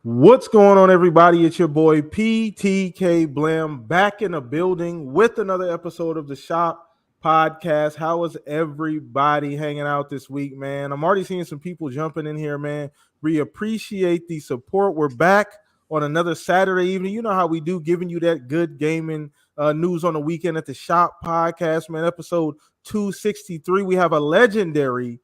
What's going on, everybody? It's your boy PTK Blam back in the building with another episode of the Shop Podcast. How is everybody hanging out this week, man? I'm already seeing some people jumping in here, man. We appreciate the support. We're back on another Saturday evening. You know how we do, giving you that good gaming news on the weekend at the Shop Podcast, man. Episode 263. We have a legendary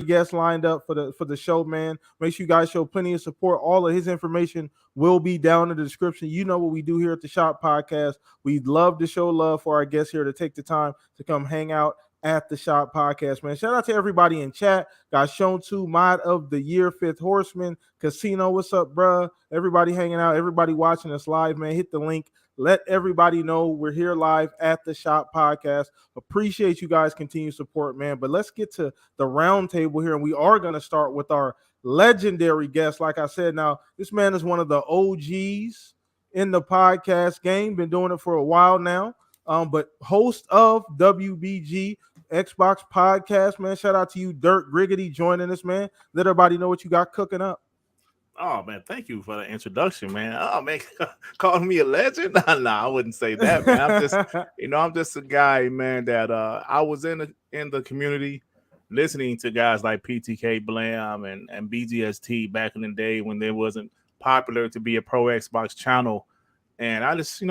guest lined up for the show, man. Make sure you guys show plenty of support. All of his information will be down in the description. You know what we do here at the Shop Podcast. We'd love to show love for our guests here to take the time to come hang out at the Shop Podcast, man. Shout out to everybody in chat. Got shown to Mod of the Year, Fifth Horseman, Casino. What's up, bruh? Everybody hanging out, everybody watching us live, man. Hit the link. Let everybody know we're here live at the Shop Podcast. Appreciate you guys' continued support, man. But let's get to the round table here, and we are going to start with our legendary guest. Like I said, now, this man is one of the OGs in the podcast game. Been doing it for a while now, but host of WBG Xbox Podcast, man. Shout out to you, Dirk Griggity, joining us, man. Let everybody know what you got cooking up. Oh, man, thank you for the introduction, man. Oh, man, calling me a legend? Nah, I wouldn't say that, man. I'm just a guy, man, that I was in the community listening to guys like PTK Blam and BGST back in the day when there wasn't popular to be a pro Xbox channel. And I just,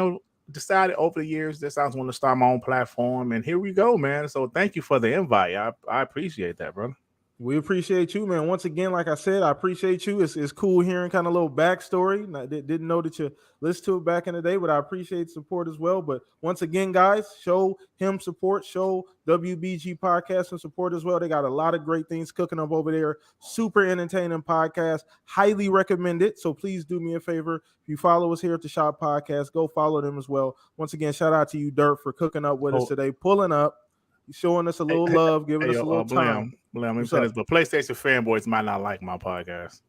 decided over the years that I was going to start my own platform. And here we go, man. So thank you for the invite. I appreciate that, brother. We appreciate you, man. Once again, like I said, I appreciate you. It's cool hearing kind of a little backstory. I didn't know that you listened to it back in the day, but I appreciate support as well. But once again, guys, show him support. Show WBG Podcast some support as well. They got a lot of great things cooking up over there. Super entertaining podcast. Highly recommend it. So please do me a favor. If you follow us here at the Shop Podcast, go follow them as well. Once again, shout out to you, Dirt, for cooking up with us today, pulling up, showing us a little love, giving us a little time. Blam, but PlayStation fanboys might not like my podcast.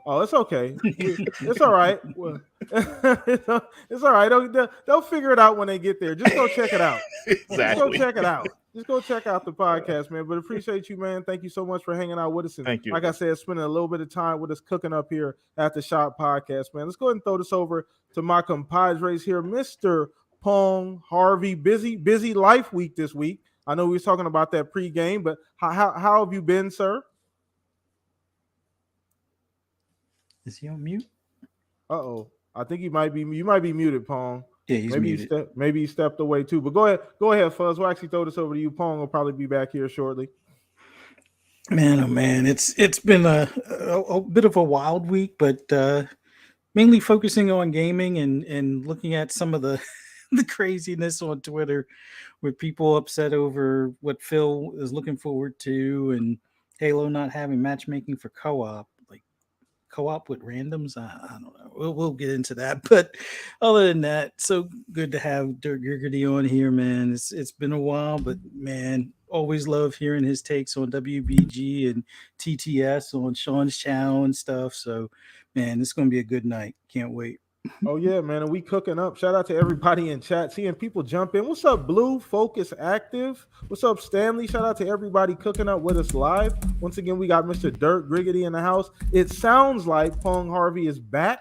Oh, it's okay. It's all right. Well, it's all right. They'll figure it out when they get there. Just go check it out. Exactly. Just go check it out. Just go check out the podcast, man. But appreciate you, man. Thank you so much for hanging out with us. And thank you. Like I said, spending a little bit of time with us cooking up here at the Shop Podcast, man. Let's go ahead and throw this over to my compadres here, Mr. Pong Harvey. Busy life week this week. I know we was talking about that pregame, but how have you been, sir? Is he on mute? Uh-oh. I think you might be muted, Pong. Yeah, he's muted. Maybe he stepped away too. But go ahead, Fuzz. We'll actually throw this over to you. Pong will probably be back here shortly. Man, oh man, it's been a bit of a wild week, but mainly focusing on gaming and looking at some of the craziness on Twitter with people upset over what Phil is looking forward to and Halo not having matchmaking for co-op, like co-op with randoms. I don't know. We'll get into that. But other than that, so good to have Dirk Griggity on here, man. It's been a while, but man, always love hearing his takes on WBG and TTS on Sean's channel and stuff. So, man, it's going to be a good night. Can't wait. Oh yeah, man, and we cooking up. Shout out to everybody in chat, seeing people jump in. What's up, Blue Focus Active? What's up, Stanley? Shout out to everybody cooking up with us live. Once again, we got Mr. Dirk Griggity in the house. It sounds like Pong Harvey is back.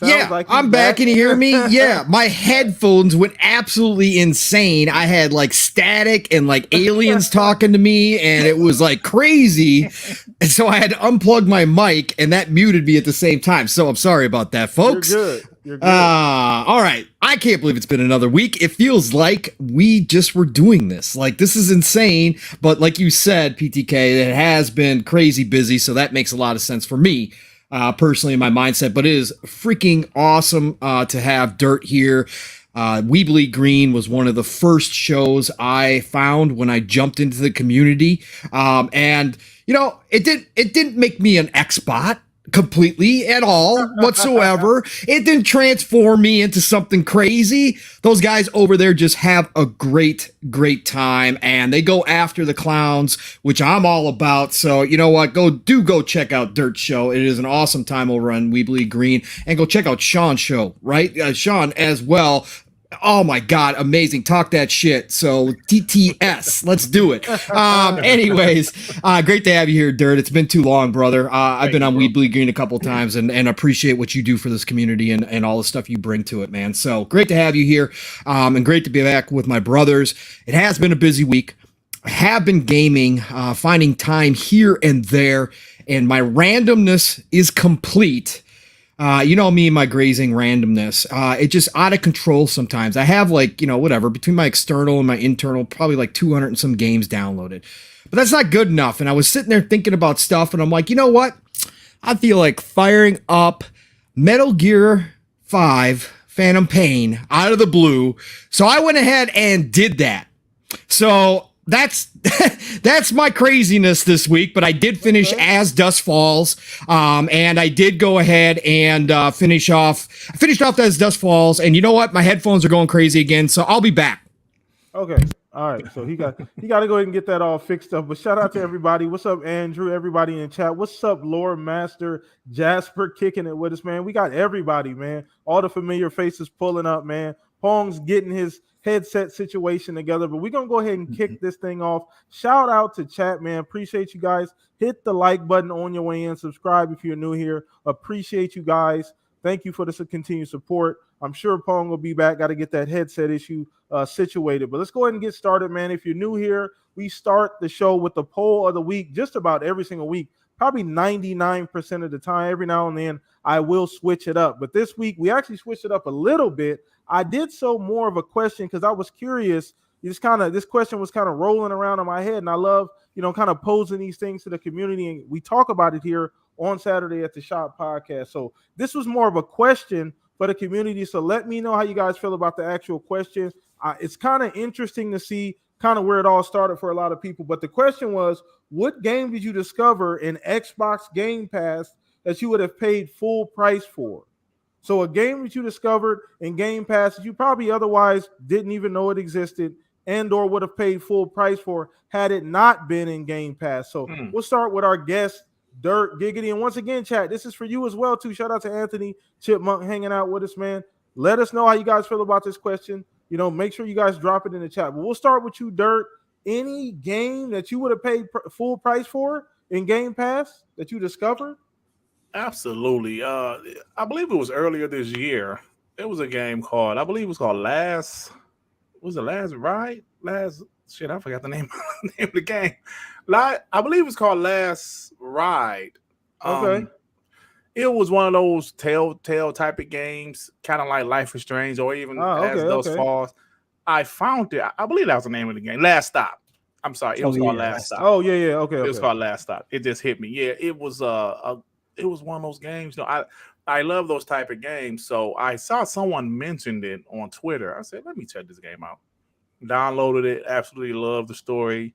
Like I'm back. Can you hear me? Yeah, my headphones went absolutely insane. I had like static and like aliens talking to me, and it was like crazy. And so I had to unplug my mic, and that muted me at the same time. So I'm sorry about that, folks. You're good. All right. I can't believe it's been another week. It feels like we just were doing this. Like, this is insane. But like you said, PTK, it has been crazy busy. So that makes a lot of sense for me. Personally in my mindset, but it is freaking awesome to have Dirt here. We Bleed Green was one of the first shows I found when I jumped into the community. And it didn't make me an X-bot completely at all whatsoever. It didn't transform me into something crazy. Those guys over there just have a great time, and they go after the clowns, which I'm all about. So you know what, go check out Dirt's show. It is an awesome time over on We Bleed Green, and go check out Sean's show, right? Sean as well. Oh my God, amazing. Talk that shit. So TTS, let's do it. Anyways, great to have you here, Dirt. It's been too long, brother. I've been on Weed Bleed Green a couple times and appreciate what you do for this community and all the stuff you bring to it, man. So great to have you here. And great to be back with my brothers. It has been a busy week. I have been gaming, finding time here and there, and my randomness is complete. You know me and my grazing randomness. It's just out of control sometimes. I have whatever, between my external and my internal, probably like 200 and some games downloaded. But that's not good enough. And I was sitting there thinking about stuff, and I'm like, you know what? I feel like firing up Metal Gear 5 Phantom Pain out of the blue. So I went ahead and did that. So that's my craziness this week, but I did finish As Dusk Falls, and I did go ahead and finished off As Dusk Falls, and you know what? My headphones are going crazy again, so I'll be back. Okay. All right. So he got to go ahead and get that all fixed up. But shout out to everybody. What's up, Andrew? Everybody in chat. What's up, Lore Master Jasper kicking it with us, man. We got everybody, man. All the familiar faces pulling up, man. Pong's getting his headset situation together, but we're gonna go ahead and kick this thing off. Shout out to chat, man. Appreciate you guys. Hit the like button on your way in. Subscribe if you're new here. Appreciate you guys. Thank you for the continued support. I'm sure Pong will be back. Got to get that headset issue situated. But let's go ahead and get started, man. If you're new here, we start the show with the poll of the week just about every single week, probably 99% of the time. Every now and then I will switch it up. But this week we actually switched it up a little bit. I did so more of a question because I was curious. This question was kind of rolling around in my head, and I love, kind of posing these things to the community, and we talk about it here on Saturday at the Shop Podcast. So this was more of a question for the community. So let me know how you guys feel about the actual question. It's kind of interesting to see kind of where it all started for a lot of people. But the question was, what game did you discover in Xbox Game Pass that you would have paid full price for? So a game that you discovered in Game Pass that you probably otherwise didn't even know it existed and or would have paid full price for had it not been in Game Pass. So we'll start with our guest, Dirt Giggity. And once again, chat, this is for you as well, too. Shout out to Anthony Chipmunk hanging out with us, man. Let us know how you guys feel about this question. Make sure you guys drop it in the chat. But we'll start with you, Dirt. Any game that you would have paid full price for in Game Pass that you discovered? Absolutely. I believe it was earlier this year. It was a game called, I believe it was called Last Ride? I forgot the name of the game. I believe it was called Last Ride. Okay. It was one of those telltale type of games, kind of like Life is Strange or even As Dusk Falls. I found it. I believe that was the name of the game. Last Stop. I'm sorry. It was called Last Stop. Oh, yeah. Okay. It was called Last Stop. It just hit me. Yeah, it was it was one of those games. I love those type of games. So I saw someone mentioned it on Twitter. I said, let me check this game out. Downloaded it. Absolutely love the story.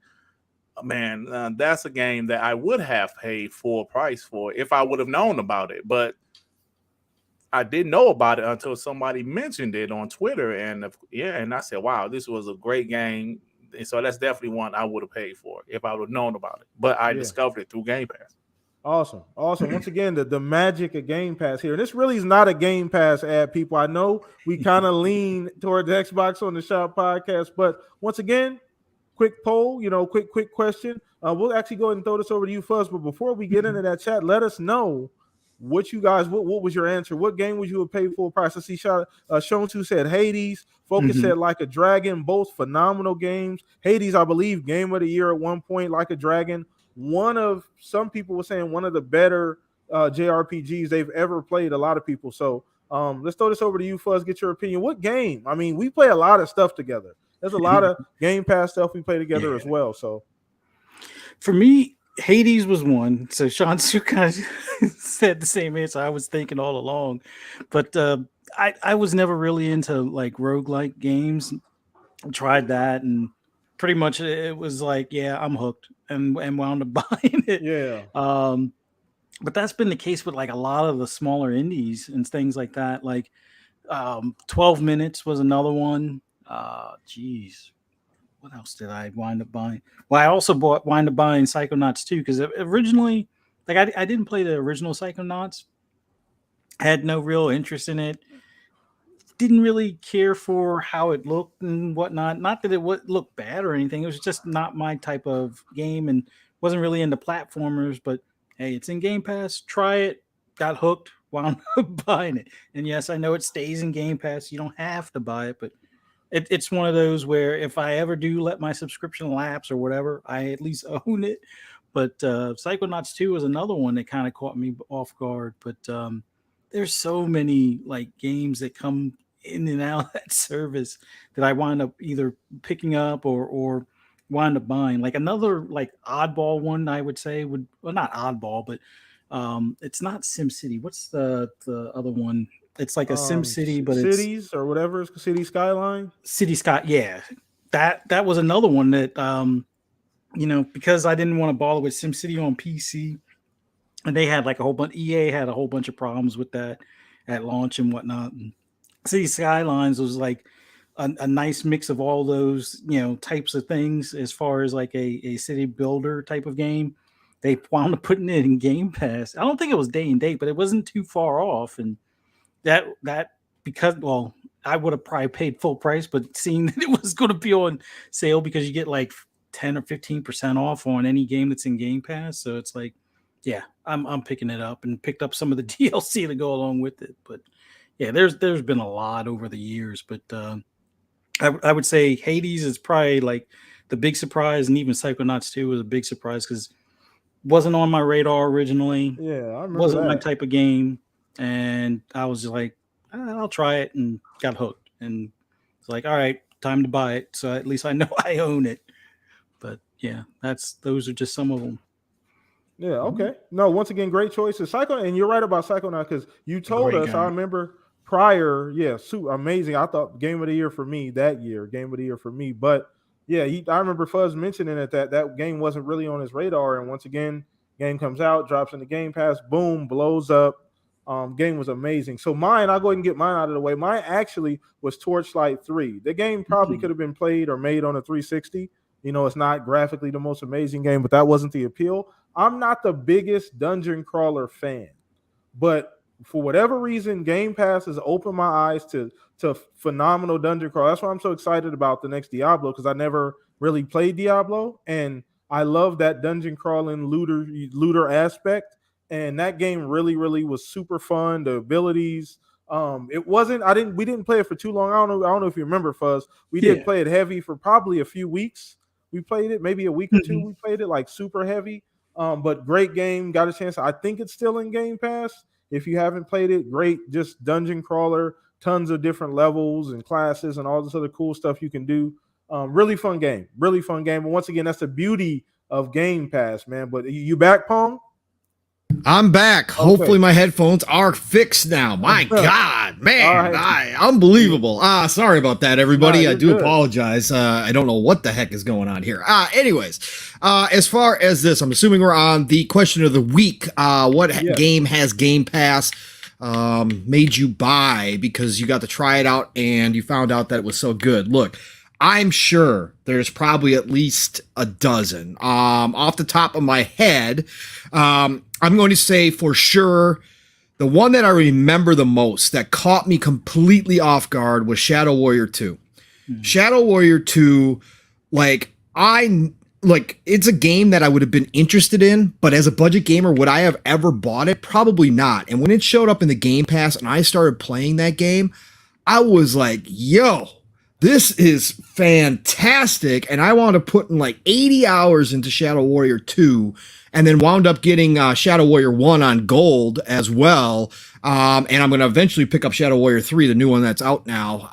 Man, that's a game that I would have paid full price for if I would have known about it. But I didn't know about it until somebody mentioned it on Twitter. And and I said, wow, this was a great game. And so that's definitely one I would have paid for if I would have known about it. But I discovered it through Game Pass. Awesome. Once again, the magic of Game Pass here. This really is not a Game Pass ad, people. I know we kind of lean towards Xbox on the Shop Podcast, but once again, quick poll, quick question. We'll actually go ahead and throw this over to you first, but before we get into that chat, let us know what you guys, what was your answer? What game would you have paid full price? I see Shontu said Hades. Focus said Like a Dragon. Both phenomenal games. Hades, I believe, Game of the Year at one point. Like a Dragon, some people were saying one of the better JRPGs they've ever played. A lot of people. So let's throw this over to you first. Get your opinion. What game? I mean, we play a lot of stuff together. There's a lot of Game Pass stuff we play together as well. So for me, Hades was one. So Sean Sue kind of said the same answer I was thinking all along. But I was never really into like roguelike games. I tried that and pretty much it was like, yeah, I'm hooked and wound up buying it. Yeah. But that's been the case with like a lot of the smaller indies and things like that. Like 12 Minutes was another one. What else did I wind up buying? Well, I also wind up buying Psychonauts 2 because originally, like I didn't play the original Psychonauts. Had no real interest in it. didn't really care for how it looked and whatnot. Not that it would look bad or anything. It was just not my type of game, and wasn't really into platformers. But hey, it's in Game Pass. Try it. Got hooked. Wound up buying it. And yes, I know it stays in Game Pass. You don't have to buy it, but it's one of those where if I ever do let my subscription lapse or whatever, I at least own it. But Psychonauts 2 is another one that kind of caught me off guard. But there's so many like games that come in and out of that service that I wind up either picking up or wind up buying. Like another like oddball one, I would say not oddball, but it's not SimCity. What's the other one? It's like a SimCity, but cities or whatever, City Skyline. City Sky, yeah. That was another one that because I didn't want to bother with SimCity on PC, and they had like a whole bunch. EA had a whole bunch of problems with that at launch and whatnot. And City Skylines was like a nice mix of all those types of things as far as like a city builder type of game. They wound up putting it in Game Pass. I don't think it was day and date, but it wasn't too far off. And that because I would have probably paid full price, but seeing that it was going to be on sale because you get like 10 or 15% off on any game that's in Game Pass. So it's like, yeah, I'm picking it up, and picked up some of the DLC to go along with it. But yeah, there's been a lot over the years, but I would say Hades is probably like the big surprise, and even Psychonauts 2 was a big surprise because wasn't on my radar originally. Yeah, I remember wasn't that. my type of game, and I was just like, I'll try it, and got hooked. And it's like, all right, time to buy it. So at least I know I own it. But yeah, those are just some of them. Yeah, okay. No, once again, great choices. And you're right about Psychonauts because you told us, I remember prior, amazing. I thought game of the year for me that year, game of the year for me. But yeah, I remember Fuzz mentioning it that game wasn't really on his radar. And once again, game comes out, drops in the Game Pass, boom, blows up. Game was amazing. So I'll go ahead and get mine out of the way. Mine actually was Torchlight 3. The game probably could have been played or made on a 360. It's not graphically the most amazing game, but that wasn't the appeal. I'm not the biggest dungeon crawler fan, but for whatever reason, Game Pass has opened my eyes to phenomenal dungeon crawl. That's why I'm so excited about the next Diablo, because I never really played Diablo, and I love that dungeon crawling looter aspect. And that game really, really was super fun. The abilities, we didn't play it for too long. I don't know if you remember, Fuzz. We did play it heavy for probably a few weeks. We played it maybe a week or two. We played it like super heavy. But great game. Got a chance. I think it's still in Game Pass. If you haven't played it, great. Just dungeon crawler, tons of different levels and classes and all this other cool stuff you can do. Really fun game. Really fun game. But once again, that's the beauty of Game Pass, man. But you back, Pong? I'm back. Okay. Hopefully my headphones are fixed now. My God, man, unbelievable. Sorry about that, everybody. I do apologize. I don't know what the heck is going on here. Anyways, as far as this, I'm assuming we're on the question of the week. What game has Game Pass made you buy because you got to try it out and you found out that it was so good? Look, I'm sure there's probably at least a dozen. Off the top of my head, I'm going to say for sure the one that I remember the most that caught me completely off guard was Shadow Warrior 2. Mm-hmm. Shadow Warrior 2, it's a game that I would have been interested in, but as a budget gamer, would I have ever bought it? Probably not. And when it showed up in the Game Pass and I started playing that game, I was like, yo, this is fantastic. And I wound up putting like 80 hours into Shadow Warrior 2 and then wound up getting Shadow Warrior 1 on gold as well. And I'm going to eventually pick up Shadow Warrior 3, the new one that's out now.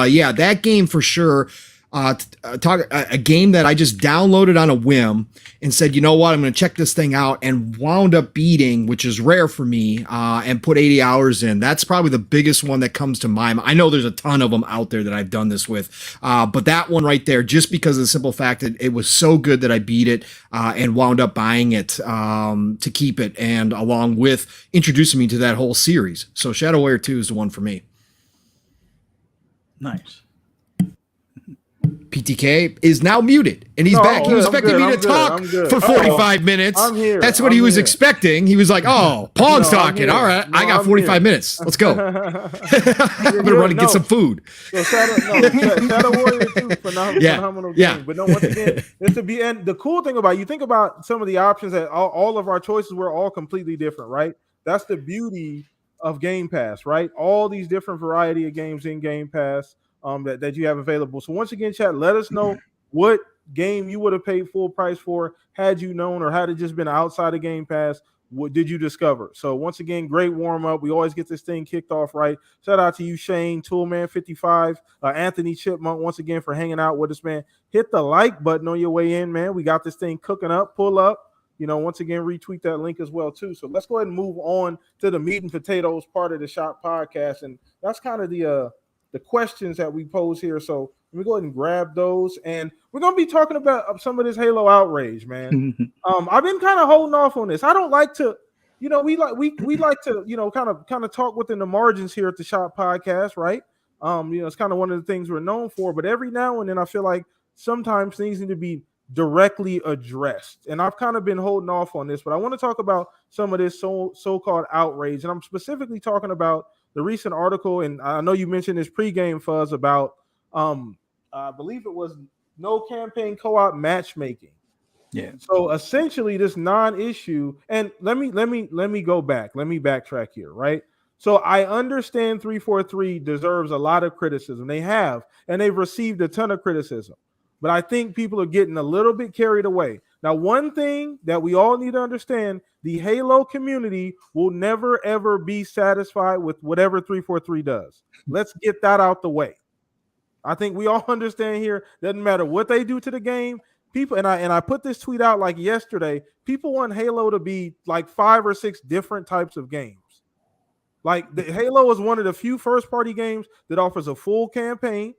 Yeah, that game for sure. A game that I just downloaded on a whim and said, you know what, I'm going to check this thing out, and wound up beating, which is rare for me, and put 80 hours in. That's probably the biggest one that comes to mind. I know there's a ton of them out there that I've done this with, but that one right there, just because of the simple fact that it was so good that I beat it and wound up buying it to keep it, and along with introducing me to that whole series. So Shadow Warrior 2 is the one for me. Nice. PTK is now muted, and he's back. He was expecting me to talk for 45 minutes. I'm here. That's what he was expecting. He was like, "Oh, Pong's talking. All right, I got 45 minutes. Let's go. I'm gonna run and get some food." So Shadow Warrior 2, phenomenal game. But no, once again, it's to be. And the cool thing about you think about some of the options that all of our choices were all completely different, right? That's the beauty of Game Pass, right? All these different variety of games in Game Pass that you have available. So once again, chat, let us know what game you would have paid full price for had you known, or had it just been outside of Game Pass. What did you discover? So once again, great warm up. We always get this thing kicked off right. Shout out to you, Shane, Toolman55, Anthony Chipmunk, once again for hanging out with us, man. Hit the like button on your way in, man. We got this thing cooking up. Pull up. Once again, retweet that link as well, too. So let's go ahead and move on to the meat and potatoes part of the Shop podcast. And that's kind of the questions that we pose here. So let me go ahead and grab those. And we're going to be talking about some of this Halo Outrage, man. I've been kind of holding off on this. I don't like to, we like to, kind of talk within the margins here at the Shop podcast, right? It's kind of one of the things we're known for. But every now and then I feel like sometimes things need to be directly addressed, and I've kind of been holding off on this, but I want to talk about some of this so-called outrage, and I'm specifically talking about the recent article, and I know you mentioned this pregame fuzz about I believe it was no campaign co-op matchmaking. Yeah. So essentially this non-issue, and let me go back. Let me backtrack here, right? So I understand 343 deserves a lot of criticism. They have, and they've received a ton of criticism. But I think people are getting a little bit carried away. Now, one thing that we all need to understand, the Halo community will never, ever be satisfied with whatever 343 does. Let's get that out the way. I think we all understand here, doesn't matter what they do to the game. People, and I put this tweet out like yesterday, people want Halo to be like 5 or 6 different types of games. Like Halo is one of the few first-party games that offers a full campaign.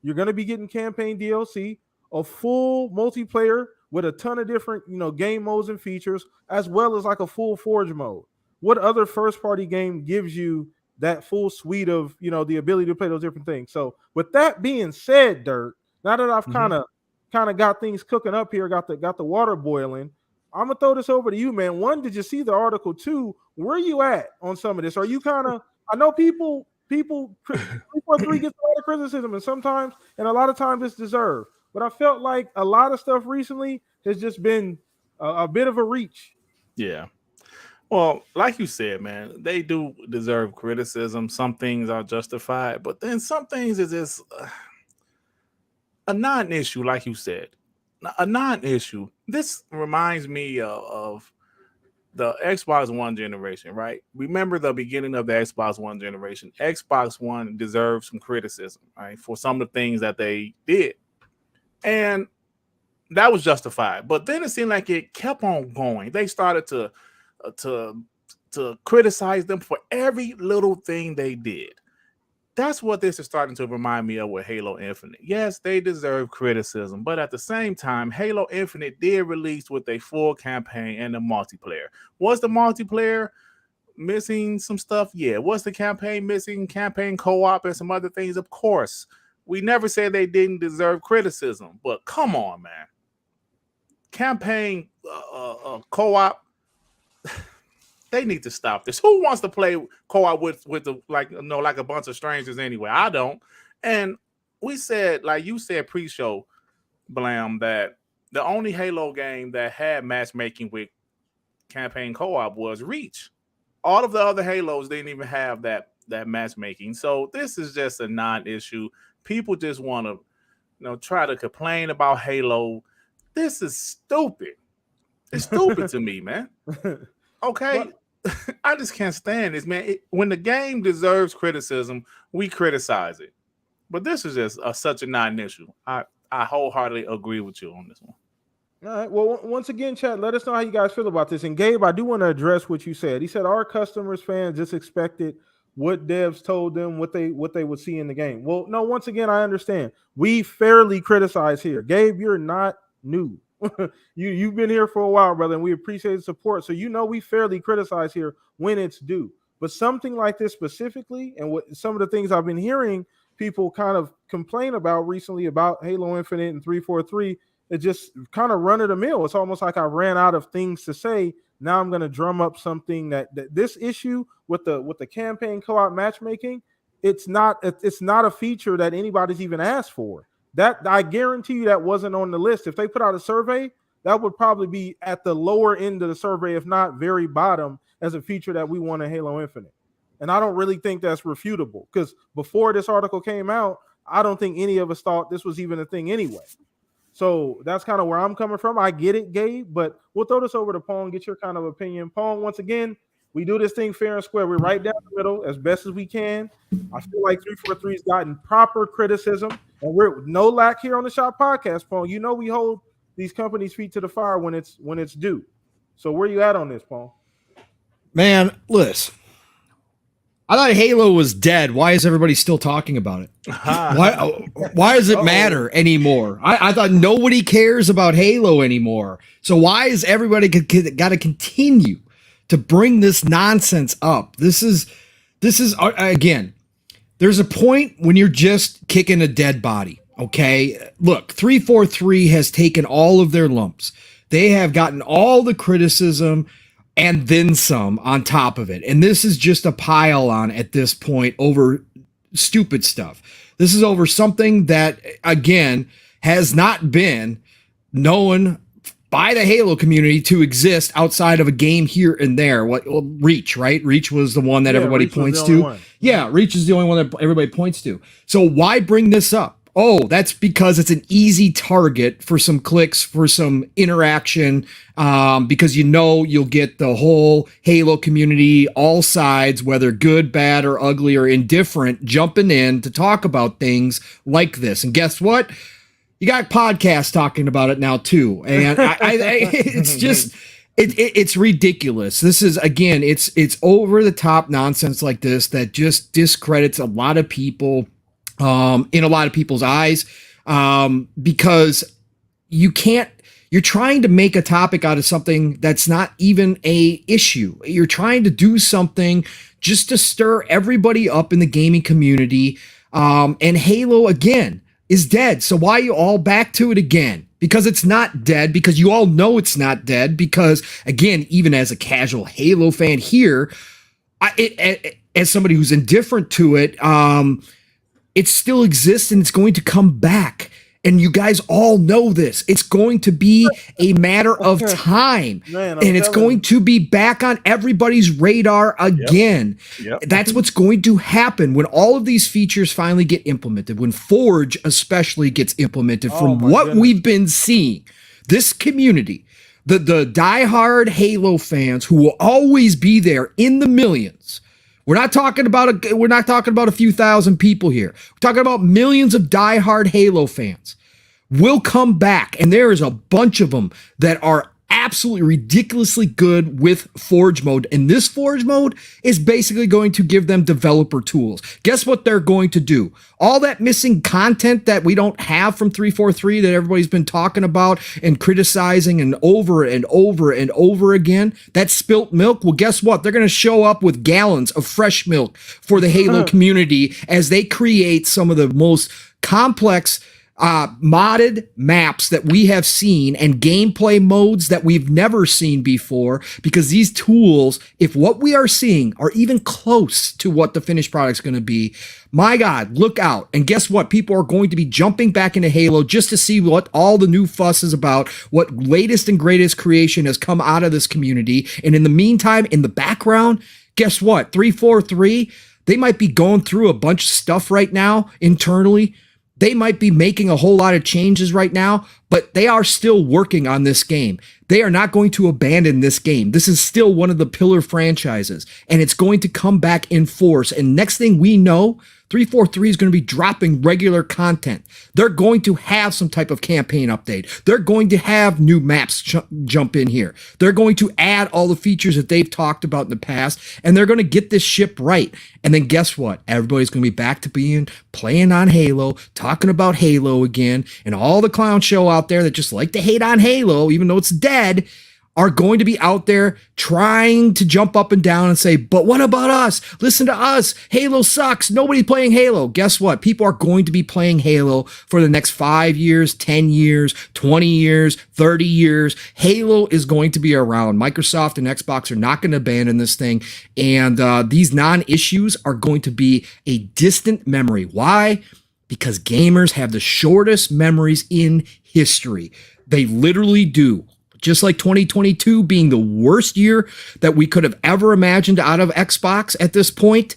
You're going to be getting campaign DLC, a full multiplayer with a ton of different, game modes and features, as well as like a full Forge mode. What other first-party game gives you that full suite of, the ability to play those different things? So with that being said, Dirt, now that I've kind of got things cooking up here, got the water boiling, I'm gonna throw this over to you, man. 1, did you see the article? 2, where are you at on some of this? Are you I know people 343 gets a lot of criticism, and sometimes, and a lot of times it's deserved. But I felt like a lot of stuff recently has just been a bit of a reach. Yeah. Well, like you said, man, they do deserve criticism. Some things are justified, but then some things is just a non-issue, like you said. A non-issue. This reminds me of the Xbox One generation, right? Remember the beginning of the Xbox One generation. Xbox One deserves some criticism, right, for some of the things that they did. And that was justified. But then it seemed like it kept on going. They started to criticize them for every little thing they did. That's what this is starting to remind me of with Halo Infinite. Yes, they deserve criticism, but at the same time, Halo Infinite did release with a full campaign and a multiplayer. Was the multiplayer missing some stuff? Yeah. Was the campaign missing campaign co-op and some other things? Of course. We never said they didn't deserve criticism, but come on, man. Campaign co-op, they need to stop this. Who wants to play co-op with the like a bunch of strangers anyway? I don't. And we said, like you said pre-show, Blam, that the only Halo game that had matchmaking with campaign co-op was Reach. All of the other Halos didn't even have that matchmaking. So this is just a non-issue. People just want to, try to complain about Halo. This is stupid. It's stupid to me, man. Okay, I just can't stand this, man. When the game deserves criticism, we criticize it. But this is just such a non-issue. I wholeheartedly agree with you on this one. All right. Well, once again, chat, let us know how you guys feel about this. And Gabe, I do want to address what you said. He said our customers, fans just expected what devs told them what they would see in the game. Well, no, once again, I understand. We fairly criticize here. Gabe, you're not new. You've been here for a while, brother, and we appreciate the support. So we fairly criticize here when it's due. But something like this specifically, and what some of the things I've been hearing, people kind of complain about recently about Halo Infinite and 343. It just kind of run of the mill. It's almost like I ran out of things to say. Now I'm going to drum up something that this issue with the campaign co-op matchmaking, it's not a feature that anybody's even asked for. That I guarantee you that wasn't on the list. If they put out a survey, that would probably be at the lower end of the survey, if not very bottom, as a feature that we want in Halo Infinite. And I don't really think that's refutable, because before this article came out, I don't think any of us thought this was even a thing anyway. So that's kind of where I'm coming from. I get it, Gabe, but we'll throw this over to Pong, get your kind of opinion. Pong, once again, we do this thing fair and square. We're right down the middle as best as we can. I feel like 343's gotten proper criticism, and we're no lack here on the Shop Podcast, Pong. You know we hold these companies' feet to the fire when it's due. So where you at on this, Pong? Man, listen. I thought Halo was dead. Why is everybody still talking about it? Why does it matter anymore? I thought nobody cares about Halo anymore. So why is everybody got to continue to bring this nonsense up? This is again, there's a point when you're just kicking a dead body. Okay, look, 343 has taken all of their lumps. They have gotten all the criticism and then some on top of it. And this is just a pile on at this point over stupid stuff. This is over something that, again, has not been known by the Halo community to exist outside of a game here and there. Reach, right? Reach was the one that everybody points to. Yeah, Reach is the only one that everybody points to. So why bring this up? Oh, that's because it's an easy target for some clicks, for some interaction, because you'll get the whole Halo community, all sides, whether good, bad, or ugly, or indifferent, jumping in to talk about things like this. And guess what? You got podcasts talking about it now too. And it's just, it's ridiculous. This is, again, it's over the top nonsense like this that just discredits a lot of people. In a lot of people's eyes, because you're trying to make a topic out of something that's not even a issue. You're trying to do something just to stir everybody up in the gaming community. And Halo, again, is dead. So why are you all back to it again? Because it's not dead, because you all know it's not dead, because, again, even as a casual Halo fan here, as somebody who's indifferent to it, it still exists and it's going to come back. And you guys all know this. It's going to be a matter of time. Man, and it's going to be back on everybody's radar again. Yep. That's what's going to happen when all of these features finally get implemented, when Forge especially gets implemented. From what we've been seeing, this community, the diehard Halo fans who will always be there in the millions. We're not talking about a few thousand people here. We're talking about millions of diehard Halo fans will come back, and there is a bunch of them that are absolutely ridiculously good with Forge mode. And this Forge mode is basically going to give them developer tools. Guess what they're going to do? All that missing content that we don't have from 343 that everybody's been talking about and criticizing and over and over and over again, that spilt milk. Well, guess what? They're going to show up with gallons of fresh milk for the Halo community as they create some of the most complex modded maps that we have seen and gameplay modes that we've never seen before, because these tools, if what we are seeing are even close to what the finished product's going to be, my God, look out. And guess what? People are going to be jumping back into Halo just to see what all the new fuss is about, what latest and greatest creation has come out of this community. And in the meantime, in the background, guess what? 343, they might be going through a bunch of stuff right now internally. They might be making a whole lot of changes right now, but they are still working on this game. They are not going to abandon this game. This is still one of the pillar franchises, and it's going to come back in force. And next thing we know, 343 is going to be dropping regular content. They're going to have some type of campaign update. They're going to have new maps jump in here. They're going to add all the features that they've talked about in the past, and they're going to get this ship right. And then guess what? Everybody's going to be back to playing on Halo, talking about Halo again, and all the clown show out there that just like to hate on Halo, even though it's dead, are going to be out there trying to jump up and down and say, but what about us? Listen to us. Halo sucks. Nobody's playing Halo. Guess what? People are going to be playing Halo for the next 5 years, 10 years, 20 years, 30 years. Halo is going to be around. Microsoft and Xbox are not going to abandon this thing. And these non-issues are going to be a distant memory. Why? Because gamers have the shortest memories in history. They literally do. Just like 2022 being the worst year that we could have ever imagined out of Xbox at this point,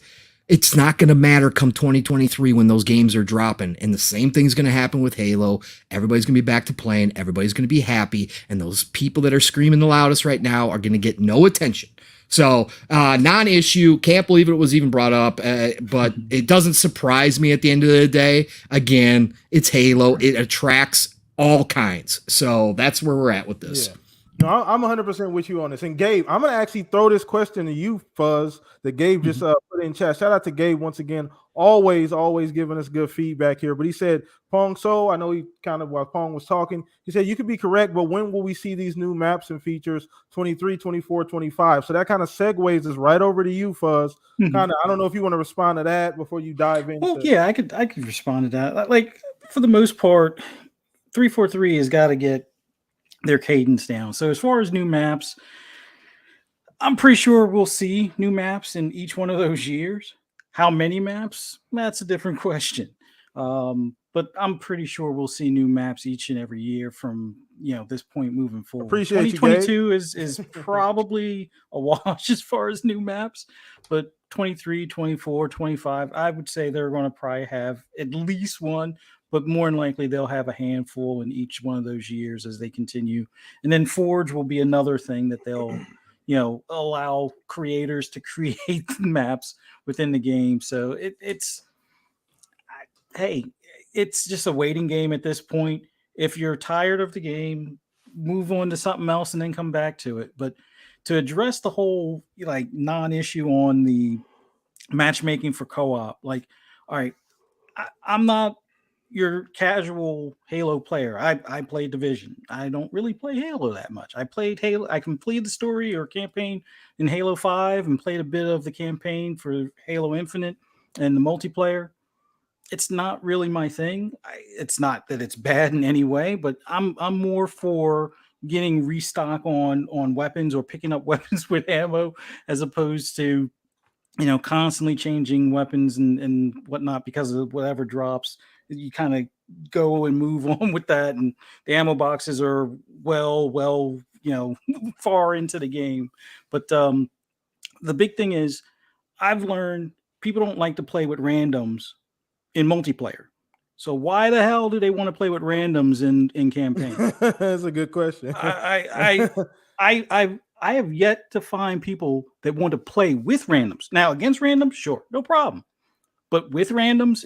it's not going to matter come 2023 when those games are dropping. And the same thing's going to happen with Halo. Everybody's going to be back to playing. Everybody's going to be happy. And those people that are screaming the loudest right now are going to get no attention. So non-issue, can't believe it was even brought up, but it doesn't surprise me at the end of the day. Again, it's Halo. It attracts all kinds. So that's where we're at with this. Yeah. No, I'm 100% with you on this. And Gabe, I'm going to actually throw this question to you, Fuzz, that Gabe just put in chat. Shout out to Gabe once again. Always giving us good feedback here. But he said, Pong Soul, I know he kind of, while Pong was talking, he said, you could be correct, but when will we see these new maps and features? 23, 24, 25. So that kind of segues us right over to you, Fuzz. Kind of, I don't know if you want to respond to that before you dive into. Well, yeah, I could respond to that. Like, for the most part, 343 has got to get their cadence down. So as far as new maps, I'm pretty sure we'll see new maps in each one of those years. How many maps? That's a different question. But I'm pretty sure we'll see new maps each and every year from this point moving forward. Appreciate 2022 is probably a wash as far as new maps, but 23, 24, 25, I would say they're going to probably have at least one. But more than likely, they'll have a handful in each one of those years as they continue. And then Forge will be another thing that they'll, allow creators to create maps within the game. So it's just a waiting game at this point. If you're tired of the game, move on to something else and then come back to it. But to address the whole non-issue on the matchmaking for co-op, all right, I'm not your casual Halo player. I play Division. I don't really play Halo that much. I played Halo. I completed the story or campaign in Halo 5 and played a bit of the campaign for Halo Infinite and the multiplayer. It's not really my thing. It's not that it's bad in any way, but I'm more for getting restock on weapons or picking up weapons with ammo as opposed to constantly changing weapons and whatnot because of whatever drops. You kind of go and move on with that, and the ammo boxes are well, far into the game. But the big thing is, I've learned people don't like to play with randoms in multiplayer. So why the hell do they want to play with randoms in campaign? That's a good question. I have yet to find people that want to play with randoms. Now, against randoms, sure, no problem. But with randoms,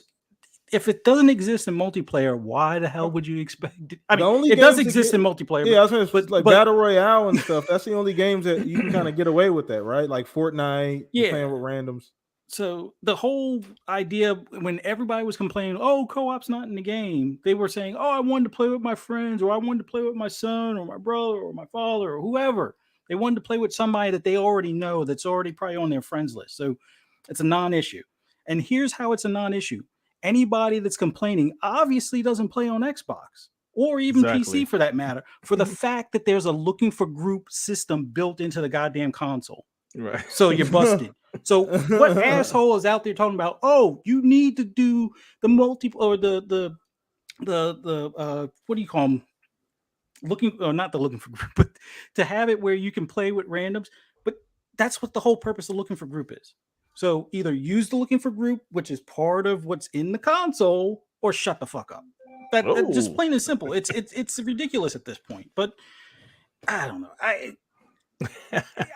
if it doesn't exist in multiplayer, why the hell would you expect it? I mean, it does exist in multiplayer. Yeah, but Battle Royale and stuff. That's the only games that you can kind of get away with that, right? Like Fortnite, playing with randoms. So the whole idea when everybody was complaining, oh, co-op's not in the game, they were saying, oh, I wanted to play with my friends, or I wanted to play with my son or my brother or my father or whoever. They wanted to play with somebody that they already know that's already probably on their friends list. So it's a non-issue. And here's how it's a non-issue. Anybody that's complaining obviously doesn't play on Xbox or even PC for that matter, for the fact that there's a looking for group system built into the goddamn console. Right. So you're busted. So what asshole is out there talking about, oh, you need to do the multi or the what do you call them? Not the looking for group, but to have it where you can play with randoms. But that's what the whole purpose of looking for group is. So either use the looking for group, which is part of what's in the console, or shut the fuck up. That just plain and simple. It's ridiculous at this point. But I don't know.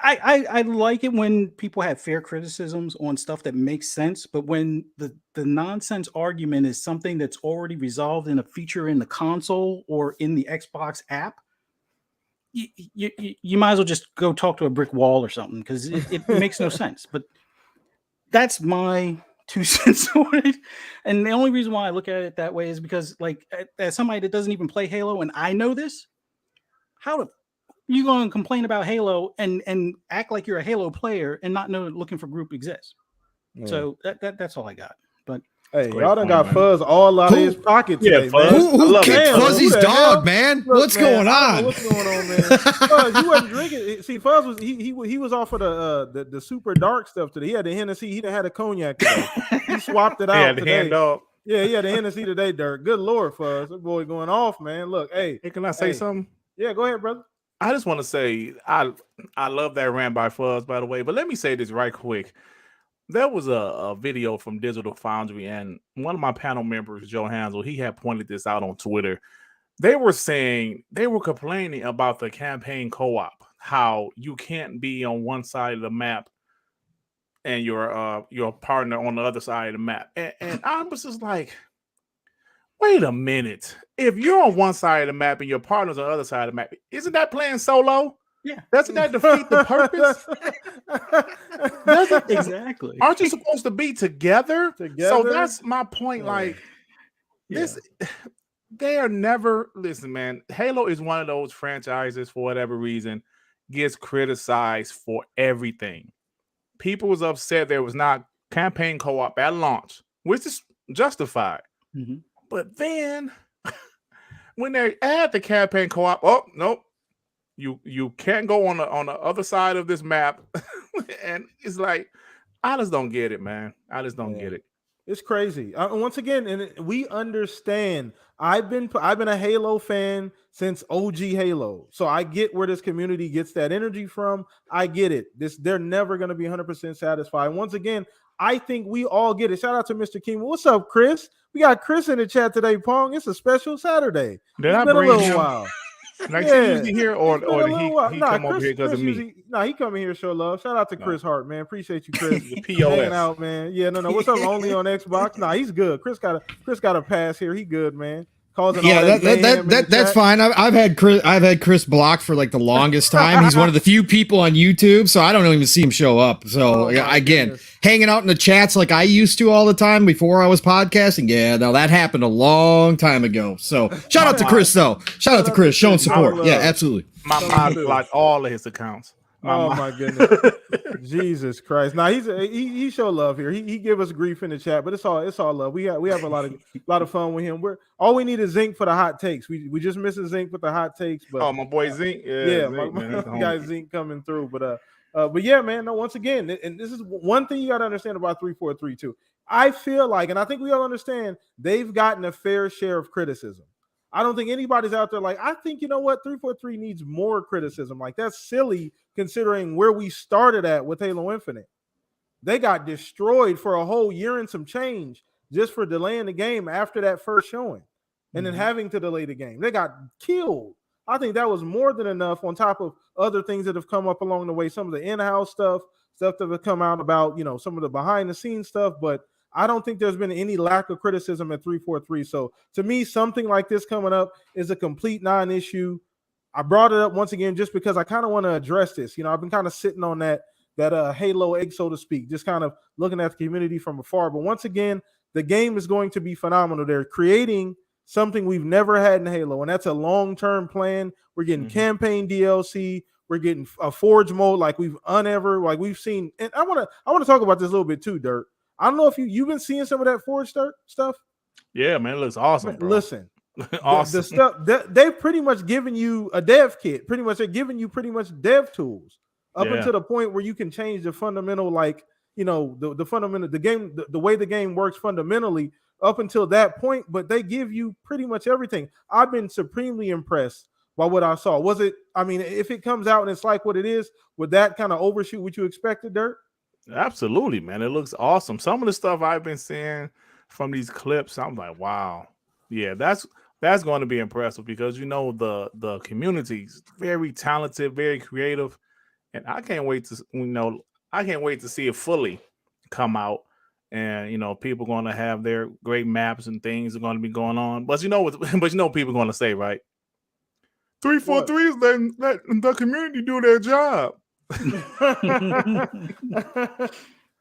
I like it when people have fair criticisms on stuff that makes sense, but when the nonsense argument is something that's already resolved in a feature in the console or in the Xbox app, you might as well just go talk to a brick wall or something because it makes no sense. But that's my 2 cents on it. And the only reason why I look at it that way is because, like, as somebody that doesn't even play Halo, and I know this, how the you going to complain about Halo and act like you're a Halo player and not know looking for group exists. Yeah. So that's all I got. But hey, Great y'all done point, got man. Fuzz all out of Who- his pocket Yeah, today, Fuzz. man. Who love it, kicked Fuzz. Fuzzy's Who the hell? dog, man? Look, What's man, going I don't know on? what's going on, man? Fuzz, you wasn't drinking. See, Fuzz was he was off of the super dark stuff today. He had the Hennessy. He done had a cognac today. He swapped it out Yeah, the today. hand dog. Yeah, he had the Hennessy today, Dirk. Good Lord, Fuzz. That boy going off, man. Look, hey, Hey, can I say Hey. something? yeah, go ahead, brother. I just want to say I love that rant by Fuzz, by the way. But let me say this right quick. There was a video from Digital Foundry, and one of my panel members, Joe Hansel, he had pointed this out on Twitter. They were complaining about the campaign co-op, how you can't be on one side of the map and your partner on the other side of the map. And I was just like, wait a minute. If you're on one side of the map and your partner's on the other side of the map, isn't that playing solo? yeah, Doesn't that defeat the purpose? exactly. Aren't you supposed to be together? So Together? that's my point. Like Yeah. this, they are never. Listen, man. Halo is one of those franchises for whatever reason gets criticized for everything. People was upset there was not campaign co-op at launch, which is justified. Mhm. But then when they add the campaign co-op, oh nope. You can't go on the other side of this map, and it's like I just don't get it, man. I just don't get it. It's crazy. Once again, we understand. I've been a Halo fan since OG Halo, so I get where this community gets that energy from. I get it. They're never going to be 100% satisfied. Once again, I think we all get it. Shout out to Mr. King. What's up, Chris? We got Chris in the chat today, Pong. It's a special Saturday. Did It's I been a bring little him? while. Like Yeah. he usually here, or It's been a did little while. he Nah, come over here because of me? He coming here to show love. Shout out to Chris Hart, man. Appreciate you, Chris. The Hanging POS. out, man. Yeah, no. What's up? Only on Xbox? Nah, he's good. Chris got a pass here. He good, man. Causing all Yeah, mayhem in the that's chat. fine. I've had Chris blocked for like the longest time. He's one of the few people on YouTube, so I don't even see him show up. So Oh, my again, goodness. hanging out in the chats like I used to all the time before I was podcasting. Yeah, no, that happened a long time ago. So shout out to Chris though. Shout out to Chris showing support. Yeah, absolutely. My mom blocked all of his accounts. My goodness. Jesus Christ. Now he show love here. He give us grief in the chat, but it's all love. We have a lot of fun with him. All we need is Zinc for the hot takes. We just missing Zinc with the hot takes, but Oh, my boy Zink. yeah, Zink, man, he's the my guy homie. Zinc coming through. But yeah, man. No, once again, and this is one thing you got to understand about 343 too. I feel like, and I think we all understand, they've gotten a fair share of criticism. I don't think anybody's out there like, I think, you know what, 343 needs more criticism. Like, that's silly considering where we started at with Halo Infinite. They got destroyed for a whole year and some change just for delaying the game after that first showing and then having to delay the game. They got killed. I think that was more than enough on top of other things that have come up along the way. Some of the in-house stuff that have come out about, some of the behind-the-scenes stuff, but I don't think there's been any lack of criticism at 343. So to me, something like this coming up is a complete non-issue. I brought it up once again just because I kind of want to address this. I've been kind of sitting on that Halo egg, so to speak, just kind of looking at the community from afar. But once again, the game is going to be phenomenal. They're creating something we've never had in Halo, and that's a long-term plan. We're getting campaign DLC. We're getting a Forge mode like we've seen. And I want to talk about this a little bit too, Dirk. I don't know if you've been seeing some of that Forge stuff. Yeah, man, it looks awesome, bro. Listen, awesome. the stuff they've pretty much given you a dev kit. Pretty much, they're giving you pretty much dev tools up until the point where you can change the fundamental, the fundamental, the game, the way the game works fundamentally up until that point. But they give you pretty much everything. I've been supremely impressed by what I saw. If it comes out and it's like what it is, would that kind of overshoot what you expected, Dirk? Absolutely, man. It looks awesome. Some of the stuff I've been seeing from these clips, I'm like, wow. Yeah, that's going to be impressive because the community is very talented, very creative, and I can't wait to see it fully come out. And people going to have their great maps and things are going to be going on. But people going to say, right? 343 is letting the community do their job.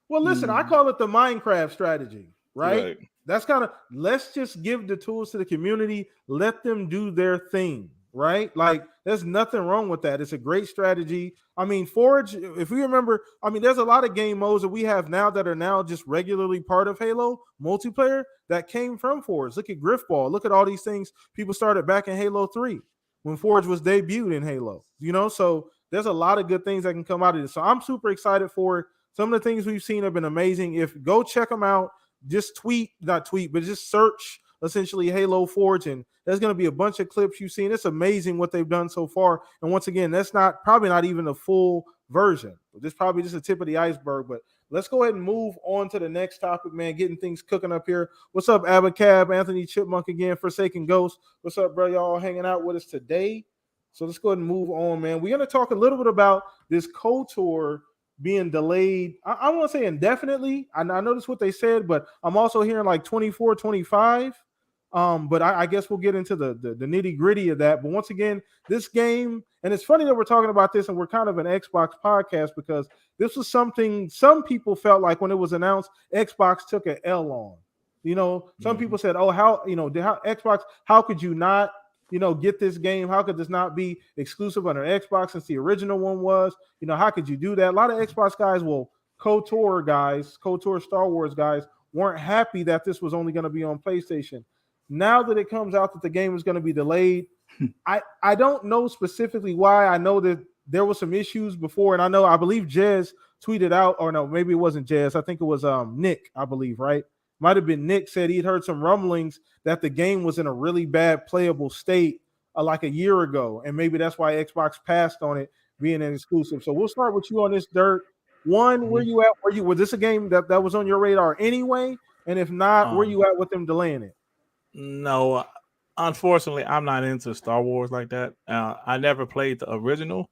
Well, listen, I call it the Minecraft strategy, right? That's kind of, let's just give the tools to the community, let them do their thing. right? Like, there's nothing wrong with that. It's a great strategy. I mean, Forge, if we remember, I mean, there's a lot of game modes that we have now that are now just regularly part of Halo multiplayer that came from Forge. Look at Griffball. Look at all these things people started back in Halo 3 when Forge was debuted in Halo, so there's a lot of good things that can come out of this. So I'm super excited for it. Some of the things we've seen have been amazing. If go check them out, just not tweet, but just search essentially Halo Forge, and there's going to be a bunch of clips you've seen. It's amazing what they've done so far. And once again, that's probably not even a full version. This is probably just a tip of the iceberg. But let's go ahead and move on to the next topic, man. Getting things cooking up here. What's up, Abacab, Anthony Chipmunk again, Forsaken Ghost? What's up, bro? Y'all hanging out with us today? So let's go ahead and move on, man. We're going to talk a little bit about this Kotor being delayed. I want to say indefinitely. I know that's what they said, but I'm also hearing like 24, 25. But I guess we'll get into the nitty gritty of that. But once again, this game, and it's funny that we're talking about this and we're kind of an Xbox podcast because this was something some people felt like when it was announced, Xbox took an L on. Some people said, oh, how Xbox, how could you not, get this game? How could this not be exclusive on an Xbox since the original one was? How could you do that? A lot of Xbox guys, Kotor Star Wars guys, weren't happy that this was only going to be on PlayStation. Now that it comes out that the game is going to be delayed, I don't know specifically why. I know that there were some issues before, and I believe Jez tweeted out, or no, maybe it wasn't Jez. I think it was Nick, I believe, right? Might have been Nick said he'd heard some rumblings that the game was in a really bad playable state like a year ago, and maybe that's why Xbox passed on it being an exclusive. So we'll start with you on this, Dirt. One, where you at? Was this a game that was on your radar anyway? And if not, where you at with them delaying it? No, unfortunately, I'm not into Star Wars like that. I never played the original,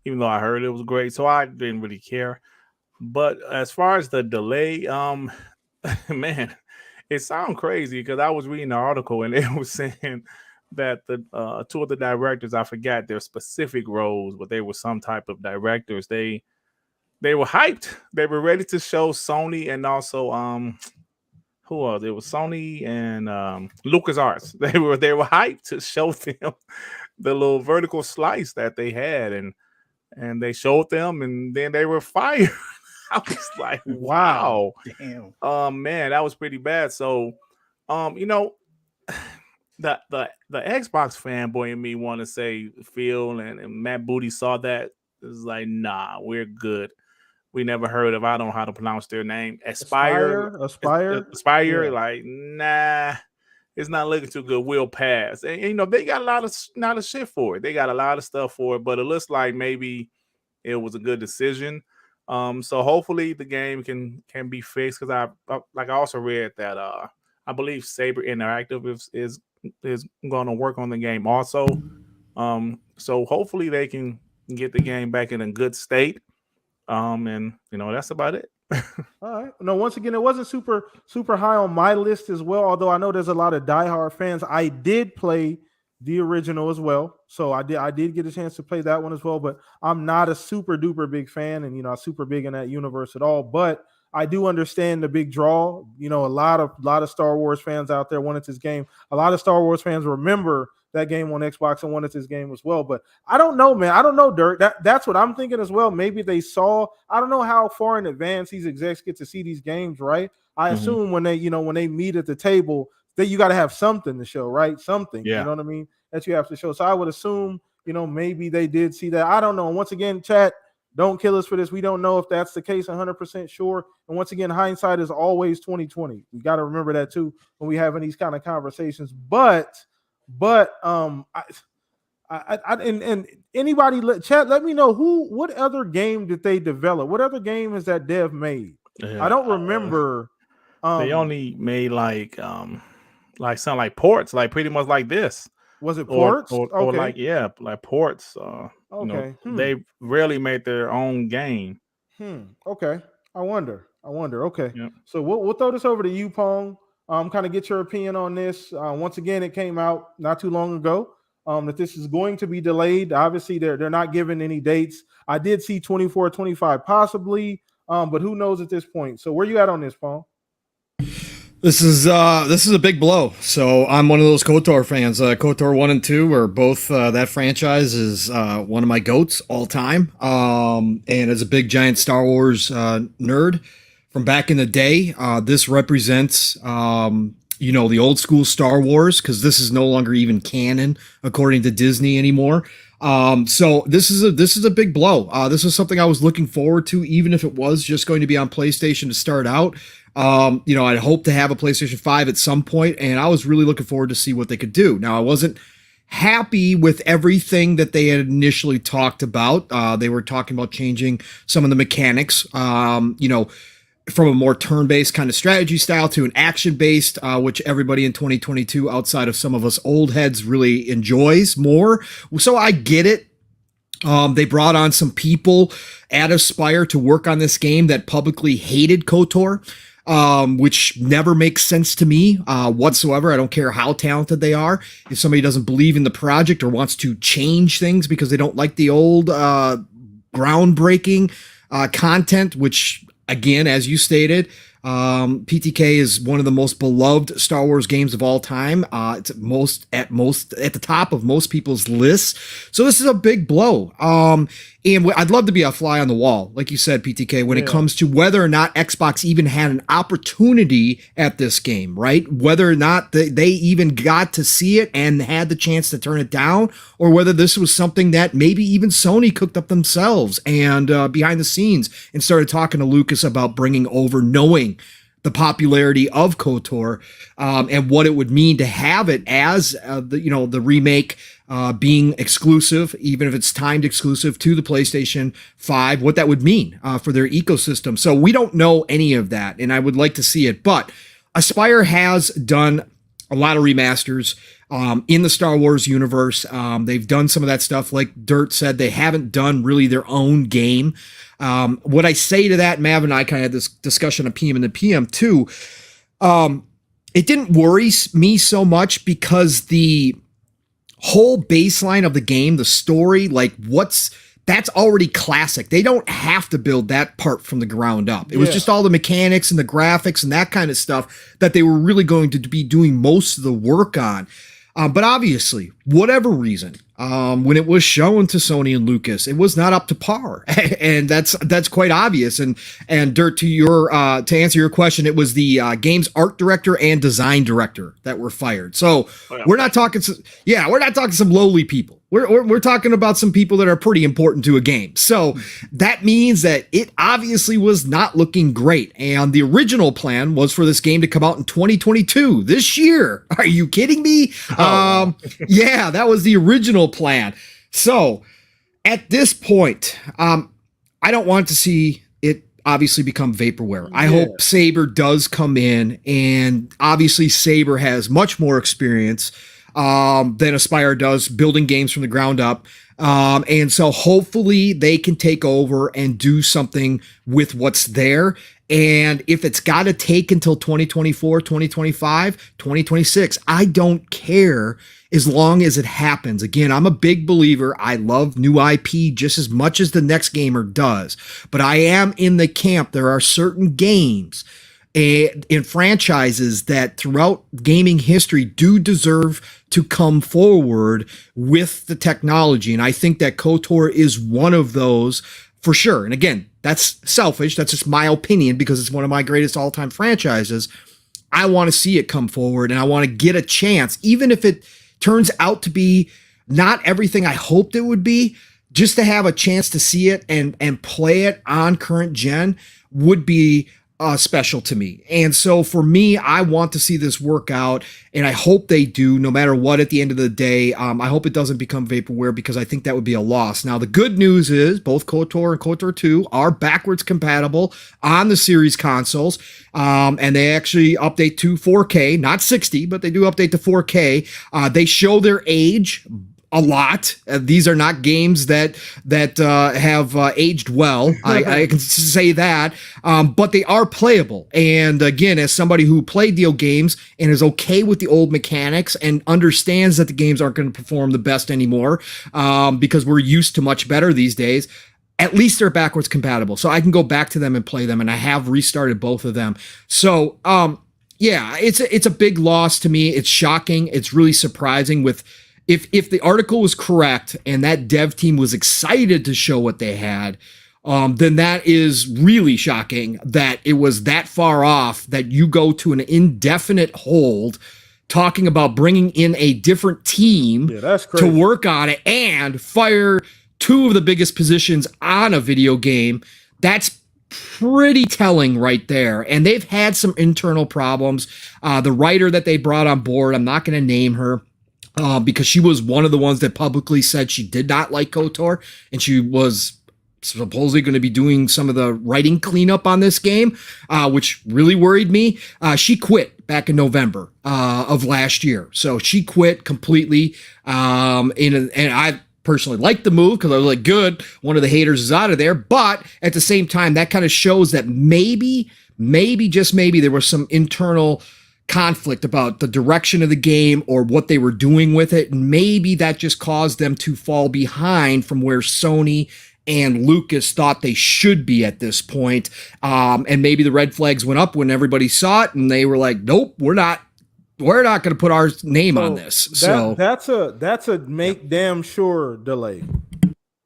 even though I heard it was great, so I didn't really care. But as far as the delay, man, it sounds crazy because I was reading the article and it was saying that the two of the directors, I forgot their specific roles, but they were some type of directors. They were hyped. They were ready to show Sony and also who was it? It was Sony and LucasArts. They were hyped to show them the little vertical slice that they had, and they showed them, and then they were fired. I was like, wow. Damn. Man, that was pretty bad. So, the Xbox fanboy in me want to say Phil and Matt Booty saw that. It was like, nah, we're good. We never heard of, I don't know how to pronounce their name. Aspire. Yeah. Like, nah, it's not looking too good. We'll pass. And they got a lot of shit for it. They got a lot of stuff for it, but it looks like maybe it was a good decision. So hopefully the game can be fixed because I also read that I believe Saber Interactive is going to work on the game also. So hopefully they can get the game back in a good state. And that's about it. All right. No, once again, it wasn't super, super high on my list as well, although I know there's a lot of diehard fans. I did play the original as well. So I did get a chance to play that one as well, but I'm not a super duper big fan and super big in that universe at all. But I do understand the big draw. A lot of Star Wars fans out there wanted this game. A lot of Star Wars fans remember that game on Xbox and wanted this game as well. But I don't know, man. I don't know, Dirk. That's what I'm thinking as well. Maybe they saw, I don't know how far in advance these execs get to see these games, right? I assume when they meet at the table, that you got to have something to show, right? Something, Yeah. You know what I mean? That you have to show. So I would assume, maybe they did see that. I don't know. And once again, chat, don't kill us for this. We don't know if that's the case 100% sure. And once again, hindsight is always 2020. We got to remember that too when we having these kind of conversations. But and anybody chat, let me know what other game did they develop? What other game has that dev made? Yeah. I don't remember. They only made like something like ports, like pretty much like this. Was it ports? Or Okay. like ports. Okay. They rarely made their own game. Okay. I wonder. Okay. Yep. So we'll throw this over to you, Pong. Kind of get your opinion on this. Once again, it came out not too long ago that this is going to be delayed. Obviously, they're not giving any dates. I did see 24, 25 possibly, but who knows at this point. So where you at on this, Pong? This is a big blow. So I'm one of those Kotor fans. Kotor 1 and 2 are both that franchise is one of my goats all time. And as a big giant Star Wars nerd from back in the day, this represents the old school Star Wars, because this is no longer even canon according to Disney anymore. So this is a big blow. This is something I was looking forward to, even if it was just going to be on PlayStation to start out. I'd hope to have a PlayStation 5 at some point, and I was really looking forward to see what they could do. Now, I wasn't happy with everything that they had initially talked about. They were talking about changing some of the mechanics, from a more turn-based kind of strategy style to an action-based, which everybody in 2022, outside of some of us old heads, really enjoys more. So I get it. They brought on some people at Aspyr to work on this game that publicly hated KOTOR, which never makes sense to me whatsoever. I don't care how talented they are. If somebody doesn't believe in the project or wants to change things because they don't like the old groundbreaking content, which, again, as you stated, PTK is one of the most beloved Star Wars games of all time. It's at the top of most people's lists. So this is a big blow. And I'd love to be a fly on the wall, like you said, PTK, when it comes to whether or not Xbox even had an opportunity at this game, right? Whether or not they even got to see it and had the chance to turn it down, or whether this was something that maybe even Sony cooked up themselves and behind the scenes and started talking to Lucas about bringing over, knowing the popularity of KOTOR and what it would mean to have it as the remake being exclusive, even if it's timed exclusive to the PlayStation 5, what that would mean for their ecosystem. So we don't know any of that, and I would like to see it. But Aspyr has done a lot of remasters in the Star Wars universe. They've done some of that stuff. Like Dirt said, they haven't done really their own game. What I say to that, Mav and I kind of had this discussion of PM and the PM too. It didn't worry me so much because the whole baseline of the game, the story, that's already classic. They don't have to build that part from the ground up. It was just all the mechanics and the graphics and that kind of stuff that they were really going to be doing most of the work on. But obviously, whatever reason, when it was shown to Sony and Lucas, it was not up to par, and that's quite obvious. And Dirt, to answer your question, it was the game's art director and design director that were fired. So we're not talking some lowly people. We're talking about some people that are pretty important to a game. So that means that it obviously was not looking great. And the original plan was for this game to come out in 2022, this year. Are you kidding me? Yeah, that was the original plan. So at this point, I don't want to see it obviously become vaporware. I hope Saber does come in, and obviously Saber has much more experience than Aspyr does building games from the ground up. And so hopefully they can take over and do something with what's there. And if it's got to take until 2024, 2025, 2026, I don't care as long as it happens. Again, I'm a big believer. I love new IP just as much as the next gamer does. But I am in the camp. There are certain games in franchises that throughout gaming history do deserve to come forward with the technology. And I think that KOTOR is one of those for sure. And again, that's selfish. That's just my opinion because it's one of my greatest all-time franchises. I want to see it come forward, and I want to get a chance, even if it turns out to be not everything I hoped it would be, just to have a chance to see it and play it on current gen would be special to me. And so for me, I want to see this work out, and I hope they do, no matter what at the end of the day. I hope it doesn't become vaporware because I think that would be a loss. Now, the good news is both KOTOR and KOTOR 2 are backwards compatible on the series consoles, and they actually update to 4K, not 60, but they do update to 4K. They show their age a lot. These are not games that have aged well. I can say that, but they are playable. And again, as somebody who played the old games and is okay with the old mechanics and understands that the games aren't going to perform the best anymore because we're used to much better these days, at least they're backwards compatible. So I can go back to them and play them, and I have restarted both of them. So Yeah, it's a big loss to me. It's shocking. It's really surprising. With if the article was correct and that dev team was excited to show what they had, then that is really shocking that it was that far off that you go to an indefinite hold, talking about bringing in a different team to work on it and fire two of the biggest positions on a video game. That's pretty telling right there. And they've had some internal problems. The writer that they brought on board, I'm not going to name her because she was one of the ones that publicly said she did not like KOTOR, and she was supposedly going to be doing some of the writing cleanup on this game, which really worried me. She quit back in November of last year. So she quit completely. And I personally liked the move because I was like, good, one of the haters is out of there. But at the same time, that kind of shows that maybe, just maybe, there was some internal conflict about the direction of the game or what they were doing with it. And maybe that just caused them to fall behind from where Sony and Lucas thought they should be at this point. And maybe the red flags went up when everybody saw it and they were like, nope, we're not going to put our name on this. That's a make damn sure delay.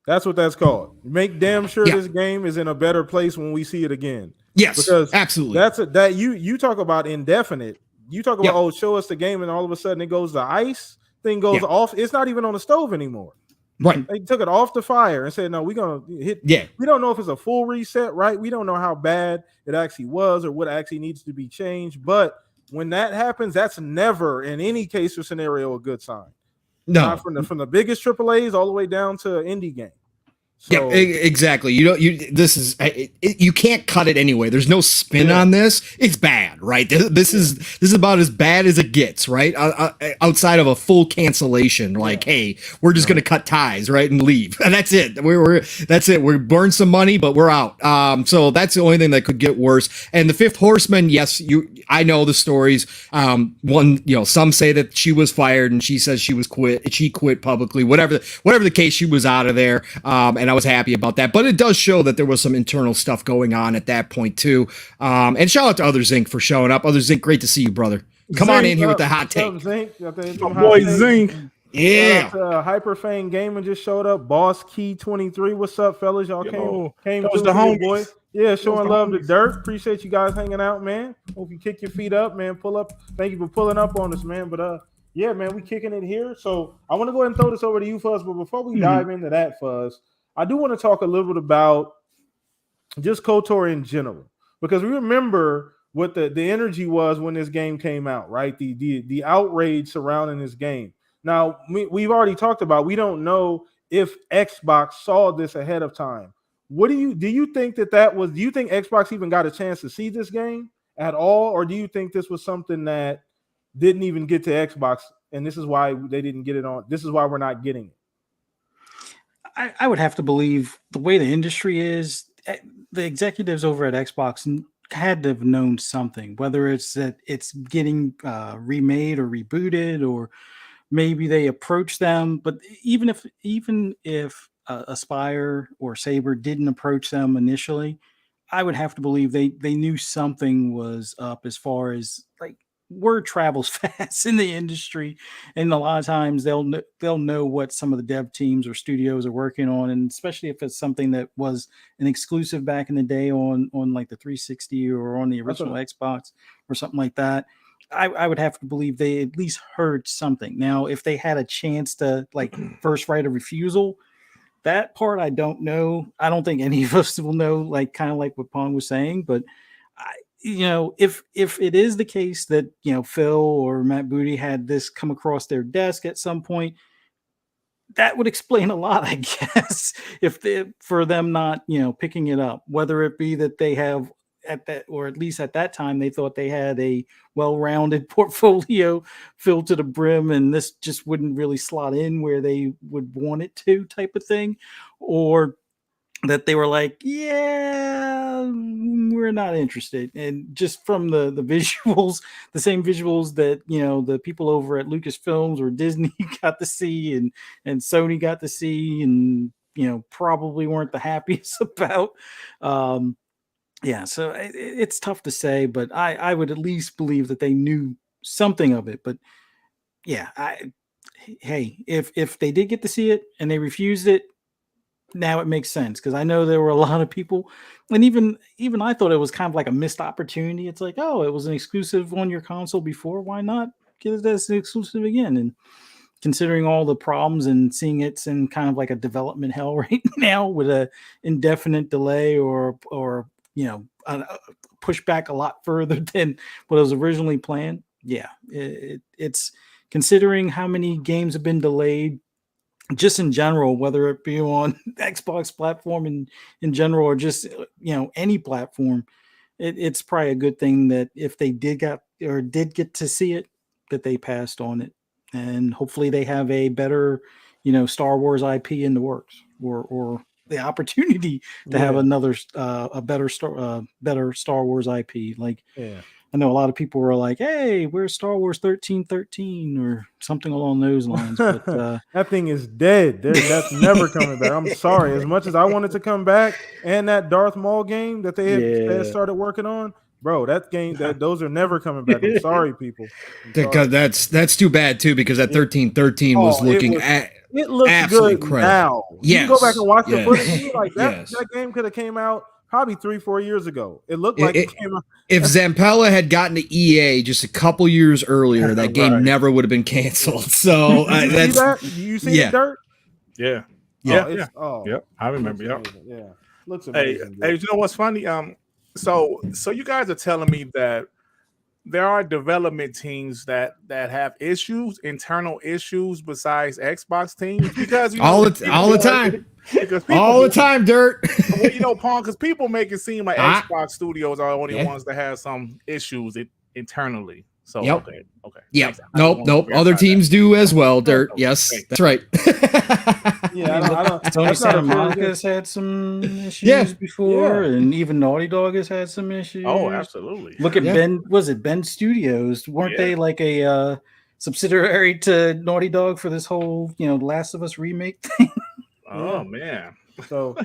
That's what that's called. Make damn sure this game is in a better place when we see it again. Yes, because absolutely. You talk about indefinite. You talk about show us the game, and all of a sudden it goes, the ice thing goes off. It's not even on the stove anymore. Right. They took it off the fire and said, no, we're gonna hit. Yeah. We don't know if it's a full reset, right? We don't know how bad it actually was or what actually needs to be changed. But when that happens, that's never in any case or scenario a good sign. No, not from the biggest AAAs all the way down to indie game. So, yeah, exactly. This is you can't cut it anyway. There's no spin on this. It's bad, right? This is about as bad as it gets, right? Outside of a full cancellation, like, hey, we're just gonna cut ties, right, and leave, and that's it. That's it. We burn some money, but we're out. So that's the only thing that could get worse. And the Fifth Horseman, yes, I know the stories. Some say that she was fired, and she says she quit publicly. Whatever the case, she was out of there. And I was happy about that. But it does show that there was some internal stuff going on at that point, too. And shout out to Other Zinc for showing up. Other Zinc, great to see you, brother. Come on in here with the hot take. My boy Zinc. Yeah. Hyperfang Gaming just showed up. Boss Key 23. What's up, fellas? Y'all came to the home, boy. Yeah, showing love to Dirt. Appreciate you guys hanging out, man. Hope you kick your feet up, man. Pull up. Thank you for pulling up on us, man. But yeah, man, we kicking it here. So I want to go ahead and throw this over to you, Fuzz. But before we dive into that, Fuzz, I do want to talk a little bit about just KOTOR in general, because we remember what the energy was when this game came out, right? The outrage surrounding this game. Now, we've already talked about, we don't know if Xbox saw this ahead of time. Do you think do you think Xbox even got a chance to see this game at all? Or do you think this was something that didn't even get to Xbox and this is why they didn't get it on? This is why we're not getting it. I would have to believe the way the industry is, the executives over at Xbox had to have known something, whether it's that it's getting remade or rebooted, or maybe they approached them. But even if Aspire or Saber didn't approach them initially, I would have to believe they knew something was up, as far as, like, word travels fast in the industry, and a lot of times they'll know what some of the dev teams or studios are working on, and especially if it's something that was an exclusive back in the day on like the 360 or on the original Xbox or something like that. I would have to believe they at least heard something. Now, if they had a chance to, like, first right of refusal, that part I don't know. I don't think any of us will know, like, kind of like what Pong was saying, but if it is the case that, Phil or Matt Booty had this come across their desk at some point, that would explain a lot, I guess, for them not, picking it up, whether it be that they have or at least at that time, they thought they had a well-rounded portfolio filled to the brim, and this just wouldn't really slot in where they would want it to, type of thing, or that they were like, yeah, we're not interested. And just from the visuals, the same visuals that, the people over at Lucasfilms or Disney got to see and Sony got to see, and, probably weren't the happiest about. yeah, so it's tough to say, but I would at least believe that they knew something of it. But yeah, hey, if they did get to see it and they refused it, now it makes sense, because I know there were a lot of people, and even I thought it was kind of like a missed opportunity. It's like, oh, it was an exclusive on your console before, why not get it as an exclusive again? And considering all the problems and seeing it's in kind of like a development hell right now with a indefinite delay or push back a lot further than what was originally planned. Yeah, it's considering how many games have been delayed just in general, whether it be on Xbox platform in general, or just any platform. It's probably a good thing that if they did get to see it, that they passed on it, and hopefully they have a better Star Wars IP in the works, or the opportunity to have another a better Star Wars IP. Like, I know a lot of people were like, hey, where's Star Wars 1313 or something along those lines. But that thing is dead. That's never coming back. I'm sorry. As much as I wanted to come back, and that Darth Maul game that they had started working on, bro, that game, those are never coming back. I'm sorry, people. That's too bad too, because that 1313 was looking it looks absolutely good incredible. now. Yes. You can go back and watch the footage. Like that, Yes. that game could have came out probably 3-4 years ago. It looked like it came out. If Zampella had gotten to EA just a couple years earlier, that game never would have been canceled. So Did you see that? You see the dirt? Yeah. Yep. I remember. Yep. Yeah. Looks amazing. Hey, you know what's funny? So you guys are telling me that there are development teams that have issues, internal issues besides Xbox teams, because all the time. All the time, Dirt. Well, Pong, because people make it seem like Xbox studios are the only ones that have some issues internally. So okay. Yep. Nope. Other teams do as well, Dirt. Yes, that's right. I don't. Tony Santa Monica's had some issues before, and even Naughty Dog has had some issues. Oh, absolutely. Look at Ben. Was it Ben Studios? Weren't they like a subsidiary to Naughty Dog for this whole Last of Us remake thing? Oh man. So,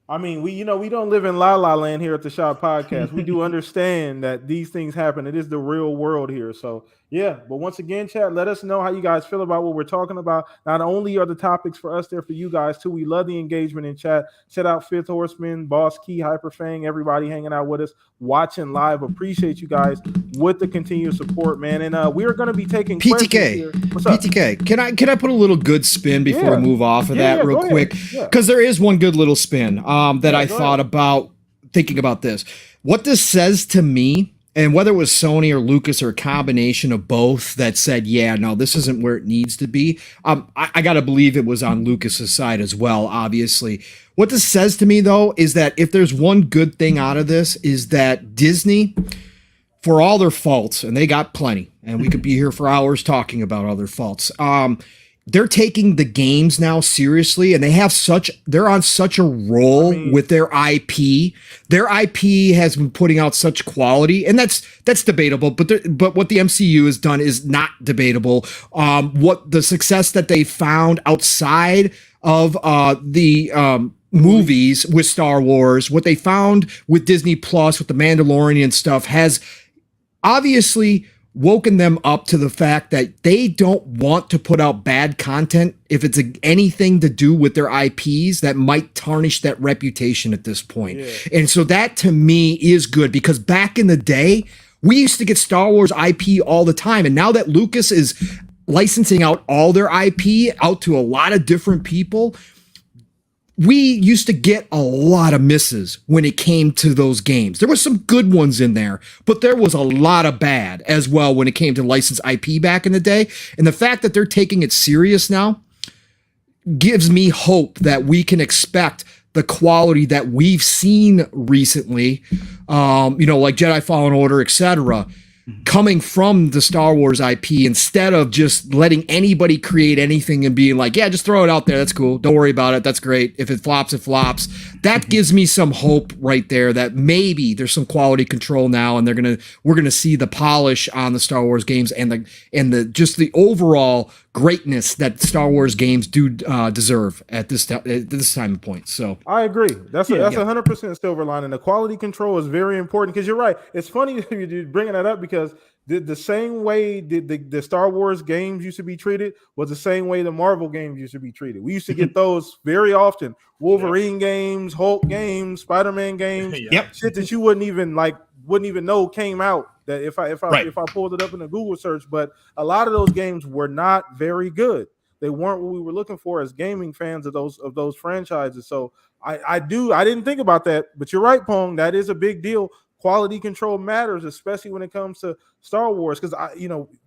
I mean, we don't live in La La Land here at the Shop Podcast. We do understand that these things happen. It is the real world here. So, yeah. But once again, chat, let us know how you guys feel about what we're talking about. Not only are the topics for us there for you guys too. We love the engagement in chat. Shout out Fifth Horseman, Boss Key, Hyperfang, everybody hanging out with us, watching live. Appreciate you guys with the continued support, man. And we are going to be taking questions here. What's up? PTK, can I put a little good spin before we move off of that real quick? Because there is one good little spin that I thought about thinking about this. What this says to me, and whether it was Sony or Lucas or a combination of both that said, no, this isn't where it needs to be. I got to believe it was on Lucas's side as well, obviously. What this says to me, though, is that if there's one good thing out of this, is that Disney, for all their faults, and they got plenty, and we could be here for hours talking about other faults, they're taking the games now seriously, and they're on such a roll with their IP. Their IP has been putting out such quality, and that's debatable, but what the MCU has done is not debatable. What the success that they found outside of the movies with Star Wars, what they found with Disney Plus, with the Mandalorian stuff, has obviously woken them up to the fact that they don't want to put out bad content if it's anything to do with their IPs that might tarnish that reputation at this point. And so that to me is good, because back in the day, we used to get Star Wars IP all the time. And now that Lucas is licensing out all their IP out to a lot of different people, we used to get a lot of misses when it came to those games. There were some good ones in there, but there was a lot of bad as well when it came to licensed IP back in the day. And the fact that they're taking it serious now gives me hope that we can expect the quality that we've seen recently, like Jedi Fallen Order, etc., coming from the Star Wars IP, instead of just letting anybody create anything and being like, just throw it out there. That's cool. Don't worry about it. That's great. If it flops, it flops. that gives me some hope right there that maybe there's some quality control now, and we're gonna see the polish on the Star Wars games and the just the overall greatness that Star Wars games do deserve at this time of point. So I agree. That's 100% silver lining. The quality control is very important because you're right. It's funny you're bringing that up because the same way the Star Wars games used to be treated was the same way the Marvel games used to be treated. We used to get those very often. Wolverine games, Hulk games, Spider-Man games, shit that you wouldn't even know came out. That if I pulled it up in a Google search, but a lot of those games were not very good. They weren't what we were looking for as gaming fans of those franchises. So I didn't think about that, but you're right, Pong. That is a big deal. Quality control matters, especially when it comes to Star Wars, because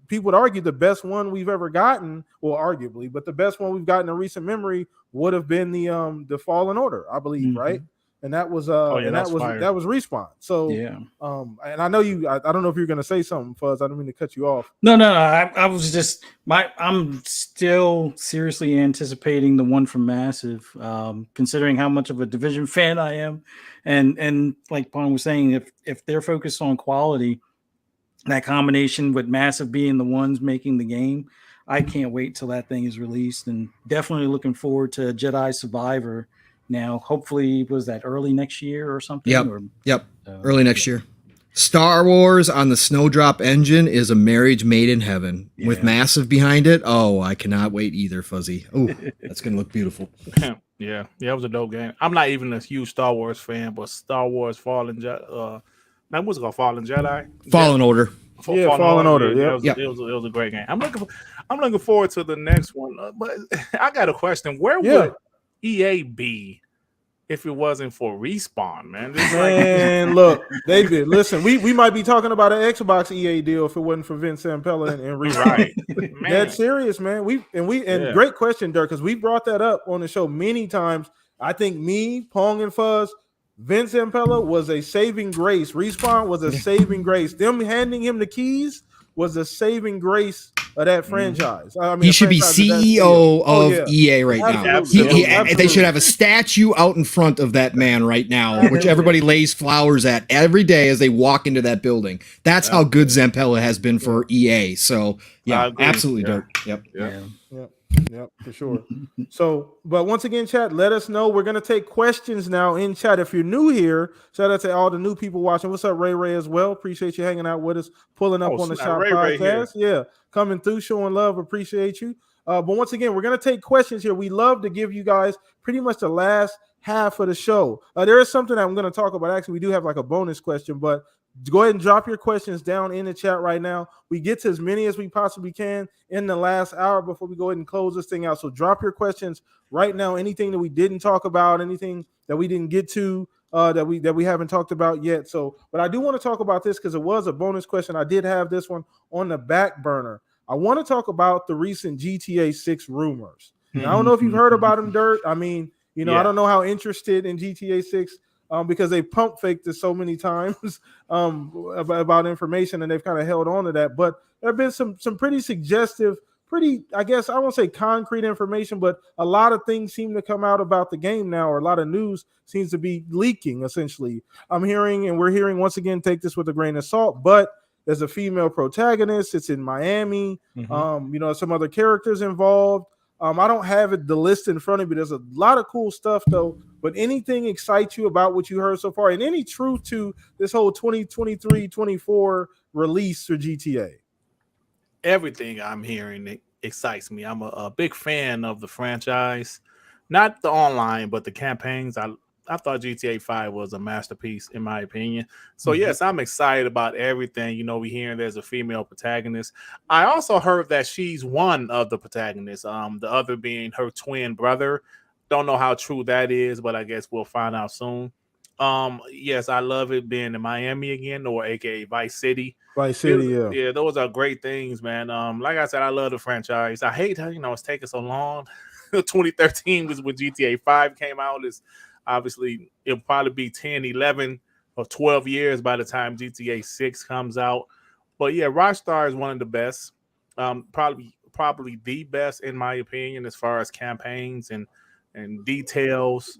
people would argue the best one we've ever gotten, well, arguably, but the best one we've gotten in recent memory would have been the Fallen Order, I believe, right? And that was that was Respawn. So and I know I don't know if you're gonna say something, Fuzz. I don't mean to cut you off. No. I was just I'm still seriously anticipating the one from Massive, considering how much of a Division fan I am, and like Pong was saying, if they're focused on quality, that combination with Massive being the ones making the game, I can't wait till that thing is released, and definitely looking forward to Jedi Survivor. Now, hopefully, was that early next year or something? Yep. Early next year. Star Wars on the Snowdrop engine is a marriage made in heaven with Massive behind it. Oh, I cannot wait either, Fuzzy. Oh, that's going to look beautiful. Yeah, it was a dope game. I'm not even a huge Star Wars fan, but Star Wars Fallen Jedi. That was called Fallen Jedi. Fallen Order. Fallen Order. Yeah, it was a great game. I'm looking forward to the next one. But I got a question. Where would EA be if it wasn't for Respawn, man? Look, David, listen, we might be talking about an Xbox EA deal if it wasn't for Vince Zampella and Respawn. Right. That's serious, man. Great question, Dirk, because we brought that up on the show many times. I think me, Pong, and Fuzz, Vince Zampella was a saving grace. Respawn was a saving grace. Them handing him the keys was a saving grace of that franchise. I mean, he should be CEO of EA right now. They should have a statue out in front of that man right now, which everybody lays flowers at every day as they walk into that building. That's how good Zampella has been for EA. So, absolutely, Dirk. Yep, for sure. So, but once again, chat, let us know. We're going to take questions now in chat. If you're new here, shout out to all the new people watching. What's up, Ray as well? Appreciate you hanging out with us, pulling up on the Shop Podcast. Coming through, showing love. Appreciate you. But once again, we're going to take questions here. We love to give you guys pretty much the last half of the show. There is something that I'm going to talk about. Actually, we do have like a bonus question, but go ahead and drop your questions down in the chat right now. We get to as many as we possibly can in the last hour before we go ahead and close this thing out. So drop your questions right now. Anything that we didn't talk about, anything that we didn't get to, that we haven't talked about yet. So, but I do want to talk about this because it was a bonus question. I did have this one on the back burner. I want to talk about the recent GTA 6 rumors. Now, I don't know if you've heard about them, Dirt. I mean, I don't know how interested in GTA 6 because they pump faked it so many times about information, and they've kind of held on to that. But there have been some pretty suggestive, I guess I won't say concrete information, but a lot of things seem to come out about the game now, or a lot of news seems to be leaking, essentially. I'm hearing, and we're hearing, once again, take this with a grain of salt, but there's a female protagonist. It's in Miami. Some other characters involved. I don't have the list in front of me. There's a lot of cool stuff, though. But anything excites you about what you heard so far? And any truth to this whole 2023-24 release for GTA? Everything I'm hearing excites me. I'm a big fan of the franchise. Not the online, but the campaigns. I thought GTA 5 was a masterpiece, in my opinion. So, yes, I'm excited about everything. We hearing there's a female protagonist. I also heard that she's one of the protagonists, the other being her twin brother. Don't know how true that is, but I guess we'll find out soon. Yes, I love it being in Miami again, or aka Vice City. Yeah, those are great things, man. Like I said, I love the franchise. I hate how, it's taking so long. 2013 was when GTA 5 came out. It's obviously it'll probably be 10, 11, or 12 years by the time GTA 6 comes out. But yeah, Rockstar is one of the best. Probably the best, in my opinion, as far as campaigns and details.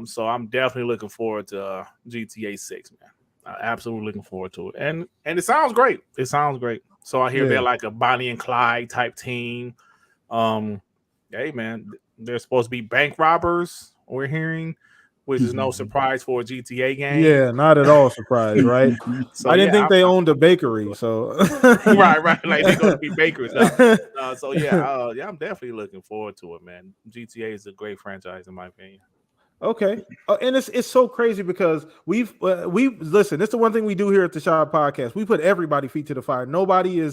So I'm definitely looking forward to GTA 6, man. Absolutely looking forward to it. And it sounds great. It sounds great. So I hear they're like a Bonnie and Clyde type team. Hey man, they're supposed to be bank robbers, we're hearing, which is no surprise for a GTA game. Yeah, not at all surprised, right? So I didn't think they owned a bakery, so right, like they're gonna be bakers now. So I'm definitely looking forward to it, man. GTA is a great franchise in my opinion. Okay, and it's so crazy because we listen. It's the one thing we do here at the Shop Podcast. We put everybody feet to the fire. Nobody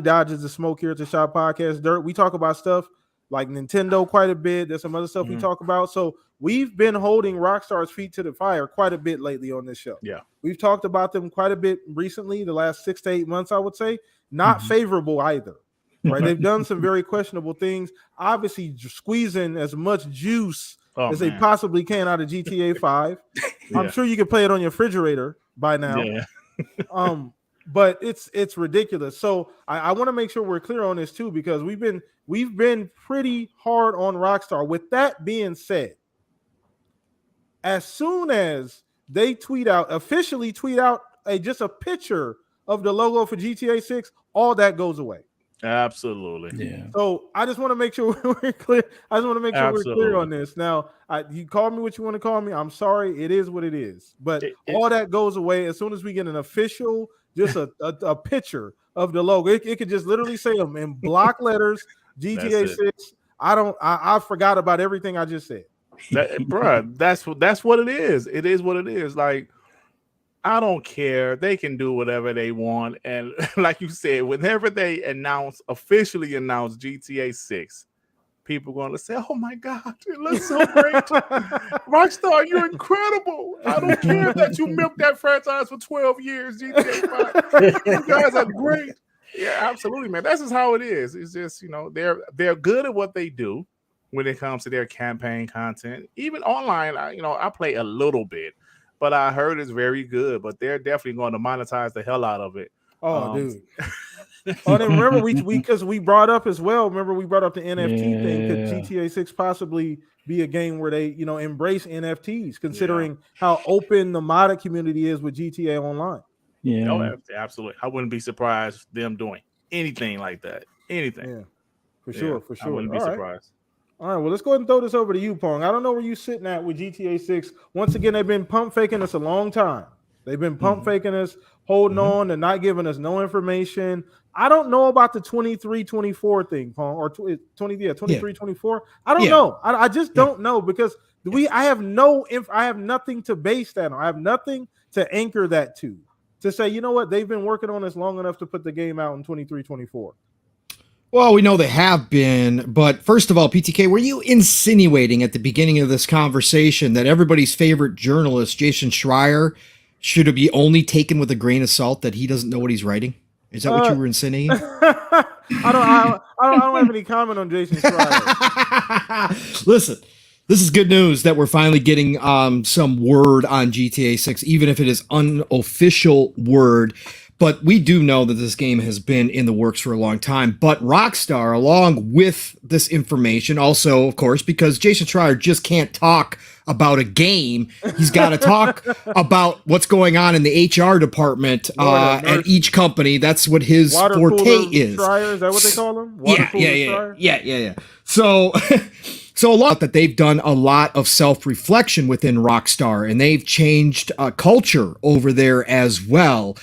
dodges the smoke here at the Shop Podcast. Dirt. We talk about stuff like Nintendo quite a bit. There's some other stuff we talk about. So we've been holding Rockstar's feet to the fire quite a bit lately on this show. Yeah, we've talked about them quite a bit recently. The last 6 to 8 months, I would say, not favorable either. Right? They've done some very questionable things. Obviously, squeezing as much juice as they possibly can out of GTA 5. I'm sure you can play it on your refrigerator by now. Yeah. But it's ridiculous. So I want to make sure we're clear on this too, because we've been pretty hard on Rockstar. With that being said, as soon as they officially tweet out just a picture of the logo for GTA 6, all that goes away. Absolutely. Yeah. So I just want to make sure we're clear. I just want to make sure we're clear on this. Now, you call me what you want to call me. I'm sorry. It is what it is. But all that goes away as soon as we get an official, just a picture of the logo. It could just literally say them in block letters, GTA 6. I forgot about everything I just said. Bruh, that's what it is. It is what it is. Like, I don't care. They can do whatever they want. And like you said, whenever they officially announce GTA 6, people are going to say, oh my God, it looks so great. Rockstar, you're incredible. I don't care that you milked that franchise for 12 years, GTA 5. You guys are great. Yeah, absolutely, man. That's just how it is. It's just, they're good at what they do when it comes to their campaign content. Even online, I play a little bit. But I heard it's very good. But they're definitely going to monetize the hell out of it. Oh, dude. Oh, then remember because we brought up as well. Remember we brought up the NFT thing. Could GTA 6 possibly be a game where they embrace NFTs, considering how open the modded community is with GTA Online? Yeah. Oh, absolutely. I wouldn't be surprised them doing anything like that. Anything. Yeah, for sure. I wouldn't be surprised. All right, well, let's go ahead and throw this over to you, Pong. I don't know where you're sitting at with GTA 6. Once again, they've been pump faking us a long time. They've been pump faking us, holding on and not giving us no information. I don't know about the 23-24 thing, Pong, or 23-24. I don't know. I just don't know because I have nothing to base that on. I have nothing to anchor that to say, you know what, they've been working on this long enough to put the game out in 23-24. Well, we know they have been, but first of all, PTK, were you insinuating at the beginning of this conversation that everybody's favorite journalist, Jason Schreier, should be only taken with a grain of salt, that he doesn't know what he's writing? Is that what you were insinuating? I don't have any comment on Jason Schreier. Listen, this is good news that we're finally getting some word on GTA 6, even if it is unofficial word. But we do know that this game has been in the works for a long time. But Rockstar, along with this information, also, of course, because Jason Schreier just can't talk about a game, he's got to talk about what's going on in the HR department at each company. That's what his forte is. Schreier, is that what they call him? Yeah. So a lot that they've done a lot of self-reflection within Rockstar, and they've changed culture over there as well.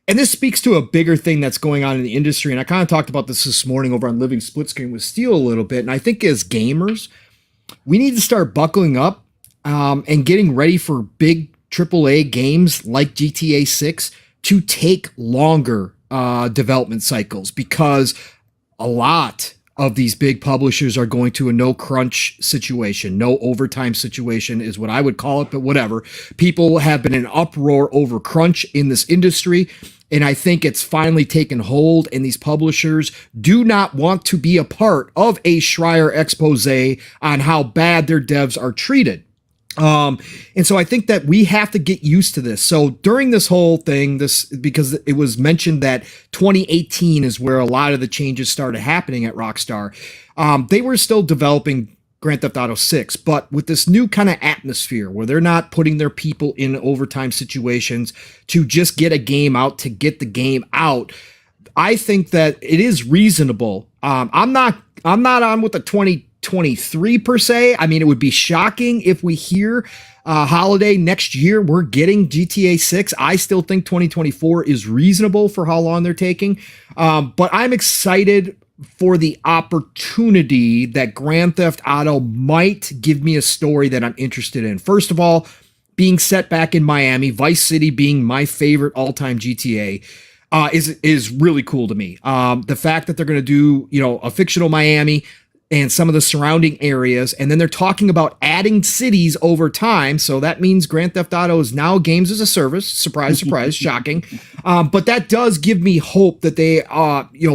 And this speaks to a bigger thing that's going on in the industry. And I kind of talked about this morning over on Living Split Screen with Steel a little bit. And I think as gamers, we need to start buckling up and getting ready for big AAA games like GTA 6 to take longer development cycles, because a lot of these big publishers are going to a no crunch situation, no overtime situation is what I would call it, but whatever. People have been in uproar over crunch in this industry, and I think it's finally taken hold, and these publishers do not want to be a part of a Schreier expose on how bad their devs are treated. And so I think that we have to get used to this. So during this whole thing, because it was mentioned that 2018 is where a lot of the changes started happening at Rockstar, they were still developing Grand Theft Auto 6, but with this new kind of atmosphere where they're not putting their people in overtime situations to just get a game out to get the game out, I think that it is reasonable. I'm not on with the 2023 per se. I mean, it would be shocking if we hear holiday next year we're getting GTA 6. I still think 2024 is reasonable for how long they're taking. But I'm excited for the opportunity that Grand Theft Auto might give me a story that I'm interested in. First of all, being set back in Miami, Vice City being my favorite all-time GTA, is really cool to me. The fact that they're going to do, a fictional Miami and some of the surrounding areas, and then they're talking about adding cities over time. So that means Grand Theft Auto is now games as a service. Surprise, surprise, shocking. But that does give me hope that they,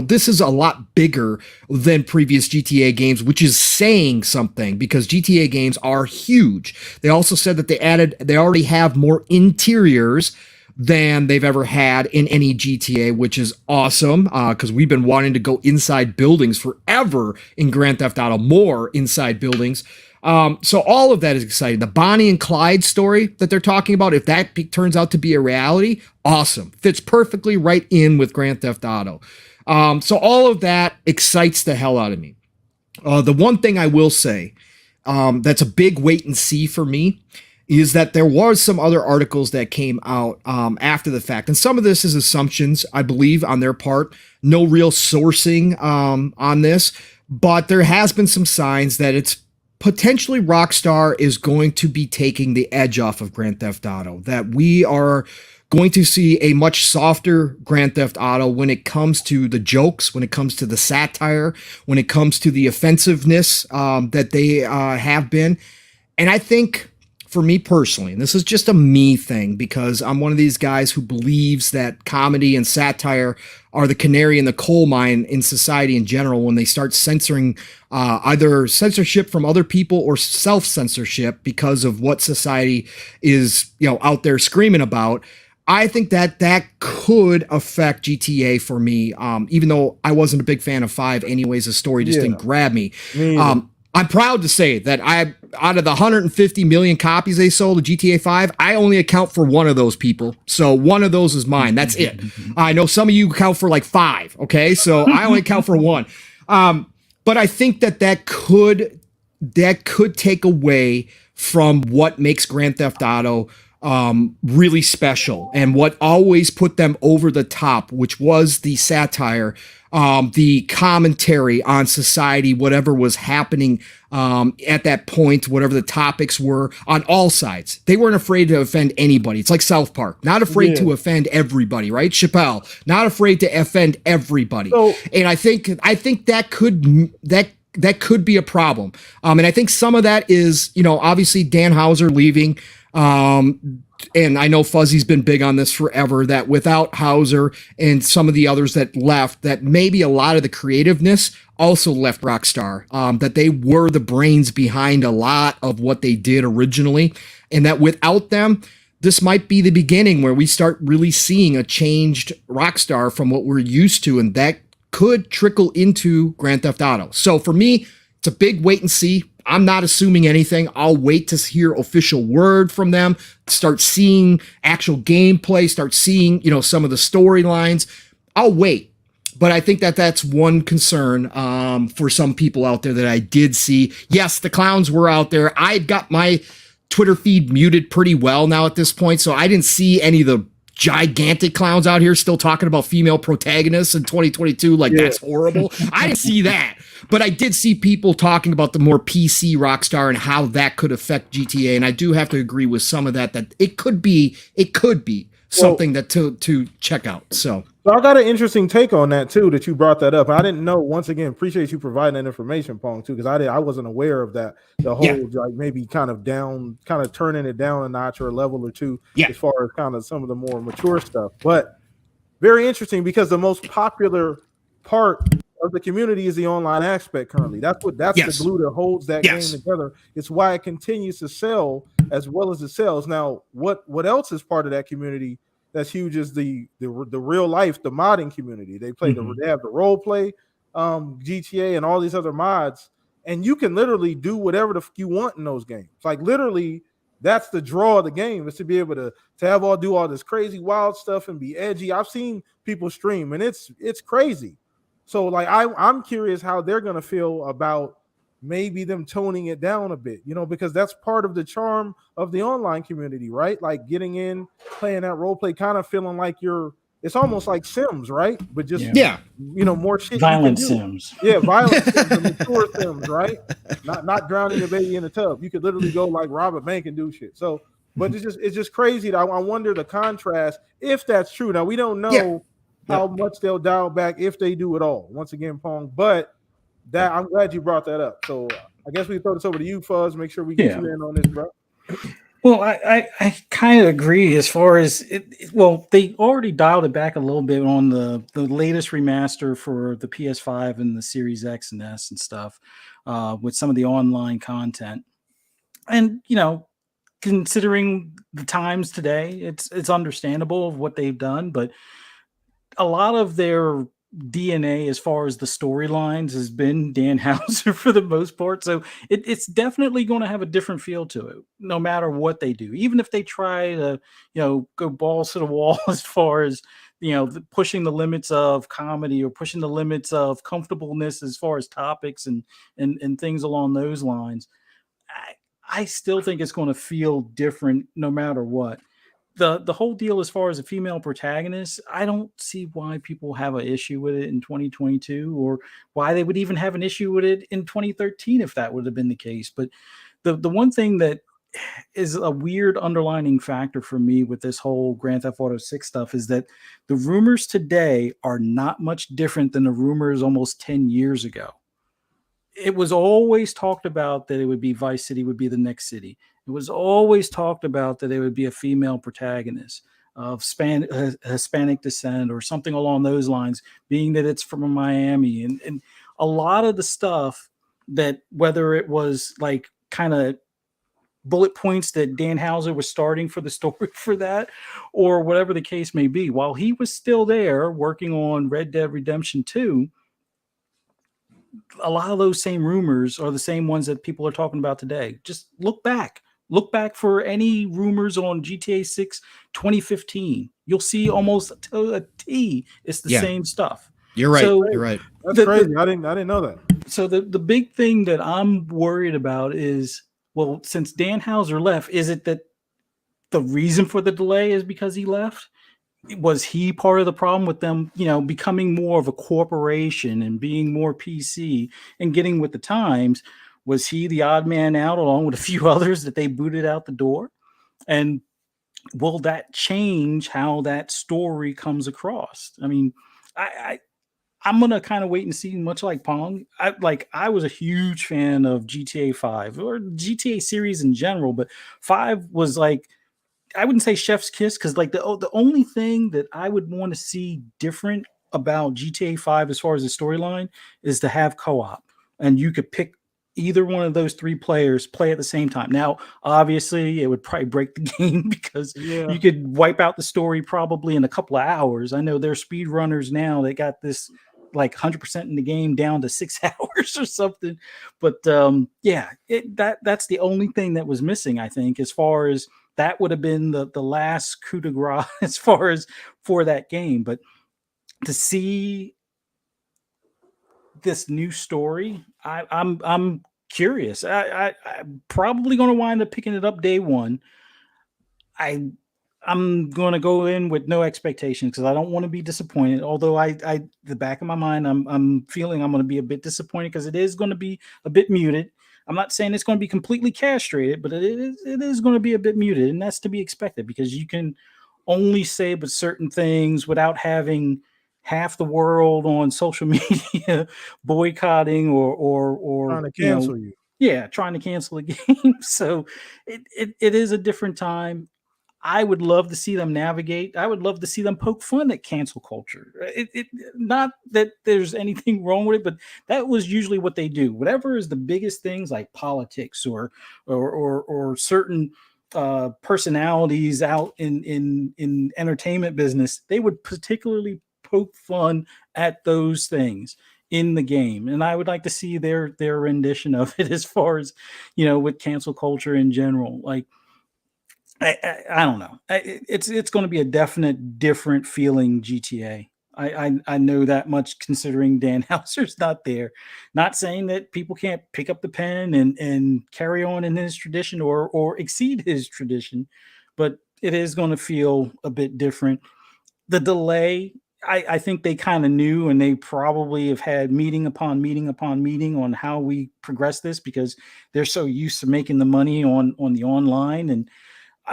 this is a lot bigger than previous GTA games, which is saying something because GTA games are huge. They also said that they already have more interiors than they've ever had in any GTA, which is awesome because we've been wanting to go inside buildings forever in Grand Theft Auto, more inside buildings. So all of that is exciting. The Bonnie and Clyde story that they're talking about, if that turns out to be a reality, awesome. Fits perfectly right in with Grand Theft Auto. So all of that excites the hell out of me. The one thing I will say that's a big wait and see for me is that there was some other articles that came out after the fact. And some of this is assumptions, I believe, on their part. No real sourcing on this. But there has been some signs that it's potentially Rockstar is going to be taking the edge off of Grand Theft Auto. That we are going to see a much softer Grand Theft Auto when it comes to the jokes, when it comes to the satire, when it comes to the offensiveness that they have been. And I think, for me personally, and this is just a me thing because I'm one of these guys who believes that comedy and satire are the canary in the coal mine in society in general when they start censoring either censorship from other people or self-censorship because of what society is, out there screaming about. I think that could affect GTA for me, even though I wasn't a big fan of 5 anyways. The story just didn't grab me. I'm proud to say that out of the 150 million copies they sold of GTA 5, I only account for one of those people. So one of those is mine. That's it. I know some of you account for like 5. Okay. So I only account for one. But I think that could take away from what makes Grand Theft Auto really special and what always put them over the top, which was the satire, the commentary on society, whatever was happening at that point, whatever the topics were on all sides. They weren't afraid to offend anybody. It's like South Park, not afraid to offend everybody, right? Chappelle, not afraid to offend everybody. And I think that could be a problem. And I think some of that is, obviously Dan Houser leaving. And I know Fuzzy's been big on this forever, that without Hauser and some of the others that left, that maybe a lot of the creativeness also left Rockstar, that they were the brains behind a lot of what they did originally. And that without them, this might be the beginning where we start really seeing a changed Rockstar from what we're used to. And that could trickle into Grand Theft Auto. So for me, it's a big wait and see. I'm not assuming anything. I'll wait to hear official word from them, start seeing actual gameplay, start seeing, some of the storylines. I'll wait. But I think that's one concern for some people out there that I did see. Yes, the clowns were out there. I've got my Twitter feed muted pretty well now at this point, so I didn't see any of the gigantic clowns out here still talking about female protagonists in 2022. That's horrible. I didn't see that. But I did see people talking about the more PC Rockstar and how that could affect GTA. And I do have to agree with some of that it could be something that to check out. So I got an interesting take on that too, that you brought that up. I didn't know. Once again, appreciate you providing that information, Pong, too, because I wasn't aware of that. The whole like maybe kind of turning it down a notch or a level or two as far as kind of some of the more mature stuff. But very interesting because the most popular part of the community is the online aspect currently. That's the glue that holds that game together. It's why it continues to sell as well as it sells. Now, what else is part of that community that's huge is the real life, the modding community. They play they have the role play, GTA and all these other mods. and you can literally do whatever the you want in those games. Like literally, that's the draw of the game, is to be able to have do all this crazy wild stuff and be edgy. I've seen people stream, and it's crazy. So like I'm curious how they're gonna feel about maybe them toning it down a bit, because that's part of the charm of the online community, right? Like getting in, playing that role play, kind of feeling like it's almost like Sims, right? But just more shit. Violent Sims. Yeah, violent Sims and mature Sims, right? Not drowning your baby in the tub. You could literally go like rob a bank and do shit. So, but it's just crazy. I wonder the contrast, if that's true. Now we don't know how much they'll dial back, if they do it all. Once again, Pong, but that I'm glad you brought that up. So I guess we throw this over to you, Fuzz. Make sure we get you in on this, bro. Well, I kind of agree as far as they already dialed it back a little bit on the latest remaster for the PS5 and the Series X and S and stuff, with some of the online content. And, considering the times today, it's understandable of what they've done, but a lot of their DNA as far as the storylines has been Dan Houser for the most part. So it's definitely going to have a different feel to it, no matter what they do. Even if they try to, go balls to the wall as far as, pushing the limits of comedy or pushing the limits of comfortableness as far as topics and things along those lines. I still think it's going to feel different no matter what. The whole deal as far as a female protagonist, I don't see why people have an issue with it in 2022, or why they would even have an issue with it in 2013 if that would have been the case. But the one thing that is a weird underlining factor for me with this whole Grand Theft Auto 6 stuff is that the rumors today are not much different than the rumors almost 10 years ago. It was always talked about that it would be Vice City would be the next city. It was always talked about that it would be a female protagonist of Hispanic descent or something along those lines, being that it's from Miami. And a lot of the stuff that, whether it was like kind of bullet points that Dan Houser was starting for the story for that, or whatever the case may be, while he was still there working on Red Dead Redemption 2, a lot of those same rumors are the same ones that people are talking about today. Just look back for any rumors on GTA 6 2015. You'll see almost to a T. It's the same stuff. You're right. So you're right. That's crazy. I didn't know that. So the big thing that I'm worried about is, well, since Dan Houser left, is it that the reason for the delay is because he left? Was he part of the problem with them, becoming more of a corporation and being more PC and getting with the times? Was he the odd man out along with a few others that they booted out the door? And will that change how that story comes across? I mean, I'm going to kind of wait and see, much like Pong. I was a huge fan of GTA 5 or GTA series in general, but 5 was like, I wouldn't say chef's kiss, because like the only thing that I would want to see different about GTA 5 as far as the storyline is to have co-op, and you could pick either one of those three players, play at the same time. Now, obviously, it would probably break the game because you could wipe out the story probably in a couple of hours. I know there's speed runners now that got this like 100% in the game down to 6 hours or something. But that's the only thing that was missing, I think, as far as that would have been the last coup de grace as far as for that game. But to see this new story, I'm curious. I'm probably going to wind up picking it up day one. I'm going to go in with no expectations because I don't want to be disappointed. Although the back of my mind, I'm feeling I'm going to be a bit disappointed because it is going to be a bit muted. I'm not saying it's going to be completely castrated, but it is going to be a bit muted, and that's to be expected because you can only say but certain things without having half the world on social media boycotting or trying to cancel you. Yeah, trying to cancel the game. So it is a different time. I would love to see them navigate. I would love to see them poke fun at cancel culture. Not that there's anything wrong with it, but that was usually what they do. Whatever is the biggest things like politics or certain personalities out in entertainment business, they would particularly poke fun at those things. in the game, and I would like to see their rendition of it as far as, with cancel culture in general. Like, I don't know. It's going to be a definite different feeling GTA. I know that much, considering Dan Houser's not there. Not saying that people can't pick up the pen and carry on in his tradition or exceed his tradition, but it is going to feel a bit different. The delay, I think they kind of knew, and they probably have had meeting upon meeting upon meeting on how we progress this, because they're so used to making the money on the online. And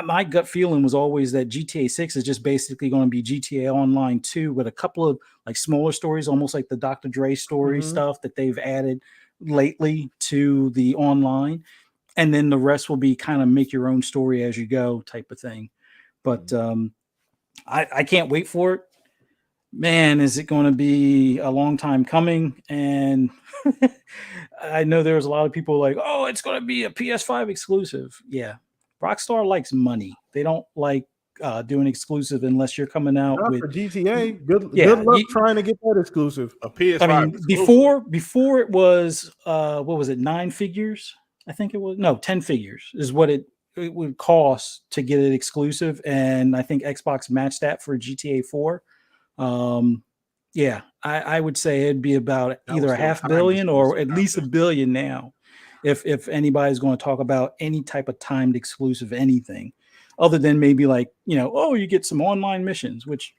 my gut feeling was always that GTA 6 is just basically going to be GTA Online 2 with a couple of like smaller stories, almost like the Dr. Dre story stuff that they've added lately to the online. And then the rest will be kind of make your own story as you go type of thing. But I can't wait for it. Man, is it going to be a long time coming? And I know there's a lot of people like, oh, it's going to be a PS5 exclusive. Yeah. Rockstar likes money. They don't like doing exclusive unless you're coming out Not with for GTA. Good luck trying to get that exclusive. A PS5. I mean, exclusive. before it was what was it, 9 figures? I think it was 10 figures is what it would cost to get it exclusive, and I think Xbox matched that for GTA 4. Yeah, I would say it'd be about either a $500 million or at least $1 billion now, if anybody's going to talk about any type of timed exclusive anything, other than maybe like, you get some online missions, which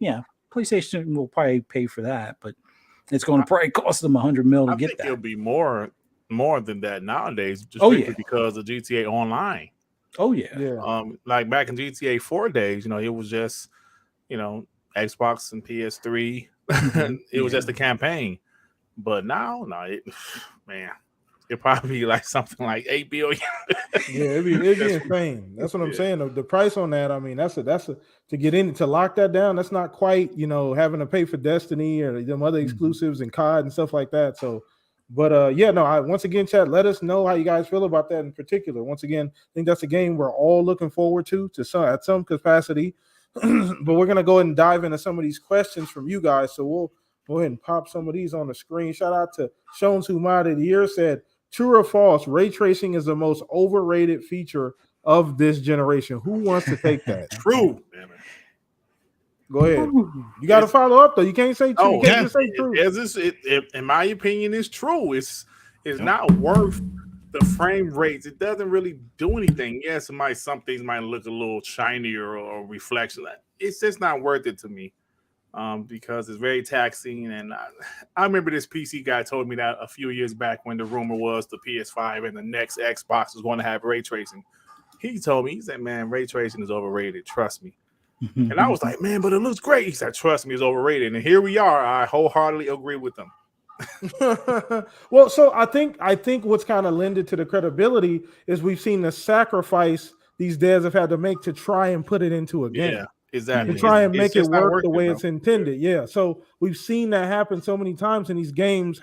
PlayStation will probably pay for that, but it's going to probably cost them $100 million to get that. I think it'll be more than that nowadays, just because of GTA Online. Oh yeah. Like back in GTA 4 days, it was just, Xbox and PS3. It was just a campaign. But now, it'd probably be like something like $8 billion. It'd be insane. That's what I'm saying. The price on that, I mean, that's to get in, to lock that down. That's not quite, having to pay for Destiny or them other exclusives and COD and stuff like that. So, but once again, chat, let us know how you guys feel about that in particular. Once again, I think that's a game we're all looking forward to at some capacity. But we're gonna go ahead and dive into some of these questions from you guys. So we'll go ahead and pop some of these on the screen. Shout out to Shones Who Modded Here, said, true or false, ray tracing is the most overrated feature of this generation. Who wants to take that? True. Damn it. Go ahead. You got to follow up though. You can't say true. You can't just say true. In my opinion, it's true. It's not worth the frame rates. It doesn't really do anything. Yes, some things might look a little shinier or reflection. It's just not worth it to me, because it's very taxing. And I remember this PC guy told me that a few years back when the rumor was the PS5 and the next Xbox was going to have ray tracing. He told me, he said, man, ray tracing is overrated. Trust me. And I was like, man, but it looks great. He said, trust me, it's overrated. And here we are. I wholeheartedly agree with them. Well, so I think what's kind of lended to the credibility is we've seen the sacrifice these devs have had to make to try and put it into a game. Yeah, exactly. To try and make it work the way it's intended. Yeah. So we've seen that happen so many times, and these games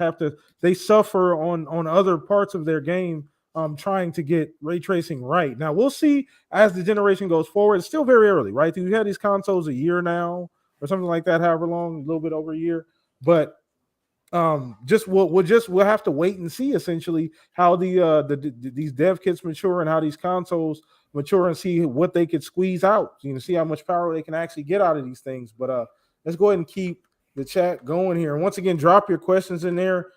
they suffer on other parts of their game, trying to get ray tracing right. Now we'll see as the generation goes forward. It's still very early, right? We've had these consoles a year now or something like that, however long, a little bit over a year. But we'll have to wait and see essentially how these dev kits mature and how these consoles mature and see what they could squeeze out. See how much power they can actually get out of these things. But let's go ahead and keep the chat going here. And once again, drop your questions in there.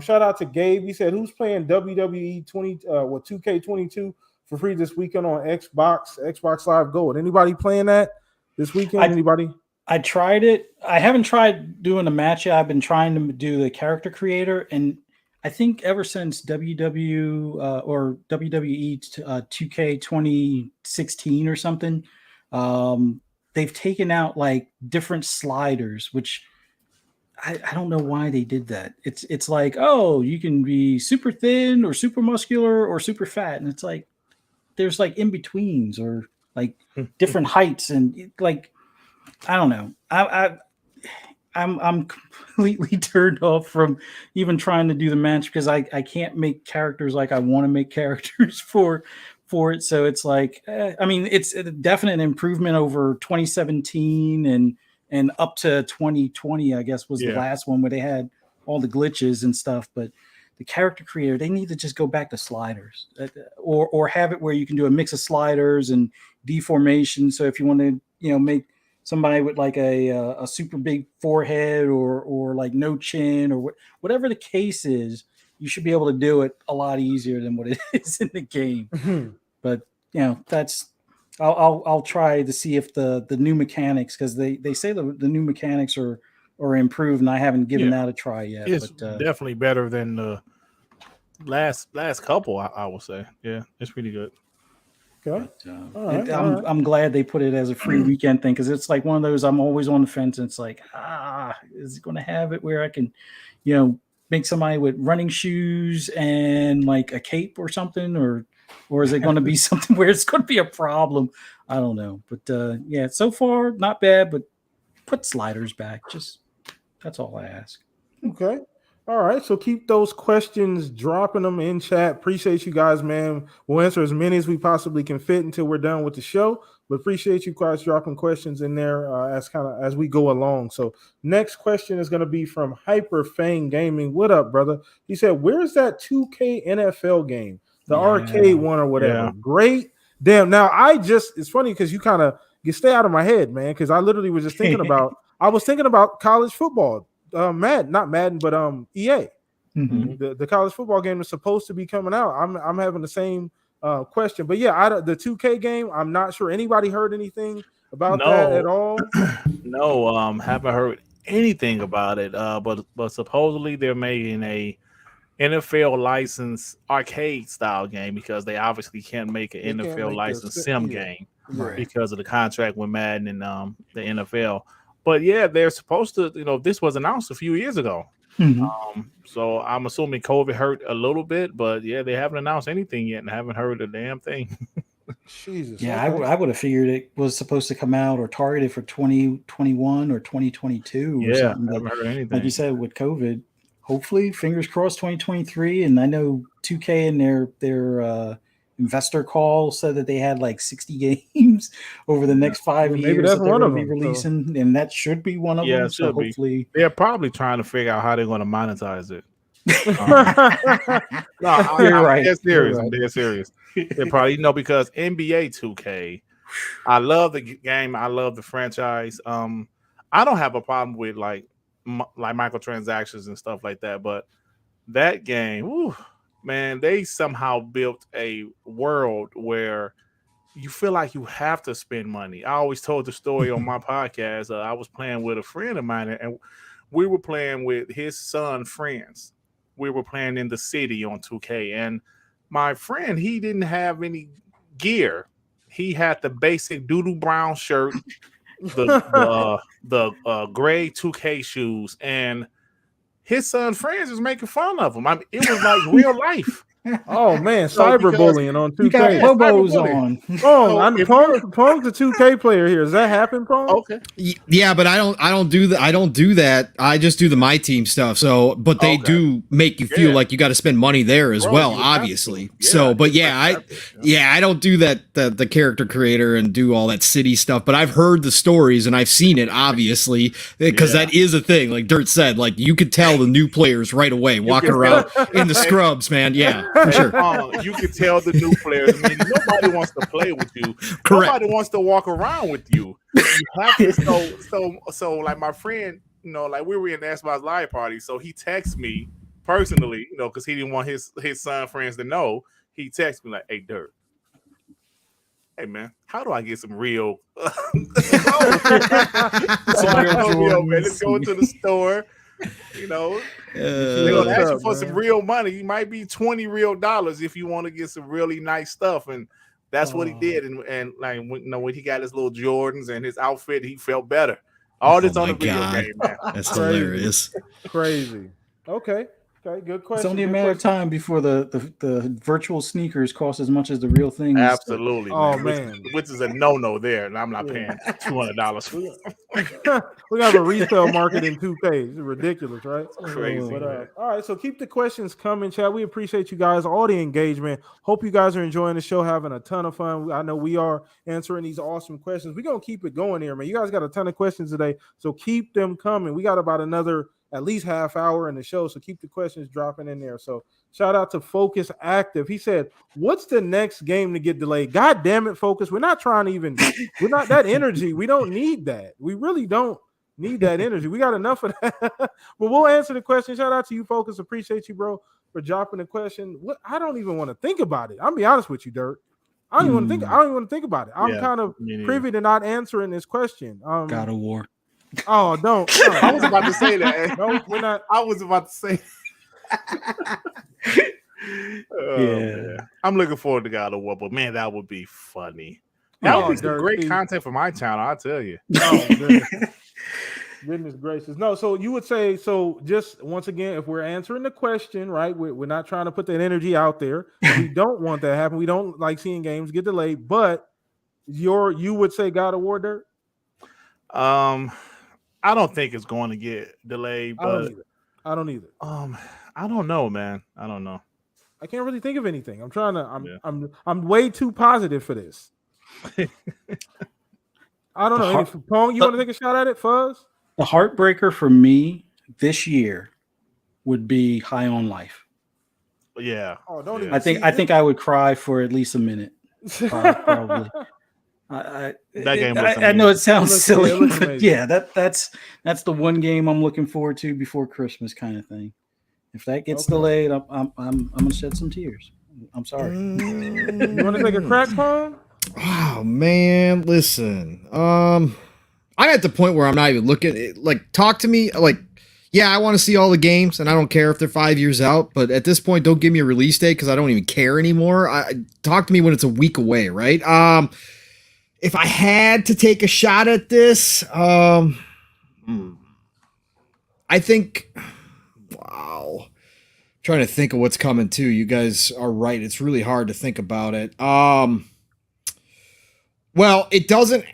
Shout out to Gabe. He said, who's playing WWE 2K22 for free this weekend on Xbox Live Gold? Anybody playing that this weekend? Anybody? I tried it. I haven't tried doing a match yet. I've been trying to do the character creator, and I think ever since WWE 2K 2016 or something, they've taken out like different sliders, which I don't know why they did that. It's like, oh, you can be super thin or super muscular or super fat, and it's like there's like in betweens or like different heights, and like I don't know. I'm completely turned off from even trying to do the match because I can't make characters like I want to make characters for it. So it's like, I mean, it's a definite improvement over 2017 and up to 2020, I guess, was the last one where they had all the glitches and stuff, but the character creator, they need to just go back to sliders, or have it where you can do a mix of sliders and deformation. So if you want to, make somebody with like a super big forehead or like no chin or whatever the case is, you should be able to do it a lot easier than what it is in the game. Mm-hmm. But that's I'll try to see if the new mechanics, because they say the new mechanics are improved, and I haven't given that a try yet. It's but definitely better than the last couple. I would say, yeah, it's pretty good. Okay. But, I'm glad they put it as a free weekend thing, because it's like one of those, I'm always on the fence, and it's like, is it going to have it where I can, make somebody with running shoes and like a cape or something, or is it going to be something where it's going to be a problem? I don't know. But yeah, so far not bad, but put sliders back. Just that's all I ask. Okay. All right. So keep those questions, dropping them in chat. Appreciate you guys, man. We'll answer as many as we possibly can fit until we're done with the show. But appreciate you guys dropping questions in there as we go along. So next question is going to be from Hyper Fang Gaming. What up, brother? He said, "Where's that 2K NFL game? The arcade one or whatever." Yeah. Great. Damn. Now it's funny because you stay out of my head, man. Because I literally was just thinking about college football. Not Madden, but EA. Mm-hmm. The college football game is supposed to be coming out. I'm having the same question, but yeah, the 2K game, I'm not sure. Anybody heard anything about that at all? No, haven't heard anything about it. But supposedly they're making a NFL license arcade style game, because they obviously can't make an NFL license sim game because of the contract with Madden and the NFL. But yeah, they're supposed to, this was announced a few years ago. Mm-hmm. So I'm assuming COVID hurt a little bit, but yeah, they haven't announced anything yet and haven't heard a damn thing. Jesus. Yeah, okay. I would have figured it was supposed to come out or targeted for 2021 or 2022 or something. I haven't heard anything. Like you said, with COVID, hopefully, fingers crossed, 2023. And I know 2K in their investor call said that they had like 60 games over the next 5 years. Maybe that's that one of be them. releasing, and that should be one of them. It So should be. hopefully, They're probably trying to figure out how they're going to monetize it. You're right. They're serious. You're right. They're serious. They're probably because NBA 2K. I love the game. I love the franchise. I don't have a problem with like microtransactions and stuff like that, but that game, man, they somehow built a world where you feel like you have to spend money. I always told the story on my podcast. I was playing with a friend of mine, and we were playing with his son friends. We were playing in the city on 2K, and my friend, he didn't have any gear. He had the basic doodle brown shirt, the gray 2K shoes, and his son's friends was making fun of him. I mean, it was like real life. Oh man, cyberbullying on 2K. You got Bobos on. Pong's a 2K player here. Does that happen, Pong? Okay. Yeah, but I don't do that. I just do the My Team stuff. So, but they do make you feel like you got to spend money there as well, obviously. So, but I don't do that, the character creator and do all that city stuff, but I've heard the stories and I've seen it, obviously, because that is a thing. Like Dirt said, like you could tell the new players right away walking around in the scrubs, man. Yeah. For sure. You can tell the new players. I mean, nobody wants to play with you. Correct. Nobody wants to walk around with you. You have to, so like my friend, like we were in the Xbox Live party, so he texted me personally, because he didn't want his son friends to know. He texted me like, "Hey, Dirt, hey man, how do I get some real? Let's go to the store." They're gonna ask you for some real money. It might be $20 real if you want to get some really nice stuff, and that's what he did. And like when he got his little Jordans and his outfit, he felt better. All this on the video game, man. That's hilarious. Crazy. Okay, good question. It's only a matter of time before the virtual sneakers cost as much as the real things. Absolutely. Oh man. Which is a no there, and I'm not paying $200 for it. We have a resale market in 2K. It's ridiculous, right? Crazy. But, all right, so keep the questions coming, chat. We appreciate you guys, all the engagement. Hope you guys are enjoying the show, having a ton of fun. I know we are answering these awesome questions. We're going to keep it going here, man. You guys got a ton of questions today, so keep them coming. We got about another at least half hour in the show. So keep the questions dropping in there. So shout out to Focus Active. He said, "What's the next game to get delayed?" God damn it, Focus. We're not trying to even. We're not that energy. We don't need that. We really don't need that energy. We got enough of that. But we'll answer the question. Shout out to you, Focus. Appreciate you, bro, for dropping the question. I don't even want to think about it. I'll be honest with you, Dirk. I don't even want to think about it. I'm kind of privy to not answering this question. God of War. Oh, don't. I was about to say that. No, we're not. I was about to say. Man. I'm looking forward to God of War, but man, that would be funny. That would be some great content for my channel, I'll tell you. Oh, goodness gracious. No, so you would say, so just once again, if we're answering the question, right, we're not trying to put that energy out there. We don't want that to happen. We don't like seeing games get delayed, but you would say God of War, Dirk? I don't think it's going to get delayed, but I don't either. I don't know, man. I don't know. I can't really think of anything. I'm way too positive for this. I don't know. Pong, you want to take a shot at it, Fuzz? The heartbreaker for me this year would be High on Life. Yeah. Oh, don't even. I think I would cry for at least a minute. Probably. That game. I know it sounds silly, but yeah, that's the one game I'm looking forward to before Christmas, kind of thing. If that gets delayed, I'm gonna shed some tears. I'm sorry. You want to take a crack, Pong? Oh man, listen. I'm at the point where I'm not even looking at, like, talk to me, like, yeah, I want to see all the games and I don't care if they're 5 years out, but at this point, don't give me a release date because I don't even care anymore. Talk to me when it's a week away, right? If I had to take a shot at this, I think, wow. Trying to think of what's coming too. You guys are right. It's really hard to think about it. Well, it doesn't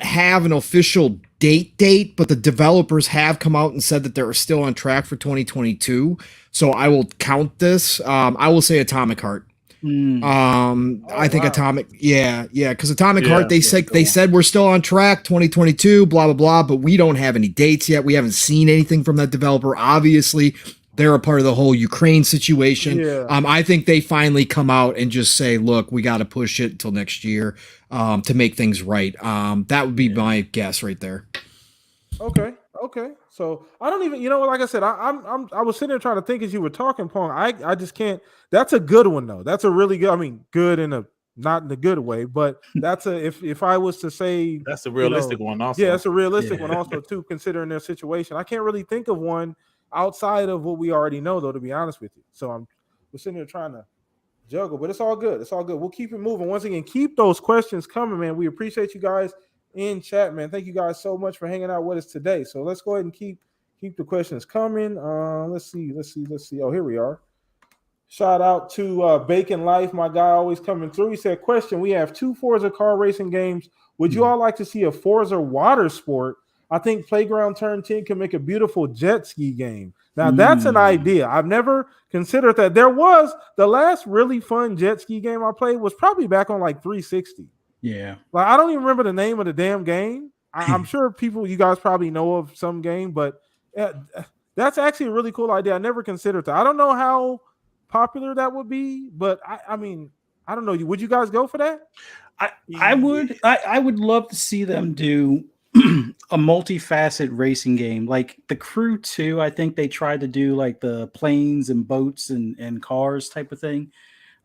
have an official date, but the developers have come out and said that they're still on track for 2022. So I will count this. I will say Atomic Heart. I think Atomic, because Atomic Heart, they said we're still on track 2022, blah blah blah, but we don't have any dates yet. We haven't seen anything from that developer. Obviously, they're a part of the whole Ukraine situation. I think they finally come out and just say, look, we got to push it until next year to make things right. That would be my guess right there. Okay. So I don't even, like I said, I was sitting there trying to think as you were talking, Pong. I just can't. That's a good one though. That's a really good. I mean, good in a not in a good way, but that's if I was to say that's a realistic one also. Yeah, it's a realistic one also too, considering their situation. I can't really think of one outside of what we already know, though, to be honest with you. So we're sitting here trying to juggle, but it's all good. It's all good. We'll keep it moving. Once again, keep those questions coming, man. We appreciate you guys in chat, man. Thank you guys so much for hanging out with us today. So let's go ahead and keep the questions coming. Let's see. Oh, here we are. Shout out to Bacon Life, my guy, always coming through. He said, question, we have 2 Forza car racing games. Would you all like to see a Forza water sport? I think Playground Turn 10 can make a beautiful jet ski game. Now, that's an idea. I've never considered that. There was the last really fun jet ski game I played was probably back on like 360. Yeah. Like, I don't even remember the name of the damn game. I'm sure you guys probably know of some game, but that's actually a really cool idea. I never considered that. I don't know how popular that would be, but I mean, I don't know. Would you guys go for that? I would. I would love to see them do a multifaceted racing game like the Crew 2. I think they tried to do like the planes and boats and cars type of thing,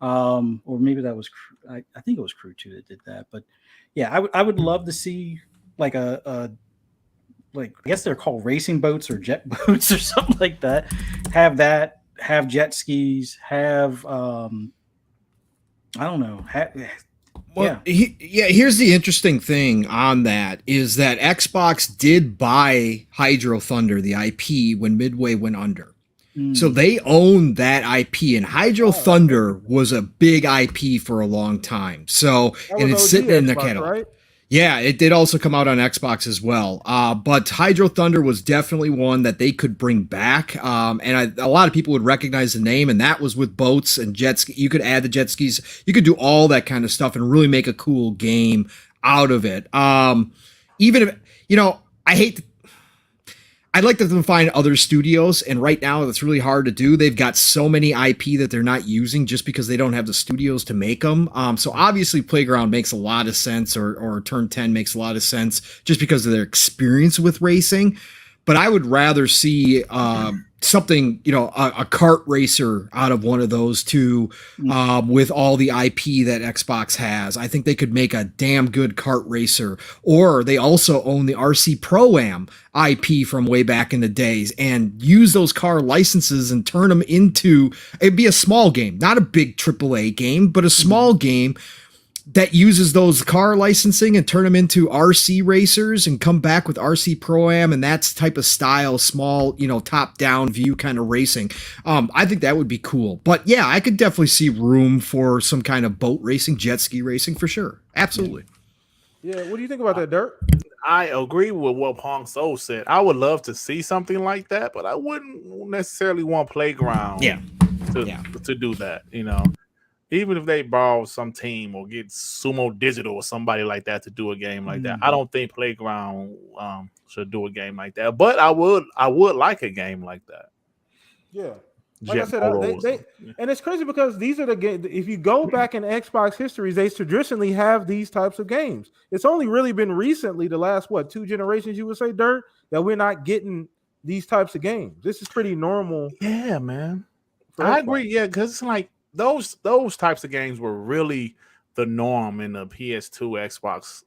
or maybe that was I think it was Crew 2 that did that. But yeah, I would love to see like a like, I guess they're called racing boats or jet boats or something like that. Have jet skis, have I don't know. Here's the interesting thing on that is that Xbox did buy Hydro Thunder, the IP, when Midway went under. So they own that IP, and Hydro Thunder was a big IP for a long time. So, and it's sitting in their catalog. Right? Yeah, it did also come out on Xbox as well. But Hydro Thunder was definitely one that they could bring back. And a lot of people would recognize the name, and that was with boats and jet skis. You could add the jet skis. You could do all that kind of stuff and really make a cool game out of it. Even if, I'd like them to find other studios, and right now that's really hard to do. They've got so many IP that they're not using just because they don't have the studios to make them. So obviously Playground makes a lot of sense, or Turn 10 makes a lot of sense just because of their experience with racing. But I would rather see something, a kart racer out of one of those two with all the IP that Xbox has. I think they could make a damn good kart racer. Or they also own the RC Pro-Am IP from way back in the days and use those car licenses and turn them into, it'd be a small game, not a big AAA game, but a small game that uses those car licensing and turn them into RC racers and come back with RC Pro-Am and that type of style, small, top-down view kind of racing. I think that would be cool. But yeah, I could definitely see room for some kind of boat racing, jet ski racing for sure. Absolutely. Yeah, what do you think about that, Dirt? I agree with what Pong Soul said. I would love to see something like that, but I wouldn't necessarily want Playground to do that, Even if they borrow some team or get Sumo Digital or somebody like that to do a game like that, I don't think Playground should do a game like that. But I would like a game like that. Yeah, like I said, and it's crazy because these are the games. If you go back in Xbox history, they traditionally have these types of games. It's only really been recently, the last 2 generations, you would say, Dirt, that we're not getting these types of games. This is pretty normal. Yeah, man. I agree. Yeah, because it's like, those types of games were really the norm in the PS2 Xbox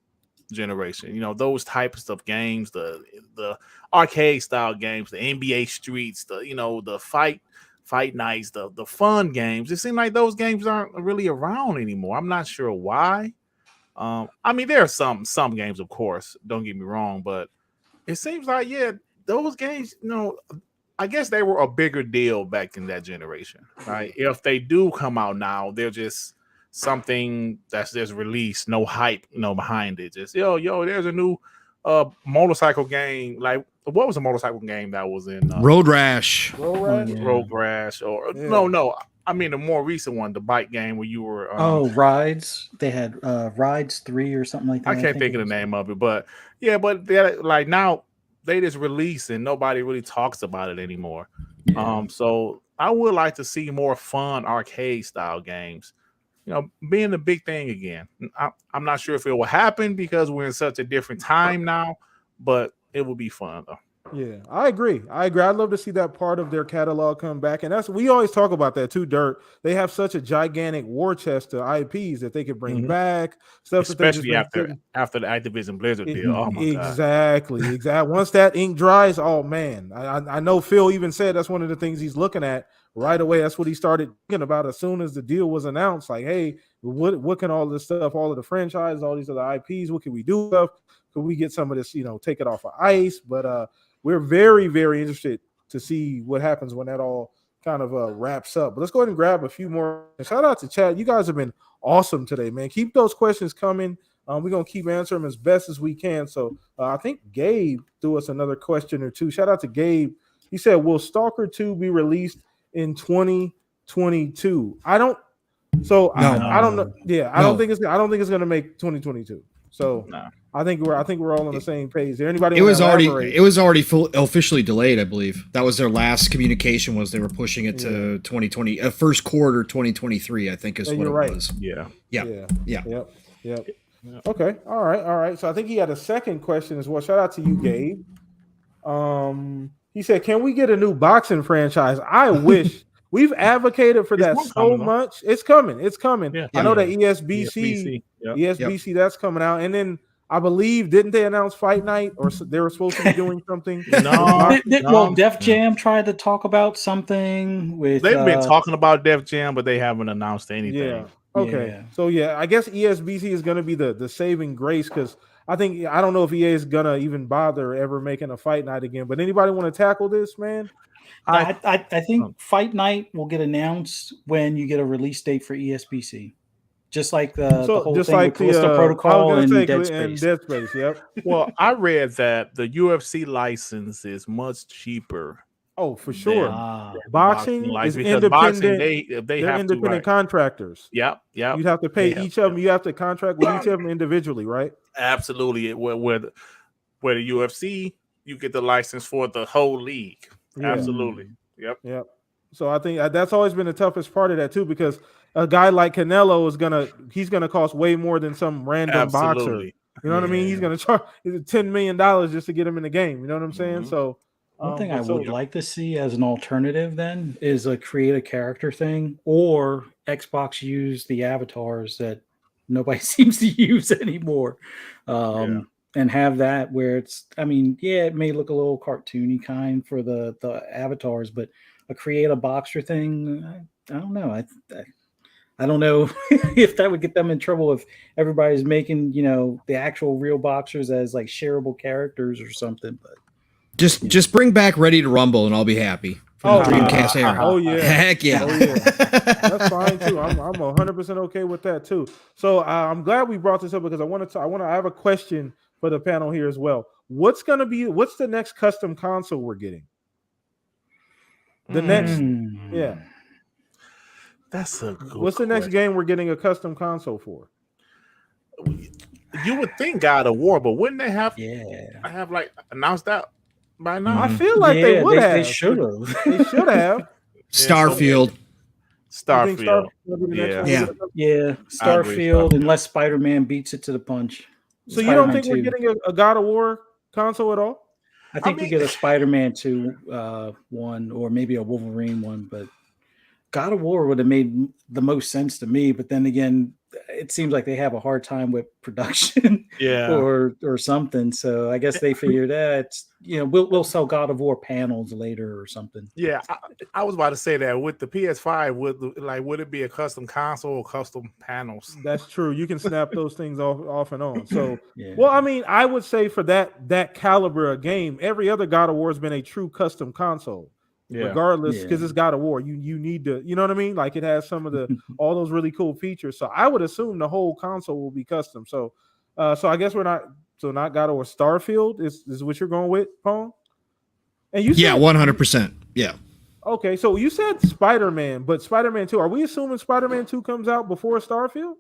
generation. Those types of games, the arcade style games, the NBA Streets, the fight nights, the fun games. It seems like those games aren't really around anymore. I'm not sure why. There are some games, of course, don't get me wrong, but it seems like those games, I guess they were a bigger deal back in that generation, right? If they do come out now, they're just something that's just released, no hype, behind it. Just there's a new motorcycle game. Like, what was the motorcycle game that was in Road Rash? Road Rash, or no. I mean the more recent one, the bike game where you were. Rides. They had Rides 3 or something like that. I can't think of the name of it, but they're like now. They just release and nobody really talks about it anymore. Yeah. So I would like to see more fun arcade style games, being the big thing again. I'm not sure if it will happen because we're in such a different time now, but it will be fun though. Yeah, I agree. I'd love to see that part of their catalog come back. And we always talk about that too, Dirt. They have such a gigantic war chest of IPs that they could bring back. Stuff especially after the Activision Blizzard deal. Oh my God. Exactly. Once that ink dries, oh man. I know Phil even said that's one of the things he's looking at right away. That's what he started thinking about as soon as the deal was announced. Like, hey, what can all this stuff, all of the franchises, all these other IPs, what can we do? Could we get some of this, take it off of ice? But we're very, very interested to see what happens when that all kind of wraps up. But let's go ahead and grab a few more. Shout out to chat. You guys have been awesome today, man. Keep those questions coming. We're going to keep answering them as best as we can. So I think Gabe threw us another question or two. Shout out to Gabe. He said, will Stalker 2 be released in 2022? I don't know. Yeah, I don't think it's going to make 2022. So I think we're all on the same page. Is there anybody? It was already officially delayed, I believe. That was their last communication. Was they were pushing it to 2020, first quarter 2023. I think is what it was. Yeah. Yep. Okay. All right. So I think he had a second question as well. Shout out to you, Gabe. He said, "Can we get a new boxing franchise?" I wish. We've advocated for that so much. It's coming. Yeah. I know that ESBC, that's coming out. And then I believe, didn't they announce Fight Night, or they were supposed to be doing something? Well, Def Jam tried to talk about something with. They've been talking about Def Jam, but they haven't announced anything. Yeah. Okay. Yeah. So I guess ESBC is going to be the saving grace, because I don't know if EA is gonna even bother ever making a Fight Night again. But anybody want to tackle this, man? I think Fight Night will get announced when you get a release date for ESBC, just like the whole thing with Callisto Protocol and Dead Space. Yep. Well, I read that the UFC license is much cheaper. Oh, for sure. Boxing is independent. Boxing, they have independent contractors. Yep. You'd have to pay each of them. You have to contract with each of them individually, right? Absolutely. Where the UFC you get the license for the whole league. Yeah. Absolutely. Yep. Yep. So I think that's always been the toughest part of that too, because a guy like Canelo he's gonna cost way more than some random boxer. Absolutely. You know what I mean? He's gonna charge $10 million just to get him in the game. You know what I'm saying? Mhm. So One thing I would like to see as an alternative then is a create a character thing, or Xbox use the avatars that nobody seems to use anymore. And have that where it's, I mean, yeah, it may look a little cartoony kind for the avatars, but a create a boxer thing, I don't know. I don't know if that would get them in trouble if everybody's making, the actual real boxers as like shareable characters or something. But just bring back Ready to Rumble and I'll be happy. Oh, Dreamcast era. Oh yeah, heck yeah. Oh, yeah. That's fine too. I'm 100% okay with that too. So I'm glad we brought this up because I have a question for the panel here as well. What's the next custom console we're getting? Yeah. That's a good What's the next game we're getting a custom console for? You would think God of War, but wouldn't they have like announced that by now? I feel like they would have. They should have. They should have. Starfield. Starfield. Yeah. Starfield, unless Spider-Man beats it to the punch. So you don't think we're getting a God of War console at all? I think we get a Spider-Man 2 one, or maybe a Wolverine one, but God of War would have made the most sense to me. But then again, it seems like they have a hard time with production, or something. So I guess they figured it's we'll sell God of War panels later or something. Yeah, I was about to say that with the PS5, would it be a custom console or custom panels? That's true. You can snap those things off and on. So, well, I mean, I would say for that caliber of game, every other God of War has been a true custom console. Regardless, because it's God of War, you need to, you know what I mean? Like it has some of all those really cool features. So I would assume the whole console will be custom. So I guess not God of War. Starfield is what you're going with, Pong? And you said 100%. Yeah. Okay, so you said Spider-Man, but Spider-Man 2, are we assuming Spider-Man 2 comes out before Starfield?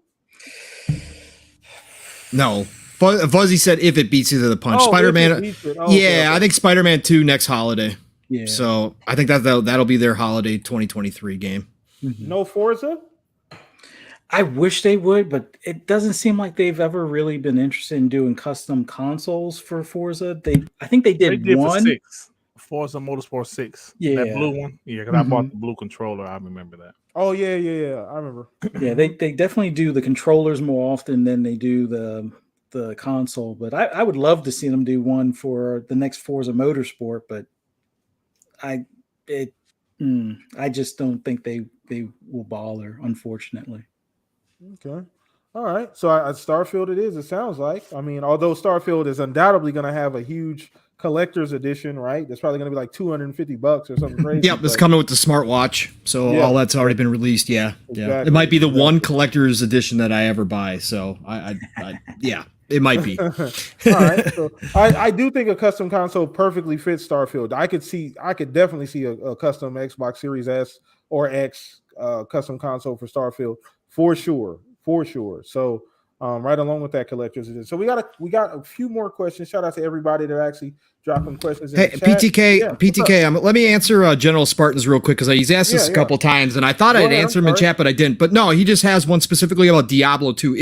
No. Fuzzy said if it beats you to the punch. Spider-Man. I think Spider-Man 2 next holiday. Yeah. So I think that'll be their holiday 2023 game. No Forza? I wish they would, but it doesn't seem like they've ever really been interested in doing custom consoles for Forza. I think they did one. Forza Motorsport 6. Yeah. That blue one. Yeah, because I bought the blue controller. I remember that. Oh, yeah. I remember. Yeah, they definitely do the controllers more often than they do the console. But I would love to see them do one for the next Forza Motorsport, but I just don't think they will bother, unfortunately. Okay. All right. So Starfield it is, it sounds like. I mean, although Starfield is undoubtedly going to have a huge collector's edition, right? That's probably going to be like $250 or something crazy. Yep, it's coming with the smartwatch. So all that's already been released. Yeah. It might be the one collector's edition that I ever buy. So I it might be. All right. So I do think a custom console perfectly fits Starfield. I could definitely see a custom Xbox Series S or X custom console for Starfield for sure. So right along with that collector's edition. So we got a few more questions. Shout out to everybody that actually dropping questions in the chat. PTK, let me answer General Spartans real quick because he's asked this a couple times, and I thought I'd answer him in chat, but I didn't. But no, he just has one specifically about Diablo 2.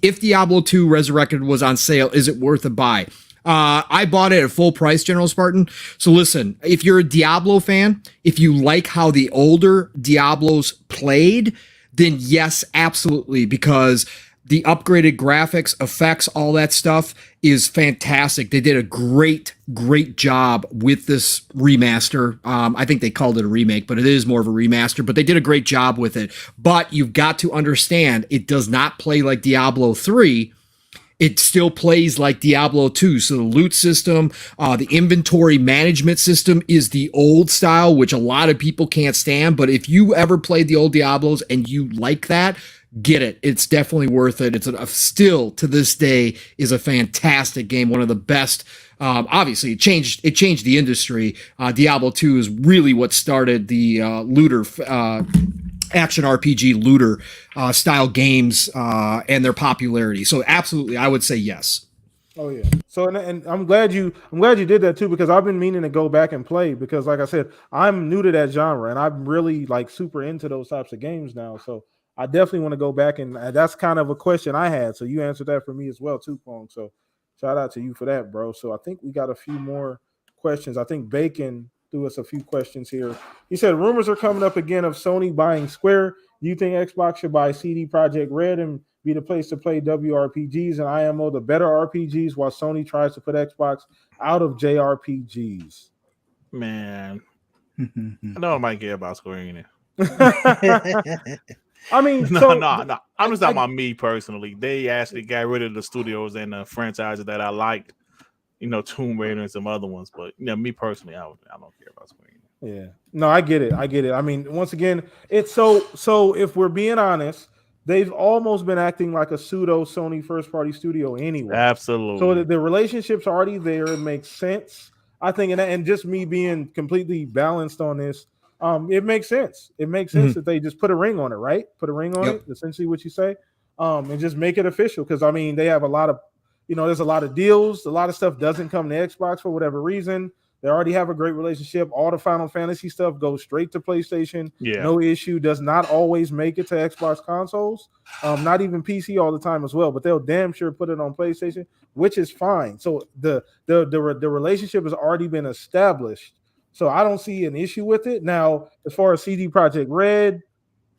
If Diablo 2 Resurrected was on sale, is it worth a buy? I bought it at full price, General Spartan. So listen, if you're a Diablo fan, if you like how the older Diablos played, then yes, absolutely, because the upgraded graphics, effects, all that stuff is fantastic. They did a great job with this remaster. I think they called it a remake, but it is more of a remaster, but they did a great job with it. But you've got to understand, it does not play like Diablo 3. It still plays like Diablo 2. So the loot system, the inventory management system is the old style, which a lot of people can't stand. But if you ever played the old Diablos and you like that, get it. It's definitely worth it. It's still to this day is a fantastic game. One of the best. Obviously, it changed the industry. Diablo 2 is really what started the looter action RPG looter style games and their popularity. So absolutely, I would say yes. Oh yeah. So and I'm glad you did that too, because I've been meaning to go back and play, because like I said, I'm new to that genre and I'm really like super into those types of games now. So I definitely want to go back, and that's kind of a question I had. So you answered that for me as well too, Pong. So shout out to you for that, bro. So I think we got a few more questions. I think Bacon threw us a few questions here. He said rumors are coming up again of Sony buying Square. Do you think Xbox should buy CD Projekt Red and be the place to play WRPGs and IMO the better RPGs, while Sony tries to put Xbox out of JRPGs? Man, I know I might care about Square Enix. I mean, no. I'm just talking about me personally. They actually got rid of the studios and the franchises that I liked. Tomb Raider and some other ones. But me personally, I don't care about Square Enix. Yeah, no, I get it. I mean, once again, it's so. If we're being honest, they've almost been acting like a pseudo Sony first party studio anyway. Absolutely. So the relationship's already there. It makes sense, I think, and just me being completely balanced on this, it makes sense. It makes sense that they just put a ring on it, right? Put a ring on it, essentially what you say, and just make it official. Because I mean, they have a lot of, there's a lot of deals. A lot of stuff doesn't come to Xbox for whatever reason. They already have a great relationship. All the Final Fantasy stuff goes straight to PlayStation. Yeah. No issue. Does not always make it to Xbox consoles. Not even PC all the time as well. But they'll damn sure put it on PlayStation, which is fine. So the relationship has already been established. So I don't see an issue with it. Now, as far as CD Projekt Red,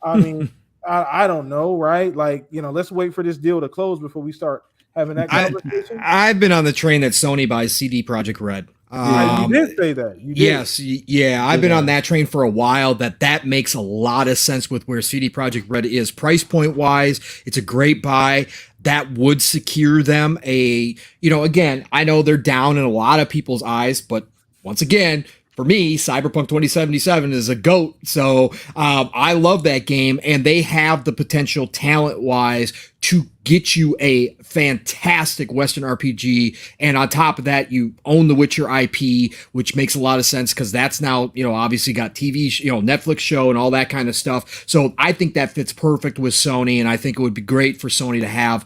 I mean, I don't know, right? Like, let's wait for this deal to close before we start having that conversation. I've been on the train that Sony buys CD Projekt Red. You did say that. You did. Yes, yeah. I've been on that train for a while. That makes a lot of sense with where CD Projekt Red is price point wise. It's a great buy. That would secure them again, I know they're down in a lot of people's eyes, but once again, for me, Cyberpunk 2077 is a GOAT. So I love that game, and they have the potential talent-wise to get you a fantastic Western RPG. And on top of that, you own the Witcher IP, which makes a lot of sense because that's now, obviously got TV, Netflix show and all that kind of stuff. So I think that fits perfect with Sony, and I think it would be great for Sony to have,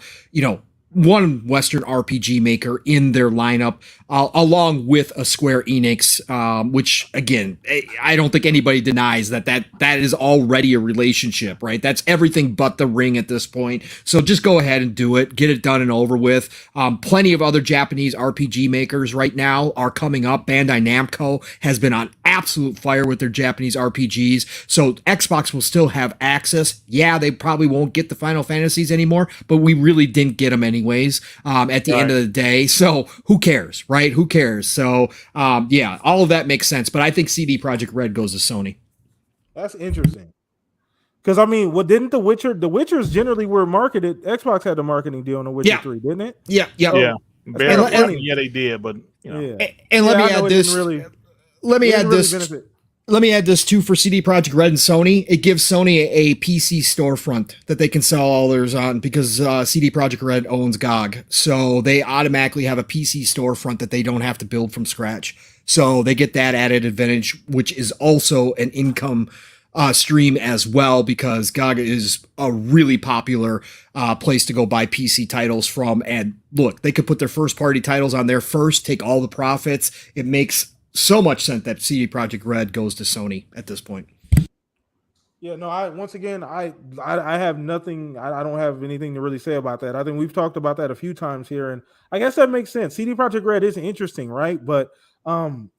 one Western RPG maker in their lineup, along with a Square Enix, which again, I don't think anybody denies that is already a relationship, right? That's everything but the ring at this point. So just go ahead and do it, get it done and over with. Plenty of other Japanese RPG makers right now are coming up. Bandai Namco has been on absolute fire with their Japanese RPGs. So Xbox will still have access. Yeah, they probably won't get the Final Fantasies anymore, but we really didn't get them anyways at the end of the day. So who cares, right? Who cares? So yeah, all of that makes sense. But I think CD Projekt Red goes to Sony. That's interesting. Because I mean, didn't the Witchers generally were marketed? Xbox had the marketing deal on The Witcher 3, didn't it? Yeah. Yeah, they did, but And let me add this. Let me add this too for CD Projekt Red and Sony. It gives Sony a PC storefront that they can sell all theirs on because CD Projekt Red owns GOG. So they automatically have a PC storefront that they don't have to build from scratch. So they get that added advantage, which is also an income stream as well, because GOG is a really popular place to go buy PC titles from. And look, they could put their first party titles on there first, take all the profits. It makes so much sense that CD Projekt Red goes to Sony at this point. Yeah, no, I have nothing. I don't have anything to really say about that. I think we've talked about that a few times here, and I guess that makes sense. CD Projekt Red is interesting, right? But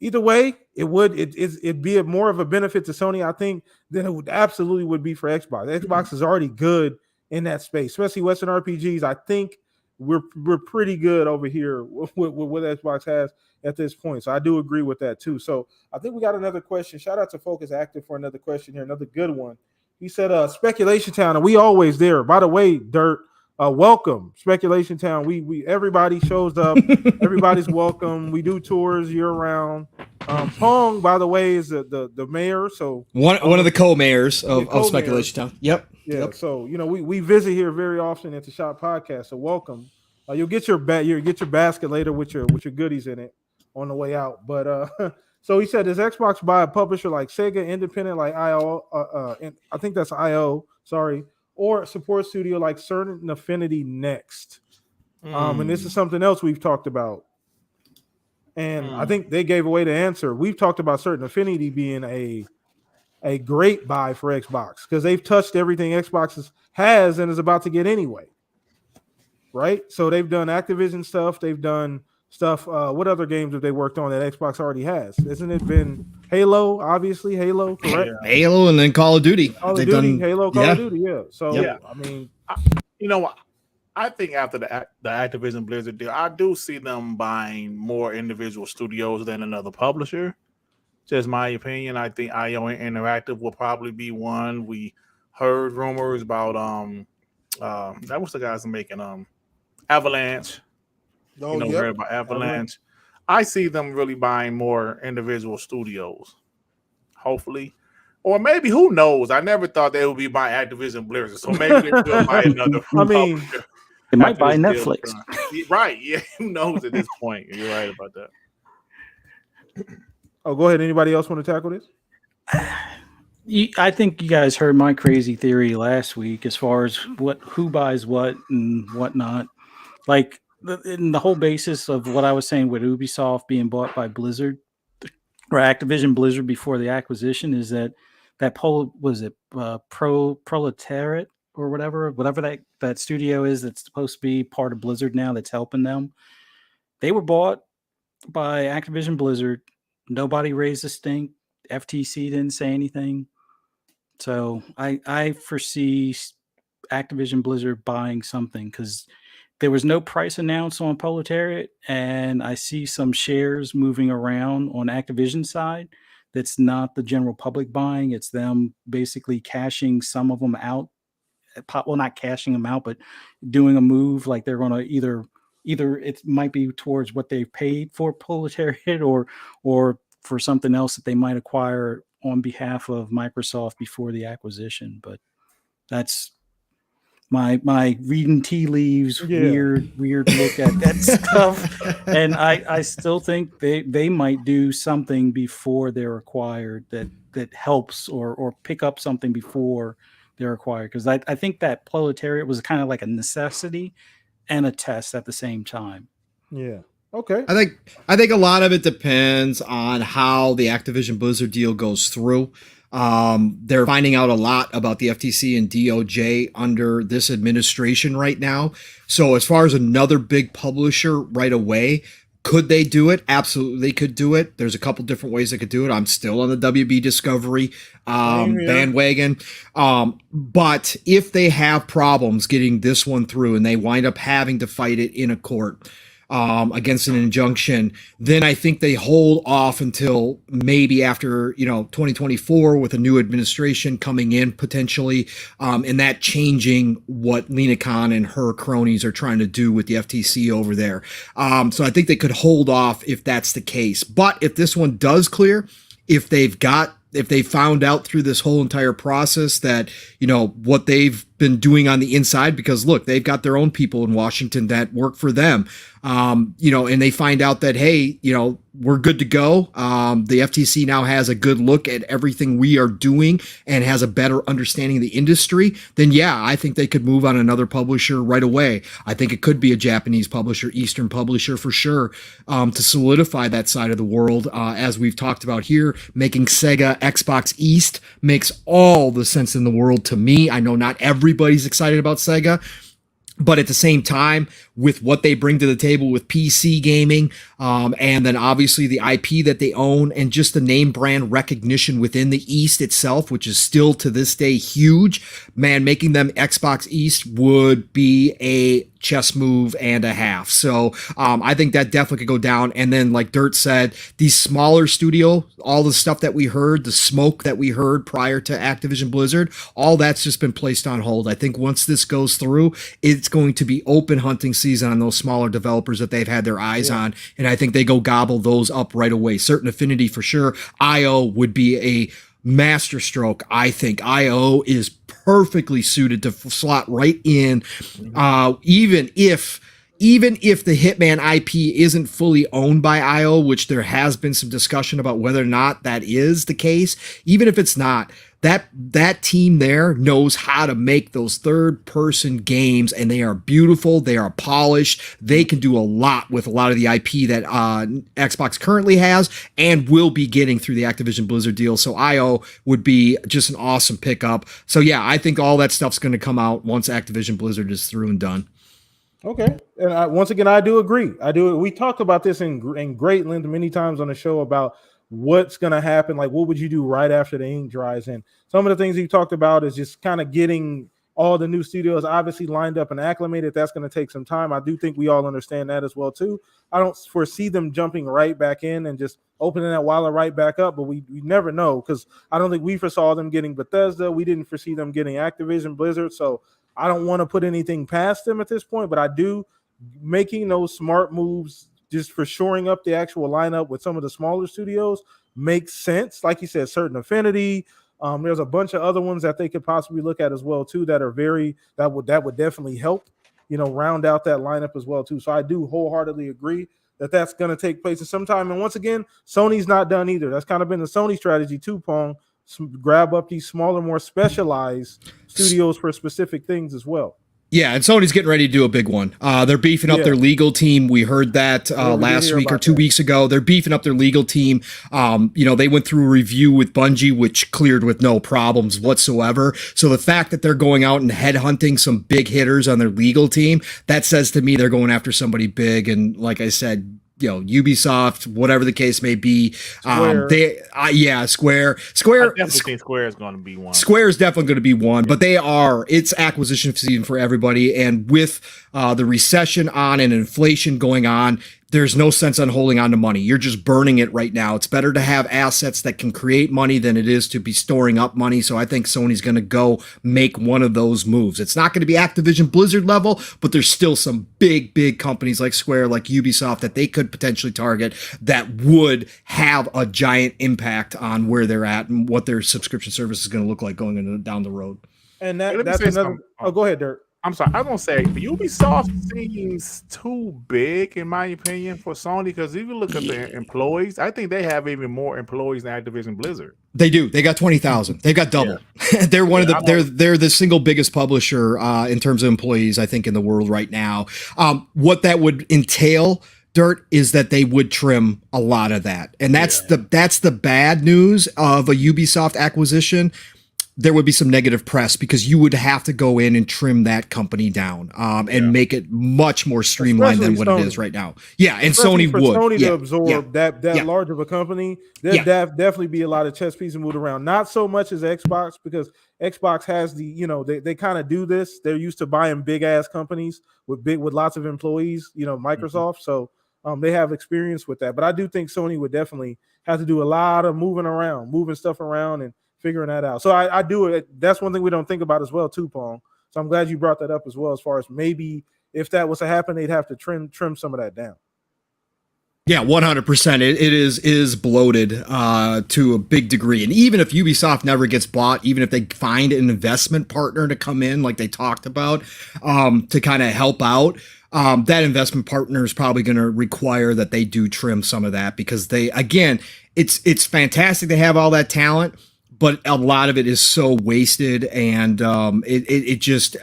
either way, it'd be more of a benefit to Sony, I think, than it would absolutely would be for Xbox. Xbox is already good in that space, especially Western RPGs. I think we're pretty good over here with what Xbox has at this point. So I do agree with that too. So I think we got another question. Shout out to Focus Active for another question here, another good one. He said, Speculation Town, and we always there. By the way, Dirt, welcome, Speculation Town. We everybody shows up, everybody's welcome. We do tours year round. Pong, by the way, is the mayor. So one of the co-mayors of Speculation Town. Yep. Yeah. Yep. So we visit here very often at the Shop Podcast. So welcome. You'll get your basket later with your goodies in it on the way out. But so he said, does Xbox buy a publisher like Sega, independent like IO? I think that's IO. Sorry, or support studio like Certain Affinity next. And this is something else we've talked about. And I think they gave away the answer. We've talked about Certain Affinity being a great buy for Xbox because they've touched everything Xbox has and is about to get anyway. Right? So they've done Activision stuff. They've done stuff. What other games have they worked on that Xbox already has? Isn't it been Halo? Obviously, Halo, correct? Yeah. Halo and then Call of Duty. Call of Duty, Halo, Call of Duty, yeah. So, I mean... You know what? I think after the Activision Blizzard deal, I do see them buying more individual studios than another publisher. Just my opinion. I think IO Interactive will probably be one. We heard rumors about that was the guys making Avalanche. Heard about Avalanche. I see them really buying more individual studios. Hopefully. Or maybe, who knows? I never thought they would be buying Activision Blizzard. So maybe they will buy another publisher. They might buy Netflix. Right. Yeah. Who knows at this point? You're right about that. Oh, go ahead. Anybody else want to tackle this? I think you guys heard my crazy theory last week as far as who buys what and whatnot. Like in the whole basis of what I was saying with Ubisoft being bought by Blizzard or Activision Blizzard before the acquisition is that Proletariat or whatever that studio is that's supposed to be part of Blizzard now that's helping them. They were bought by Activision Blizzard. Nobody raised a stink. FTC didn't say anything. So I foresee Activision Blizzard buying something because there was no price announced on Proletariat, and I see some shares moving around on Activision side. That's not the general public buying. It's them basically cashing some of them out. Well, not cashing them out, but doing a move like they're going to either it might be towards what they've paid for Proletariat or for something else that they might acquire on behalf of Microsoft before the acquisition. But that's my reading tea leaves, weird look at that stuff. And I still think they might do something before they're acquired that helps or pick up something before they're acquired. Because I think that Proletariat was kind of like a necessity and a test at the same time. Yeah. Okay. I think a lot of it depends on how the Activision Blizzard deal goes through. They're finding out a lot about the FTC and DOJ under this administration right now. So as far as another big publisher right away, could they do it? Absolutely, they could do it. There's a couple different ways they could do it. I'm still on the WB Discovery bandwagon. But if they have problems getting this one through and they wind up having to fight it in a court against an injunction, then I think they hold off until maybe after 2024 with a new administration coming in potentially, and that changing what Lena Khan and her cronies are trying to do with the FTC over there. So I think they could hold off if that's the case. But if this one does clear, if they found out through this whole entire process that, what they've been doing on the inside, because look, they've got their own people in Washington that work for them, and they find out that, hey, we're good to go. The FTC now has a good look at everything we are doing and has a better understanding of the industry, then yeah, I think they could move on another publisher right away. I think it could be a Japanese publisher, Eastern publisher for sure, to solidify that side of the world. As we've talked about here, making Sega Xbox East makes all the sense in the world to me. I know not everybody's excited about Sega, but at the same time, with what they bring to the table with PC gaming, and then obviously the IP that they own and just the name brand recognition within the East itself, which is still to this day huge, man, making them Xbox East would be a chess move and a half. So I think that definitely could go down. And then, like Dirt said, these smaller studio, all the stuff that we heard, the smoke that we heard prior to Activision Blizzard, all that's just been placed on hold. I think once this goes through, it's going to be open hunting season on those smaller developers that they've had their eyes on. And I think they go gobble those up right away. Certain Affinity for sure. IO would be a masterstroke. I think IO is perfectly suited to slot right in, even if even if the Hitman IP isn't fully owned by IO, which there has been some discussion about whether or not that is the case, even if it's not, that team there knows how to make those third-person games, and they are beautiful, they are polished, they can do a lot with a lot of the IP that Xbox currently has and will be getting through the Activision Blizzard deal. So IO would be just an awesome pickup. So yeah, I think all that stuff's going to come out once Activision Blizzard is through and done. Okay, and once again, I do agree. We talked about this in great length many times on the show about what's going to happen. Like, what would you do right after the ink dries? And some of the things you talked about is just kind of getting all the new studios obviously lined up and acclimated. That's going to take some time. I do think we all understand that as well too. I don't foresee them jumping right back in and just opening that wallet right back up, but we never know, because I don't think we foresaw them getting Bethesda. We didn't foresee them getting Activision Blizzard. So I don't want to put anything past them at this point, but I do making those smart moves just for shoring up the actual lineup with some of the smaller studios makes sense. Like you said, Certain Affinity. There's a bunch of other ones that they could possibly look at as well too that are that would definitely help, round out that lineup as well too. So I do wholeheartedly agree that that's going to take place at some time. And once again, Sony's not done either. That's kind of been the Sony strategy too, Pong. Grab up these smaller, more specialized studios for specific things as well. Yeah, and Sony's getting ready to do a big one. They're beefing up their legal team. We heard that last week or 2 weeks ago. They're beefing up their legal team. They went through a review with Bungie, which cleared with no problems whatsoever. So the fact that they're going out and headhunting some big hitters on their legal team, that says to me they're going after somebody big. And like I said, Ubisoft, whatever the case may be. Square. Square. I definitely think Square is going to be one. Square is definitely going to be one, but it's acquisition season for everybody. And with the recession on and inflation going on, there's no sense on holding on to money. You're just burning it right now. It's better to have assets that can create money than it is to be storing up money. So I think Sony's going to go make one of those moves. It's not going to be Activision Blizzard level, but there's still some big companies like Square, like Ubisoft, that they could potentially target that would have a giant impact on where they're at and what their subscription service is going to look like going down the road. And that's another. Oh, go ahead, Dirk. I'm sorry. I was gonna say Ubisoft seems too big, in my opinion, for Sony. Because if you look at their employees, I think they have even more employees than Activision Blizzard. They do. They got 20,000. They've got double. Yeah. They're one of the. They're the single biggest publisher in terms of employees, I think, in the world right now. What that would entail, Dirt, is that they would trim a lot of that, and that's the bad news of a Ubisoft acquisition. There would be some negative press because you would have to go in and trim that company down and make it much more streamlined than what it is right now. Yeah, and especially Sony would. Sony to absorb that large of a company, there'd definitely be a lot of chess pieces moved around. Not so much as Xbox, because Xbox has they kind of do this. They're used to buying big ass companies with lots of employees. Microsoft, so they have experience with that. But I do think Sony would definitely have to do a lot of moving stuff around and figuring that out. So I do it. That's one thing we don't think about as well too, Pong. So I'm glad you brought that up as well, as far as maybe if that was to happen, they'd have to trim some of that down. Yeah, 100%. It is bloated to a big degree. And even if Ubisoft never gets bought, even if they find an investment partner to come in, like they talked about, to kind of help out, that investment partner is probably going to require that they do trim some of that, because it's fantastic to have all that talent, but a lot of it is so wasted, and it just,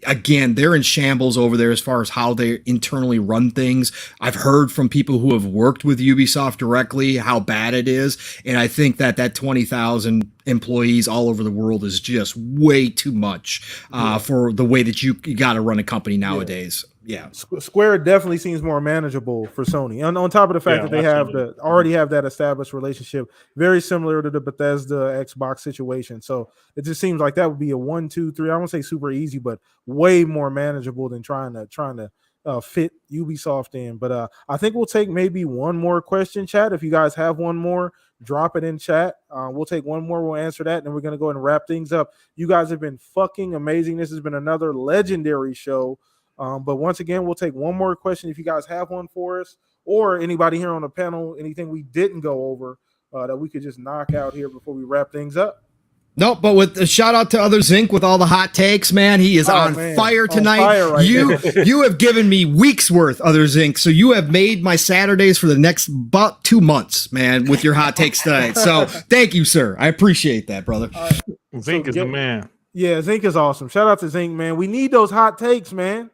again, they're in shambles over there as far as how they internally run things. I've heard from people who have worked with Ubisoft directly how bad it is, and I think that 20,000 employees all over the world is just way too much for the way that you got to run a company nowadays. Yeah. Square definitely seems more manageable for Sony. On top of the fact that they already have that established relationship, very similar to the Bethesda Xbox situation. So it just seems like that would be a 1, 2, 3. I won't say super easy, but way more manageable than trying to fit Ubisoft in. But I think we'll take maybe one more question, chat. If you guys have one more, drop it in chat. We'll take one more. We'll answer that, and then we're gonna go ahead and wrap things up. You guys have been fucking amazing. This has been another legendary show. But once again, we'll take one more question if you guys have one for us, or anybody here on the panel, anything we didn't go over that we could just knock out here before we wrap things up. Nope, but with a shout out to Other Zinc with all the hot takes, man. He is on fire tonight. Fire right you have given me weeks worth, Other Zinc. So you have made my Saturdays for the next about 2 months, man, with your hot takes tonight. So thank you, sir. I appreciate that, brother. Zink is the man. Yeah, Zink is awesome. Shout out to Zink, man. We need those hot takes, man.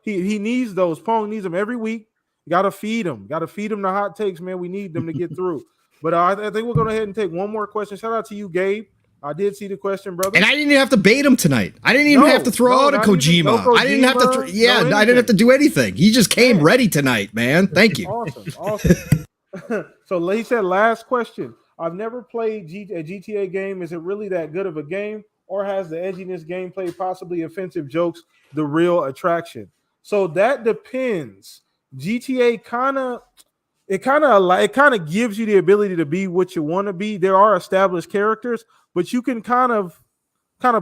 He needs those. Pong needs them every week. You gotta feed them. Gotta feed them the hot takes, man. We need them to get through. But I think we'll go ahead and take one more question. Shout out to you, Gabe. I did see the question, brother. And I didn't even have to bait him tonight. I didn't even have to throw out a Kojima. I didn't have to. I didn't have to do anything. He just came ready tonight, man. Thank you. Awesome. So he said, last question. I've never played a GTA game. Is it really that good of a game, or has the edginess, gameplay, possibly offensive jokes the real attraction? So that depends. GTA kind of gives you the ability to be what you want to be. There are established characters, but you can kind of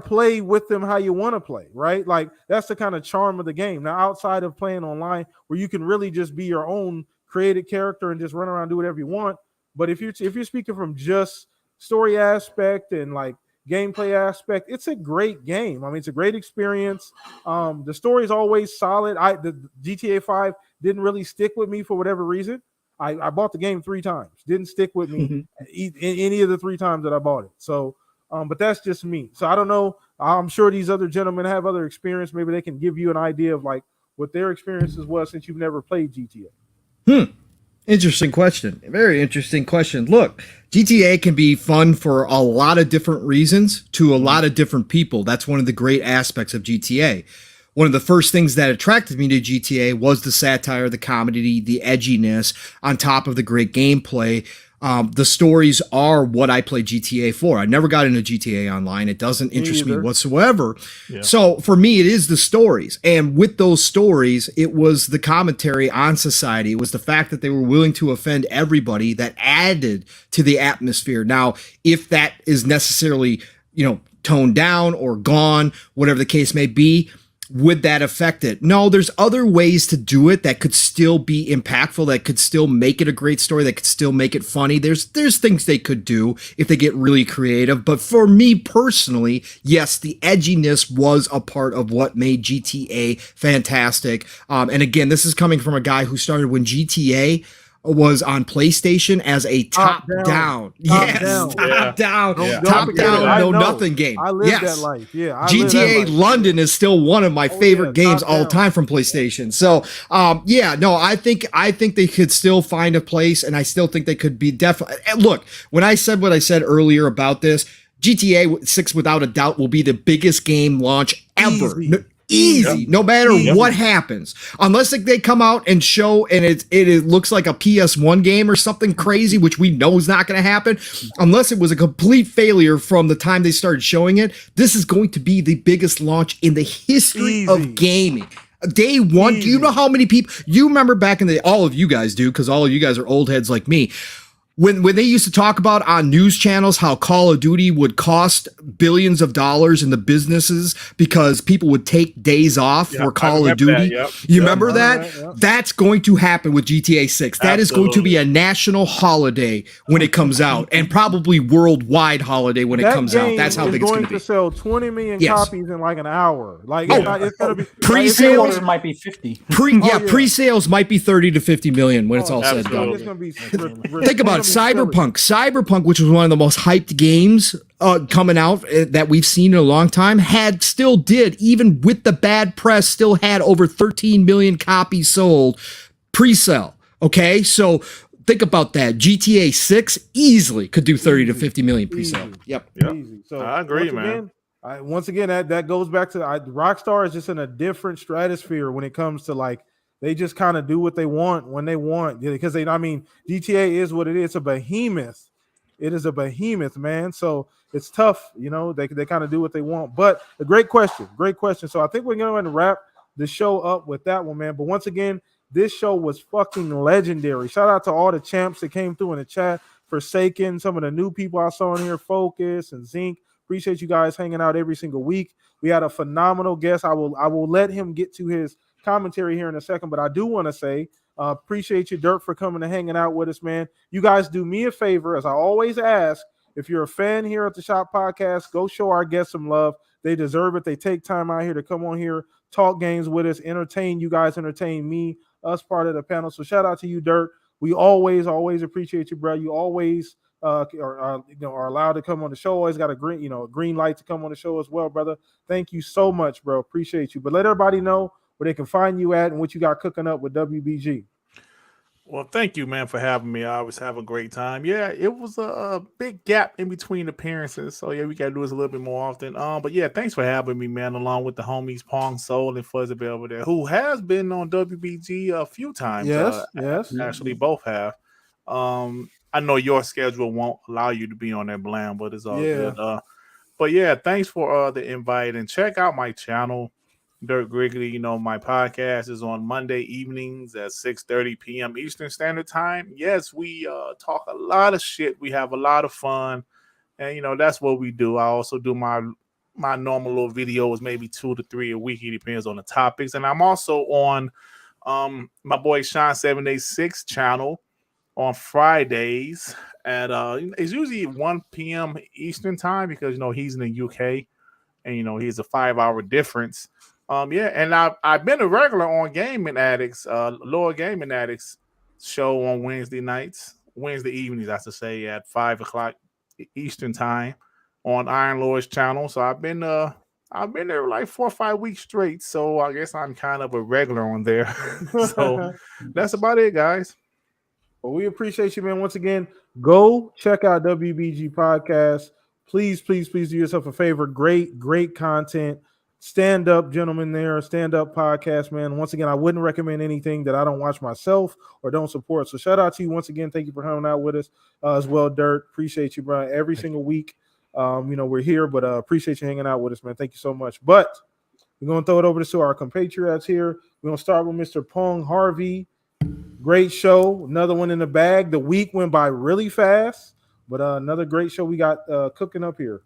play with them how you want to play, right? Like that's the kind of charm of the game. Now, outside of playing online, where you can really just be your own created character and just run around and do whatever you want. But if you're speaking from just story aspect and like gameplay aspect, it's a great game. I mean, it's a great experience. The story is always solid. The GTA 5 didn't really stick with me for whatever reason. I bought the game 3 times. Didn't stick with me in any of the 3 times that I bought it. So, but that's just me. So I don't know. I'm sure these other gentlemen have other experience. Maybe they can give you an idea of like what their experiences was since you've never played GTA. Interesting question. Very interesting question. Look, GTA can be fun for a lot of different reasons to a lot of different people. That's one of the great aspects of GTA. One of the first things that attracted me to GTA was the satire, the comedy, the edginess, on top of the great gameplay. The stories are what I play GTA for. I never got into GTA Online. It doesn't interest me whatsoever. Yeah. So for me, it is the stories. And with those stories, it was the commentary on society. It was the fact that they were willing to offend everybody that added to the atmosphere. Now, if that is necessarily, toned down or gone, whatever the case may be, would that affect it? No, there's other ways to do it that could still be impactful, that could still make it a great story, that could still make it funny. There's things they could do if they get really creative. But for me personally, yes, the edginess was a part of what made GTA fantastic. And again, this is coming from a guy who started when GTA was on PlayStation as a top-down, nothing game. I lived that life. Yeah, GTA London is still one of my favorite games all time from PlayStation. So, I think they could still find a place, and I still think they could be definitely. Look, when I said what I said earlier about this, GTA 6 without a doubt will be the biggest game launch ever. Easy, no matter what happens, unless they come out and show and it looks like a PS1 game or something crazy, which we know is not going to happen. Unless it was a complete failure from the time they started showing it, this is going to be the biggest launch in the history of gaming. Day one, do you know how many people? You remember back in the all of you guys do, because all of you guys are old heads like me. When they used to talk about on news channels how Call of Duty would cost billions of dollars in the businesses because people would take days off for Call of Duty. You remember that? Yep. That's going to happen with GTA 6. That is going to be a national holiday when it comes out, and probably worldwide holiday when it comes out. That's how big it's going to be. It's going to sell 20 million copies in like an hour. Like it's going to be pre-sales might be 50. Pre-sales might be 30 to 50 million when it's all said and done. It's going to be think about it. Cyberpunk, which was one of the most hyped games coming out that we've seen in a long time, even with the bad press, still had over 13 million copies sold pre-sale. Okay, so think about that. GTA 6 easily could do 30 to 50 million pre-sale. Yep. Easy. So I agree, man. Once again, that goes back to Rockstar is just in a different stratosphere when it comes to like. They just kind of do what they want when they want, because GTA is what it is. It's a behemoth. It is a behemoth, man. So it's tough, they kind of do what they want. But a great question. So I think we're going to wrap the show up with that one, man. But once again, this show was fucking legendary. Shout out to all the champs that came through in the chat. Forsaken, some of the new people I saw in here, Focus and Zinc. Appreciate you guys hanging out every single week. We had a phenomenal guest. I will let him get to his commentary here in a second, but I do want to say appreciate you, Dirk, for coming and hanging out with us, man. You guys do me a favor, as I always ask. If you're a fan here at the Shop Podcast, go show our guests some love. They deserve it. They take time out here to come on here, talk games with us, entertain you guys, entertain me, us part of the panel. So shout out to you, Dirt. We always appreciate you, bro. You always are allowed to come on the show. Always got a green light to come on the show as well, brother. Thank you so much, bro. Appreciate you. But let everybody know where they can find you at and what you got cooking up with WBG. Well, thank you, man, for having me. I always have a great time. Yeah, it was a big gap in between appearances, so yeah, we got to do this a little bit more often. But yeah, thanks for having me, man, along with the homies Pong Soul and Fuzzy Belvedere, who has been on WBG a few times. Yes. Actually, both have. I know your schedule won't allow you to be on that Blam, but it's all good. But yeah, thanks for the invite, and check out my channel, Dirt Griggly. My podcast is on Monday evenings at 6:30 p.m. Eastern Standard Time. Yes, we talk a lot of shit. We have a lot of fun, and that's what we do. I also do my normal little videos, maybe 2 to 3 a week. It depends on the topics. And I'm also on my boy Sean 786 channel on Fridays at it's usually 1 p.m. Eastern Time because he's in the UK and he's a 5-hour difference. And I've been a regular on Gaming Addicts, Lower Gaming Addicts show on Wednesday evenings, I should say, at 5 o'clock Eastern Time on Iron Lord's channel. So I've been there like 4 or 5 weeks straight. So I guess I'm kind of a regular on there. So that's about it, guys. Well, we appreciate you, man. Once again, go check out WBG Podcast. Please do yourself a favor. Great content. Stand up, gentlemen, there. Stand up podcast, man. Once again, I wouldn't recommend anything that I don't watch myself or don't support. So shout out to you once again. Thank you for hanging out with us as well, Dirt. Appreciate you, bro. Every single week, we're here, but appreciate you hanging out with us, man. Thank you so much. But we're going to throw it over to our compatriots here. We're going to start with Mr. Pong Harvey. Great show. Another one in the bag. The week went by really fast, but another great show we got cooking up here.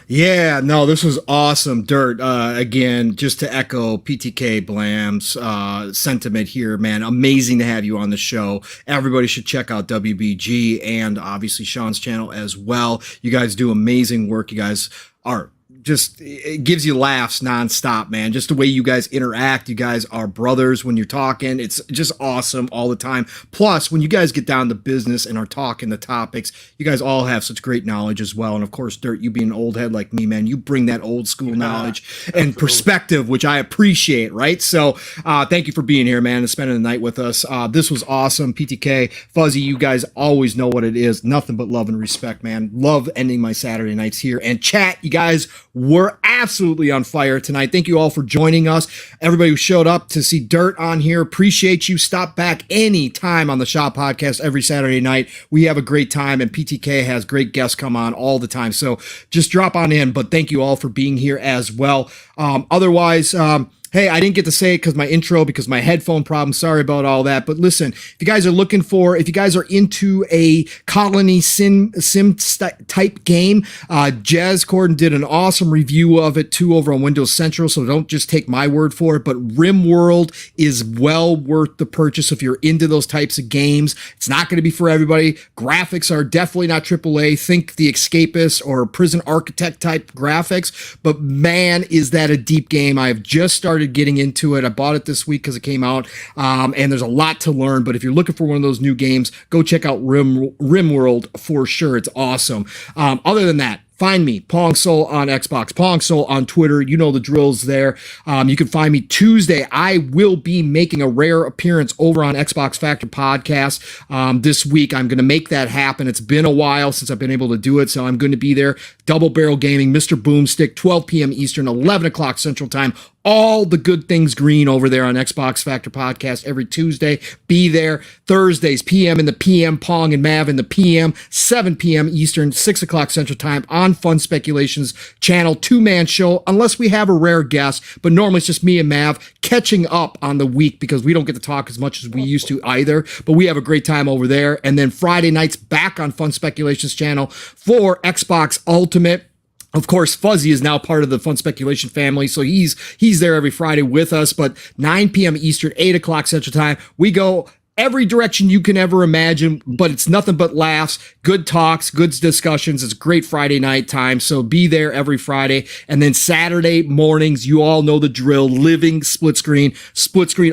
Yeah, no, this was awesome, Dirt. Again, just to echo PTK Blam's sentiment here, man. Amazing to have you on the show. Everybody should check out WBG and obviously Sean's channel as well. You guys do amazing work. You guys are just, it gives you laughs nonstop, man. Just the way you guys interact. You guys are brothers when you're talking. It's just awesome all the time. Plus, when you guys get down to business and are talking the topics, you guys all have such great knowledge as well. And of course, Dirt, you being an old head like me, man, you bring that old school knowledge and perspective, which I appreciate, right? So thank you for being here, man, and spending the night with us. This was awesome. PTK, Fuzzy, you guys always know what it is. Nothing but love and respect, man. Love ending my Saturday nights here. And chat, you guys were absolutely on fire tonight. Thank you all for joining us. Everybody who showed up to see Dirt on here, appreciate you. Stop back any time on the Shop Podcast every Saturday night. We have a great time, and PTK has great guests come on all the time. So just drop on in, but thank you all for being here as well. Otherwise, hey, I didn't get to say it because my intro, because my headphone problem. Sorry about all that. But listen, if you guys are into a colony sim type game, Jez Corden did an awesome review of it too over on Windows Central. So don't just take my word for it. But RimWorld is well worth the purchase if you're into those types of games. It's not going to be for everybody. Graphics are definitely not AAA. Think The Escapist or Prison Architect type graphics. But man, is that a deep game. I've just started getting into it. I bought it this week because it came out, and there's a lot to learn. But if you're looking for one of those new games, go check out RimWorld for sure. It's awesome. Other than that, find me, Pong Soul on Xbox, Pong Soul on Twitter. You know the drills there. You can find me Tuesday. I will be making a rare appearance over on Xbox Factor Podcast this week. I'm going to make that happen. It's been a while since I've been able to do it, so I'm going to be there. Double Barrel Gaming, Mr. Boomstick, 12 p.m. Eastern, 11 o'clock Central Time. All the good things green over there on Xbox Factor Podcast every Tuesday. Be there. Thursdays, PM in the PM, Pong and Mav in the PM, 7 p.m. Eastern, 6 o'clock Central Time on Fun Speculations channel, 2-man show, unless we have a rare guest. But normally it's just me and Mav catching up on the week because we don't get to talk as much as we used to either. But we have a great time over there. And then Friday nights back on Fun Speculations channel for Xbox Ultimate. Of course, Fuzzy is now part of the Fun Speculation family, so he's there every Friday with us. But 9 p.m. Eastern, 8 o'clock Central Time, we go every direction you can ever imagine, but it's nothing but laughs, good talks, good discussions. It's great Friday night time. So be there every Friday. And then Saturday mornings, you all know the drill, living split screen,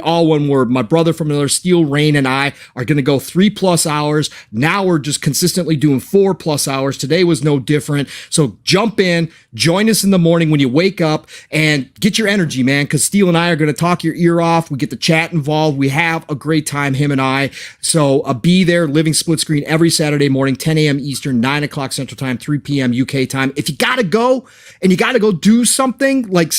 all one word. My brother from another Steel Rain and I are going to go 3+ hours. Now we're just consistently doing 4+ hours. Today was no different. So jump in, join us in the morning when you wake up and get your energy, man, because Steel and I are going to talk your ear off. We get the chat involved. We have a great time, him and I. So be there, living split screen every Saturday morning, 10 a.m. Eastern, 9 o'clock Central Time, 3 p.m. UK time. If you got to go and you got to go do something like,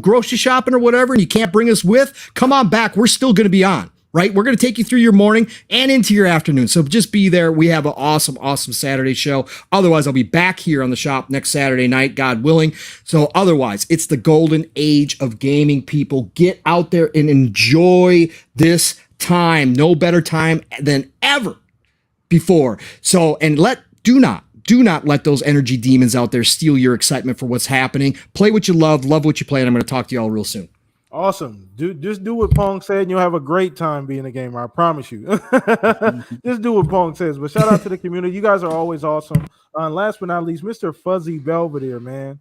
grocery shopping or whatever, and you can't bring us with, come on back. We're still going to be on. Right? We're going to take you through your morning and into your afternoon. So just be there. We have an awesome, awesome Saturday show. Otherwise, I'll be back here on the shop next Saturday night, God willing. So otherwise, it's the golden age of gaming, people. Get out there and enjoy this time. No better time than ever before. So, and do not let those energy demons out there steal your excitement for what's happening. Play what you love what you play, and I'm going to talk to you all real soon. Awesome. Just do what Pong said, and you'll have a great time being a gamer. I promise you. Just do what Pong says. But shout out to the community. You guys are always awesome. Last but not least, Mr. Fuzzy Belvedere, man.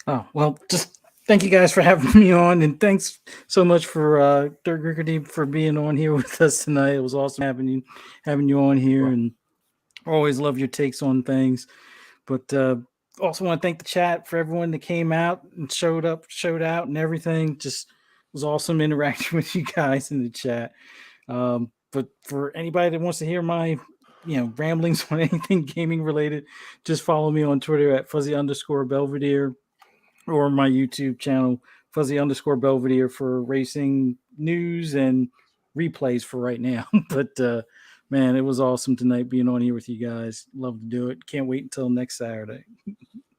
Oh, well, just thank you guys for having me on, and thanks so much for Dirk Rickety for being on here with us tonight. It was awesome having you on here, and always love your takes on things. But also want to thank the chat for everyone that came out and showed out and everything. Just was awesome interacting with you guys in the chat. But for anybody that wants to hear my ramblings on anything gaming related, just follow me on Twitter at @fuzzy_Belvedere or my YouTube channel @fuzzy_Belvedere for racing news and replays for right now. But man, it was awesome tonight being on here with you guys. Love to do it. Can't wait until next Saturday.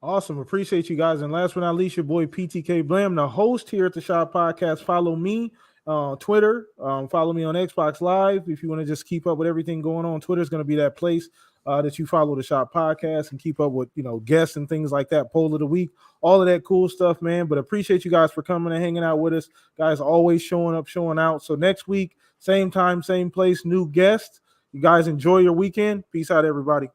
Awesome. Appreciate you guys. And last but not least, your boy PTK Blam, the host here at the Shop Podcast. Follow me on Twitter. Follow me on Xbox Live. If you want to just keep up with everything going on, Twitter is going to be that place that you follow the Shop Podcast and keep up with, guests and things like that, poll of the week, all of that cool stuff, man. But appreciate you guys for coming and hanging out with us. Guys always showing up, showing out. So next week, same time, same place, new guest. You guys enjoy your weekend. Peace out, everybody.